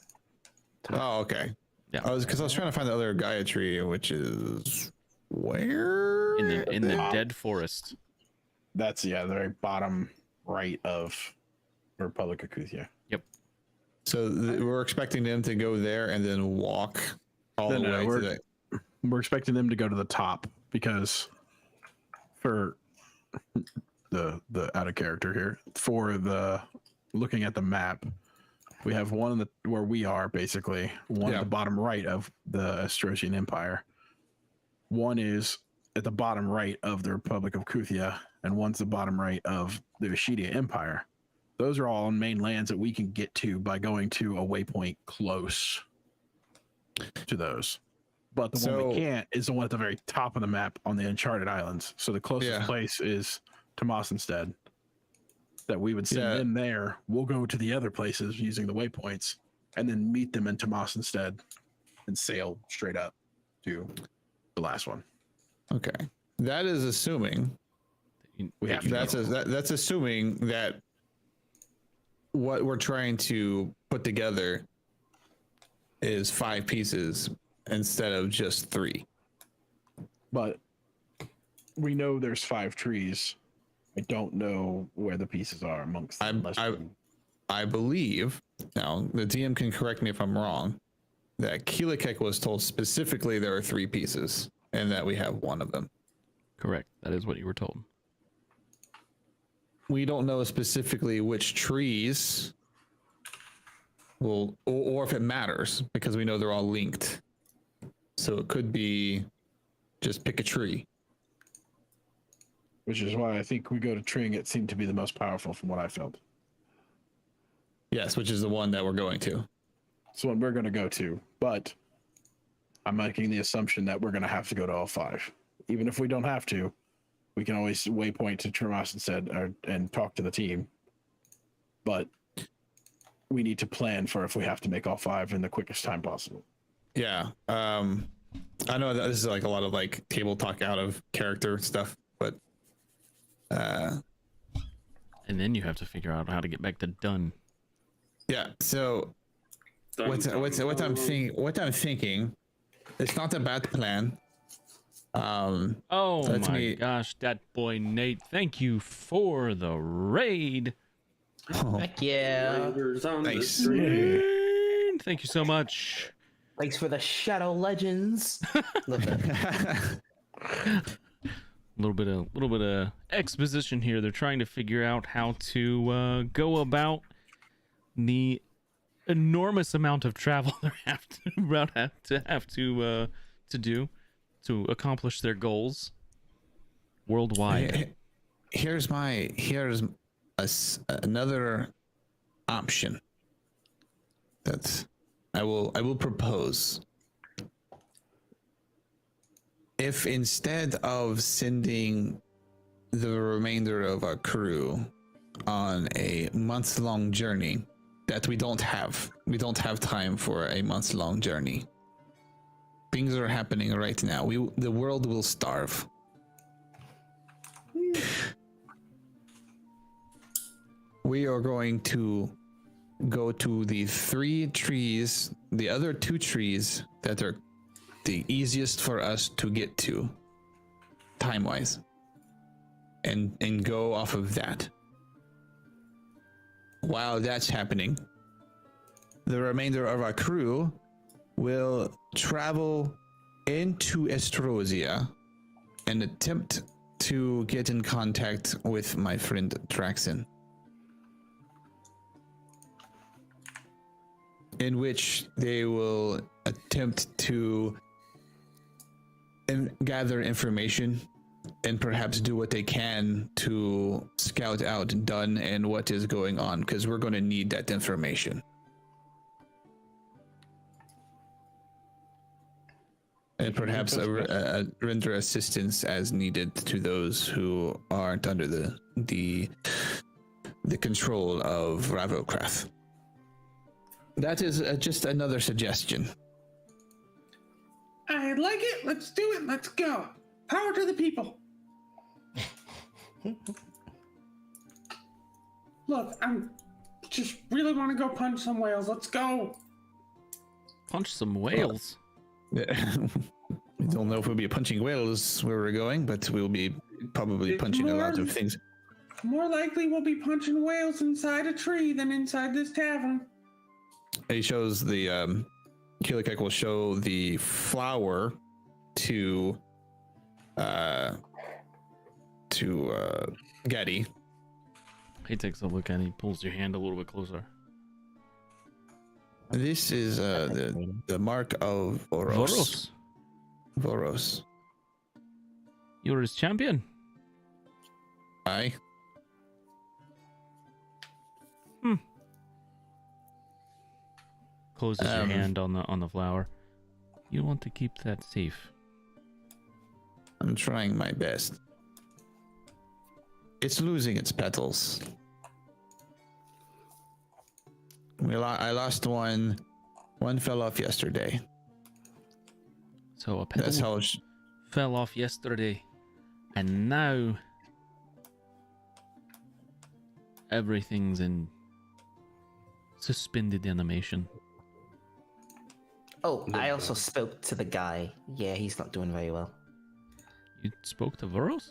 Oh, okay. Yeah. I was trying to find the other Gaia tree, which is where? In the dead forest. That's the very bottom right of Republic of Kuthia. Yep. So we're expecting them to go there and then walk all the way to the. We're expecting them to go to the top because for the out of character here, for the looking at the map, we have one where we are basically one at the bottom right of the Astrosian Empire. One is at the bottom right of the Republic of Kuthia, and one's the bottom right of the Oshetia Empire. Those are all on main lands that we can get to by going to a waypoint close to those. But the one we can't is the one at the very top of the map on the Uncharted Islands. So the closest place is Tomasenstead. That we would send them there. We'll go to the other places using the waypoints and then meet them in Tomasenstead and sail straight up to the last one. Okay, that is assuming We have to that's assuming that what we're trying to put together is 5 pieces instead of just 3. But we know there's 5 trees. I don't know where the pieces are amongst them. I believe, now the DM can correct me if I'm wrong, that Keelikek was told specifically there are 3 pieces and that we have 1 of them. Correct. That is what you were told. We don't know specifically which trees will, or if it matters, because we know they're all linked. So it could be just pick a tree. Which is why I think we go to Tring. It seemed to be the most powerful from what I felt. Yes, which is the one that we're going to. It's what we're going to go to, but I'm making the assumption that we're going to have to go to all 5. Even if we don't have to, we can always waypoint to Tremas and talk to the team. But we need to plan for if we have to make all 5 in the quickest time possible. Yeah. I know that this is like a lot of like table talk out of character stuff, but And then you have to figure out how to get back to Dun. yeah. So what I'm thinking, it's not a bad plan. Oh Let my me- gosh, that boy Nate, thank you for the raid. Oh, Heck yeah. Riders on the Nice. street. Thank you so much. Thanks for the Shadow Legends. Love that. A little bit of exposition here. They're trying to figure out how to go about the enormous amount of travel they have to do to accomplish their goals worldwide. here's another option that I will propose. If instead of sending the remainder of our crew on a month-long journey that we don't have time for a month-long journey. Things are happening right now. The world will starve. We are going to go to the 3 trees, the other 2 trees that are the easiest for us to get to time-wise, and go off of that. While that's happening, the remainder of our crew will travel into Estrosia and attempt to get in contact with my friend Traxon, in which they will attempt to gather information and perhaps do what they can to scout out Dunn and what is going on, because we're going to need that information. And perhaps render assistance as needed to those who aren't under the control of Ravokrath. That is just another suggestion. I like it. Let's do it. Let's go. Power to the people. Look, I'm just really want to go punch some whales. Let's go. Punch some whales. We don't know if we'll be punching whales where we're going, but we'll be probably It's punching a lot more- of things. More likely we'll be punching whales inside a tree than inside this tavern. He shows the Keelikek will show the flower to Getty. He takes a look and he pulls your hand a little bit closer. This is the mark of Voros. Voros. You're his champion. Aye. Closes your hand on the flower. You want to keep that safe. I'm trying my best. It's losing its petals. I lost one. One fell off yesterday. So a petal That's how. fell off yesterday, and now everything's in suspended animation. Oh, I also spoke to the guy. Yeah, he's not doing very well. You spoke to Voros?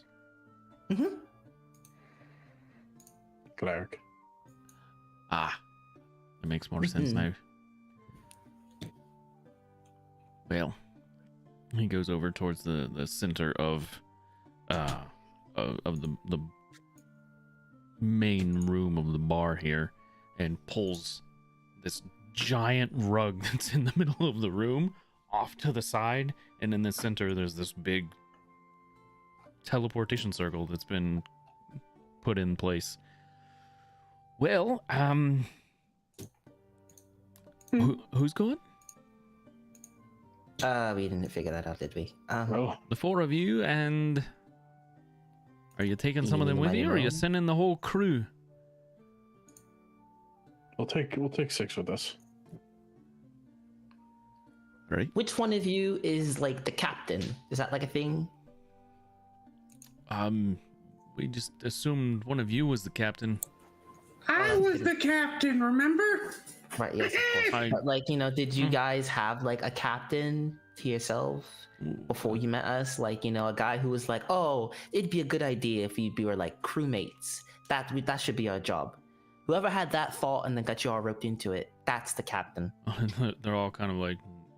Mm-hmm. Cleric. Ah, it makes more sense now. Well, he goes over towards the center of the main room of the bar here, and pulls this giant rug that's in the middle of the room off to the side, and in the center there's this big teleportation circle that's been put in place. Well, Who's going? We didn't figure that out, did we? Well, The four of you, and are you taking You some of mean them the with you, or are you mighty sending the whole crew? we'll take 6 with us. Right. Which one of you is like the captain? Is that like a thing? We just assumed one of you was the captain. I was the captain, remember? Right, yes, of course. I- But like, did you guys have like a captain to yourself before you met us? Like, a guy who was like, oh, it'd be a good idea if we were like crewmates. That should be our job. Whoever had that thought and then got you all roped into it, that's the captain. They're all kind of like,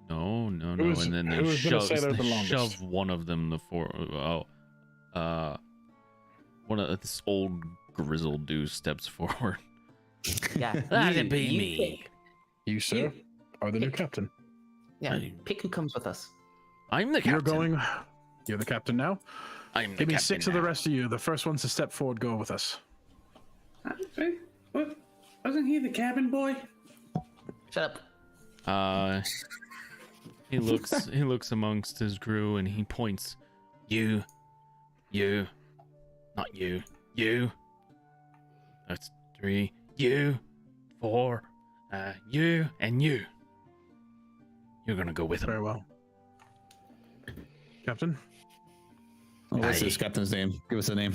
no, no, no, Who's- and then they who's gonna shove, say they're the they longest? shove one of them one of this old grizzled dude steps forward. Yeah, That'd be you me. pick. You, sir, You- are the new captain. Yeah, I- pick who comes with us. I'm the captain. You're the captain now. I'm the Give me captain 6 of the now. rest of you. The first ones to step forward go with us. What? Wasn't he the cabin boy? Shut up. He looks amongst his crew and he points. You, not you, you. That's 3. You, 4. You and you. You're gonna go with him. Very well. Captain? What's Aye. this captain's name? Give us a name.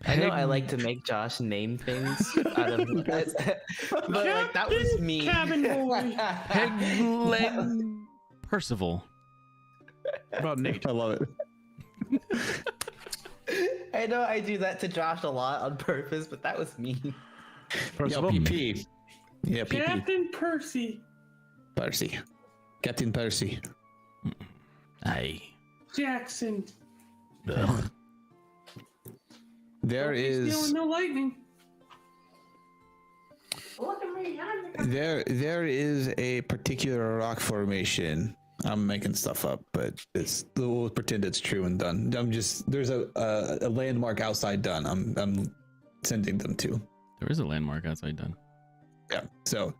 I know I like to make Josh name things out of but like that was me. Cabin boy. Pegleg Percival. About Nate. I love it. I know I do that to Josh a lot on purpose, but that was me. First Yo, of all, PP. Yeah, PP. Captain Percy. Percy. Captain Percy. Aye. Jackson. Ugh. There He's is stealing no lightning. there is a particular rock formation. I'm making stuff up, but we'll pretend it's true and done. There's a landmark outside done. I'm sending them to. There is a landmark outside done. Yeah. So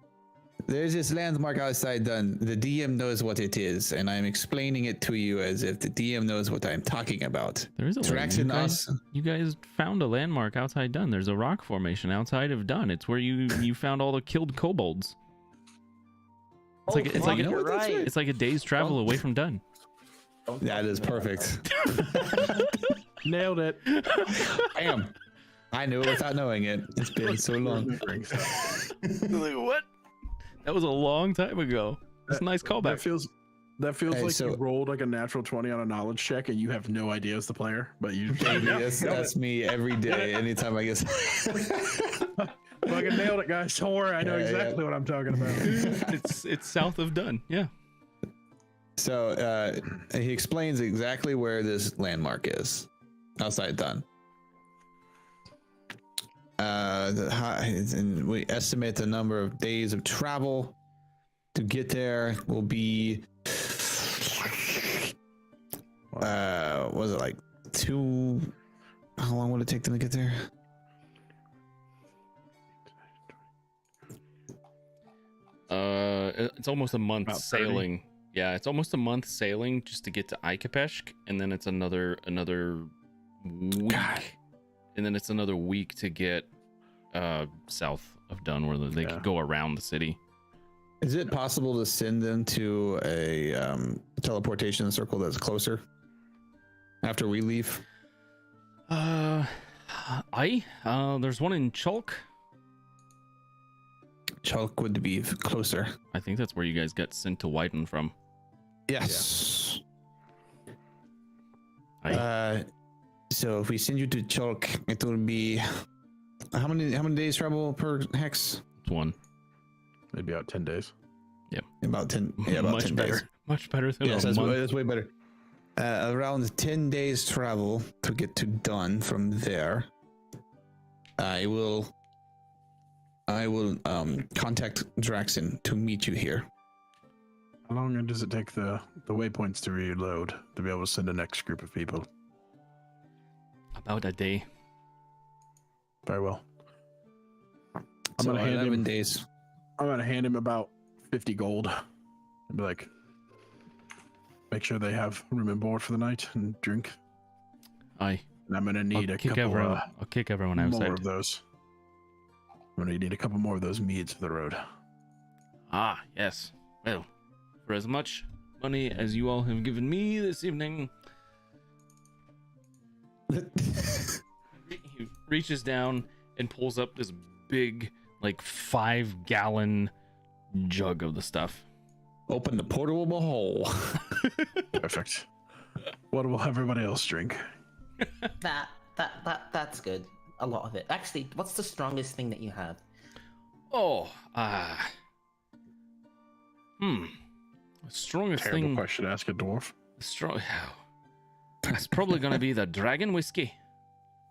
there's this landmark outside done. The DM knows what it is, and I'm explaining it to you as if the DM knows what I'm talking about. There is a Traxon us. You guys found a landmark outside Dun. There's a rock formation outside of Dun. It's where you found all the killed kobolds. It's like fuck, a, you're right. it's like a day's travel away from Dun. That is perfect. nailed it. Bam. I knew it without knowing it. It's been so long. Like, what? That was a long time ago. That's a nice That callback. feels Hey, like so- you rolled like a natural 20 on a knowledge check and you have no idea as the player, but you Baby, that's me every day. Anytime I get. fucking nailed it, guys. Don't worry, I know Yeah, exactly what I'm talking about. It's south of Dun. Yeah. So he explains exactly where this landmark is outside Dun. And we estimate the number of days of travel to get there will be was it like 2? How long would it take them to get there? It's almost a month About 30. sailing. Yeah, it's almost a month sailing just to get to Ikepeshk, and then it's another week, and then it's another week to get south of Dun, where they Yeah. could go around the city. Is it possible to send them to a teleportation circle that's closer after we leave? There's one in Chalk. Chalk would be closer. I think that's where you guys got sent to Wyden from. Yes. Aye. So if we send you to Chalk, it will be how many days travel per hex? It's one. Maybe out 10 days. About 10. Yeah, about much 10 better. days. Much better than Yes, a that's month. way, that's way better. Around 10 days travel to get to Dun from there. I will contact Draxon to meet you here. How long does it take the waypoints to reload to be able to send the next group of people? About a day. Very well. I'm So gonna hand 11 him. days. I'm gonna hand him about 50 gold. And be like, make sure they have room and board for the night and drink. Aye. And I'm gonna need I'll a kick couple I'll kick everyone more outside. of those. I'm gonna need a couple more of those meads for the road. Ah, yes. Well, for as much money as you all have given me this evening, he reaches down and pulls up this big, like 5-gallon jug of the stuff. Open the portable hole. Perfect. What will everybody else drink? That's good. A lot of it. Actually, what's the strongest thing that you have? Oh, the strongest Terrible thing. question to ask a dwarf. Strong. It's probably gonna be the dragon whiskey.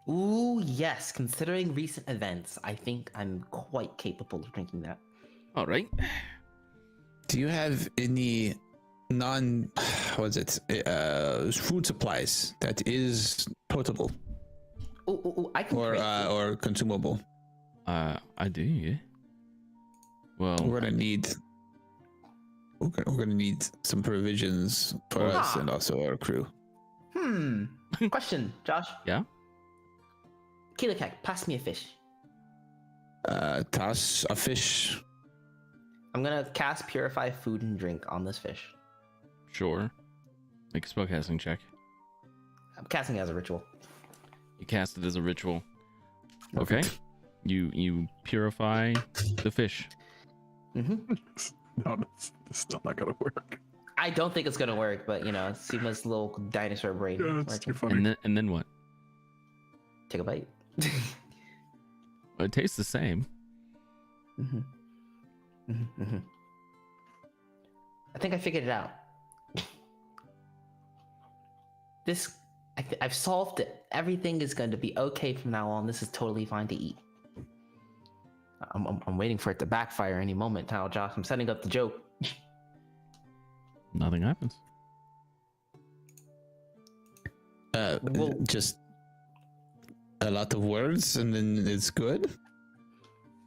Ooh, yes. Considering recent events, I think I'm quite capable of drinking that. All right. Do you have any food supplies that is potable Ooh, I can trade you. or consumable? I do. Yeah. Well, We're gonna need some provisions for us and also our crew. Question, Josh. yeah. Kilokek, pass me a fish. Toss a fish. I'm gonna cast Purify Food and Drink on this fish. Sure. Make a spellcasting check. I'm casting it as a ritual. You cast it as a ritual. Okay. You purify the fish. Mm-hmm. No, it's still not gonna work. I don't think it's gonna work, but Sima's little dinosaur brain. Yeah, it's working. too funny. And then what? Take a bite. Well, it tastes the same. I think I figured it out. I've solved it. Everything is going to be okay from now on. This is totally fine to eat. I'm waiting for it to backfire any moment now, Josh. I'm setting up the joke. Nothing happens. Well- Just a lot of words and then it's good.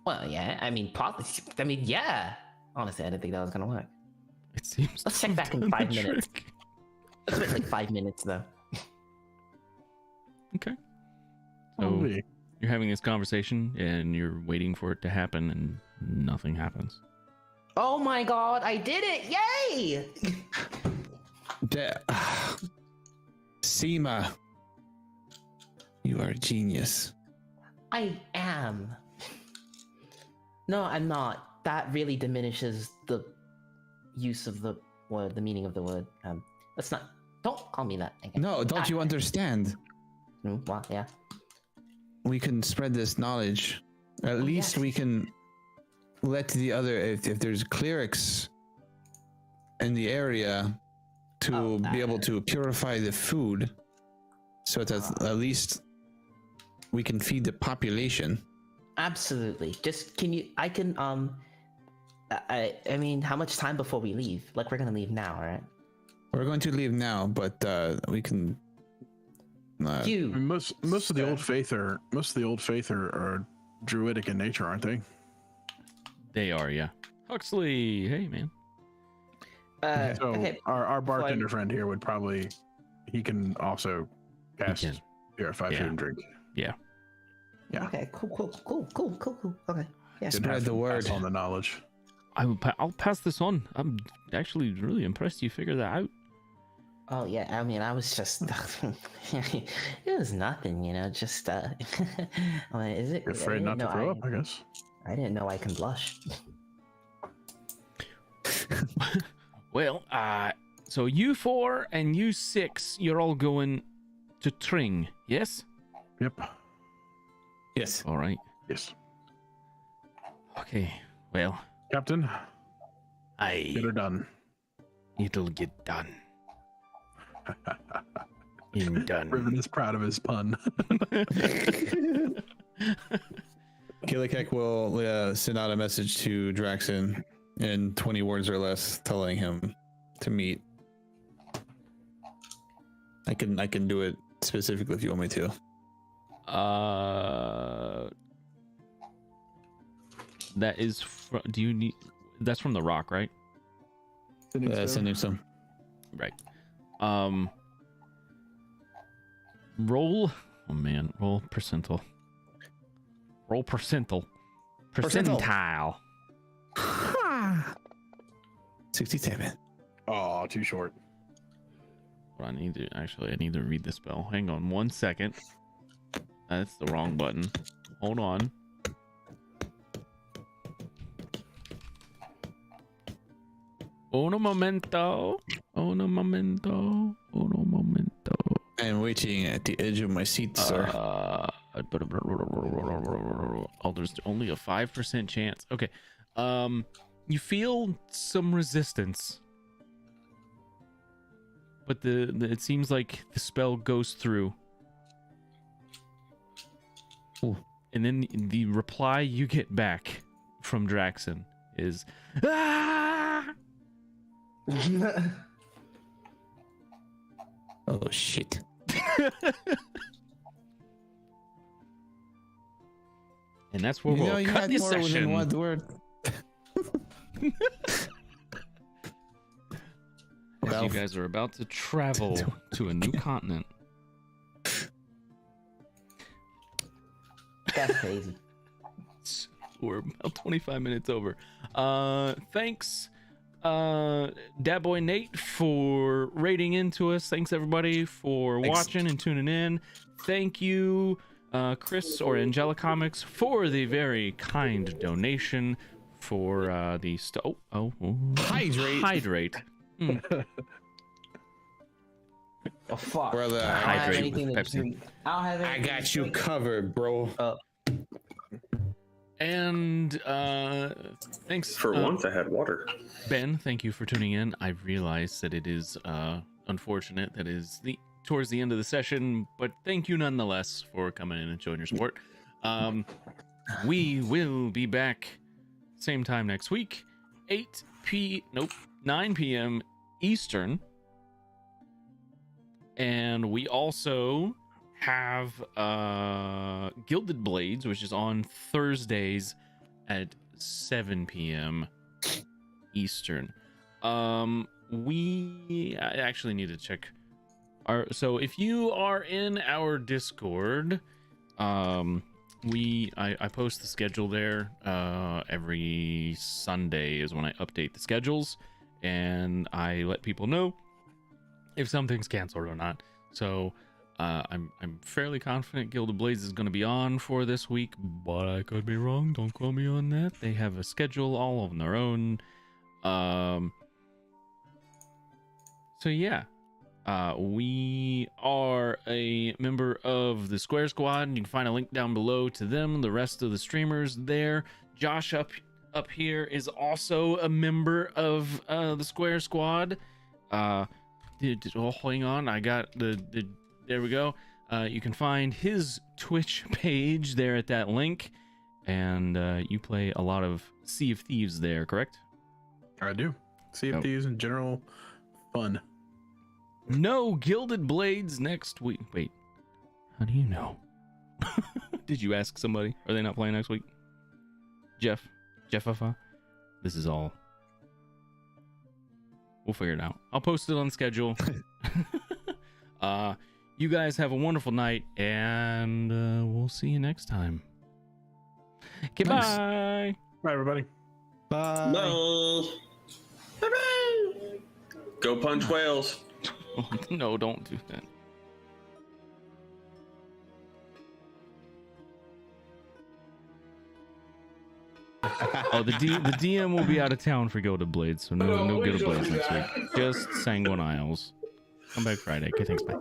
Well, yeah. Yeah. Honestly, I didn't think that was gonna work. It seems. Let's to check have back in done 5 the minutes. trick. It's been like 5 minutes though. Okay. Oh, So me. you're having this conversation and you're waiting for it to happen, and nothing happens. Oh my god, I did it! Yay! Seema, you are a genius. I am. No, I'm not. That really diminishes the use of the word, the meaning of the word. Let's not. Don't call me that again. No, don't you understand? Well, yeah. We can spread this knowledge. At least yes. we can let the other, if there's clerics in the area, to be able to purify the food, so that at least we can feed the population. Absolutely. Just I can I mean, how much time before we leave? Like, we're gonna leave now, right? We're going to leave now, but we can. I You. mean, most of the old faith are druidic in nature, aren't they? They are, yeah. Huxley, hey man. So Okay. our bartender friend here would probably, he can also cast can. purify Yeah. food and drink. Yeah. Yeah. Okay. Cool. Okay. Yeah. Didn't Spread have the to word. pass on the knowledge. I'll pass this on. I'm actually really impressed you figured that out. Oh yeah, I mean, I was just, it was nothing, just, I mean, is it? You're afraid not to throw up, I guess. I didn't know I can blush. Well, so you 4 and you 6, you're all going to Tring, yes? Yep. Yes. All right. Yes. Okay. Well, Captain, I get her done. it'll get done. In done. Riven is proud of his pun. Killikek will send out a message to Draxon in 20 words or less, telling him to meet. I can do it specifically if you want me to. That is from. Do you need? That's from the rock, right? Sending some. Right. Roll. Oh man, roll percentile. Roll percentile. Percentile. 67. Oh, too short. I need to read the spell. Hang on 1 second. That's the wrong button. Hold on. Uno momento. Uno momento. Uno momento. I'm waiting at the edge of my seat, sir. Oh, there's only a 5% chance. Okay. You feel some resistance, but it seems like the spell goes through. Ooh. And then the reply you get back from Draxon is, "Ah!" Oh shit. And that's where we'll you cut had the more than session. one word. As you guys are about to travel to a new continent. That's crazy. We're about 25 minutes over. Thanks, Dat Boy Nate, for rating into us. Thanks everybody for watching and tuning in. Thank you, Chris or Angela Comics, for the very kind donation for the hydrate. Oh fuck. Brother, I don't have hydrate anything with to Pepsi. drink. I don't have I anything got to you drink. covered, bro. And thanks For once, I had water. Ben, thank you for tuning in. I realize that it is unfortunate that is towards the end of the session, but thank you nonetheless for coming in and showing your support. We will be back same time next week, 9 p.m. Eastern. And we also have Gilded Blades, which is on Thursdays at 7 p.m. Eastern. I actually need to check so if you are in our Discord, I post the schedule there. Every Sunday is when I update the schedules, and I let people know if something's canceled or not. So I'm fairly confident Gilded Blades is going to be on for this week, but I could be wrong. Don't quote me on that. They have a schedule all on their own. So yeah, we are a member of the Square Squad. You can find a link down below to them, the rest of the streamers there. Josh up here is also a member of the Square Squad. Hang on, I got there we go. You can find his Twitch page there at that link, and you play a lot of Sea of Thieves there, correct? I do. Sea of Thieves in general, fun. No Gilded Blades next week. Wait, how do you know? Did you ask somebody? Are they not playing next week? Jeffafa? This is all. We'll figure it out. I'll post it on the schedule. You guys have a wonderful night, and we'll see you next time. Goodbye. Bye, everybody. Bye. No. Bye-bye. Go punch whales. No, don't do that. Oh, the DM will be out of town for Gilded Blades, so no Gilded Blades next week. Just Sanguine Isles. Come back Friday. Okay, thanks, bye.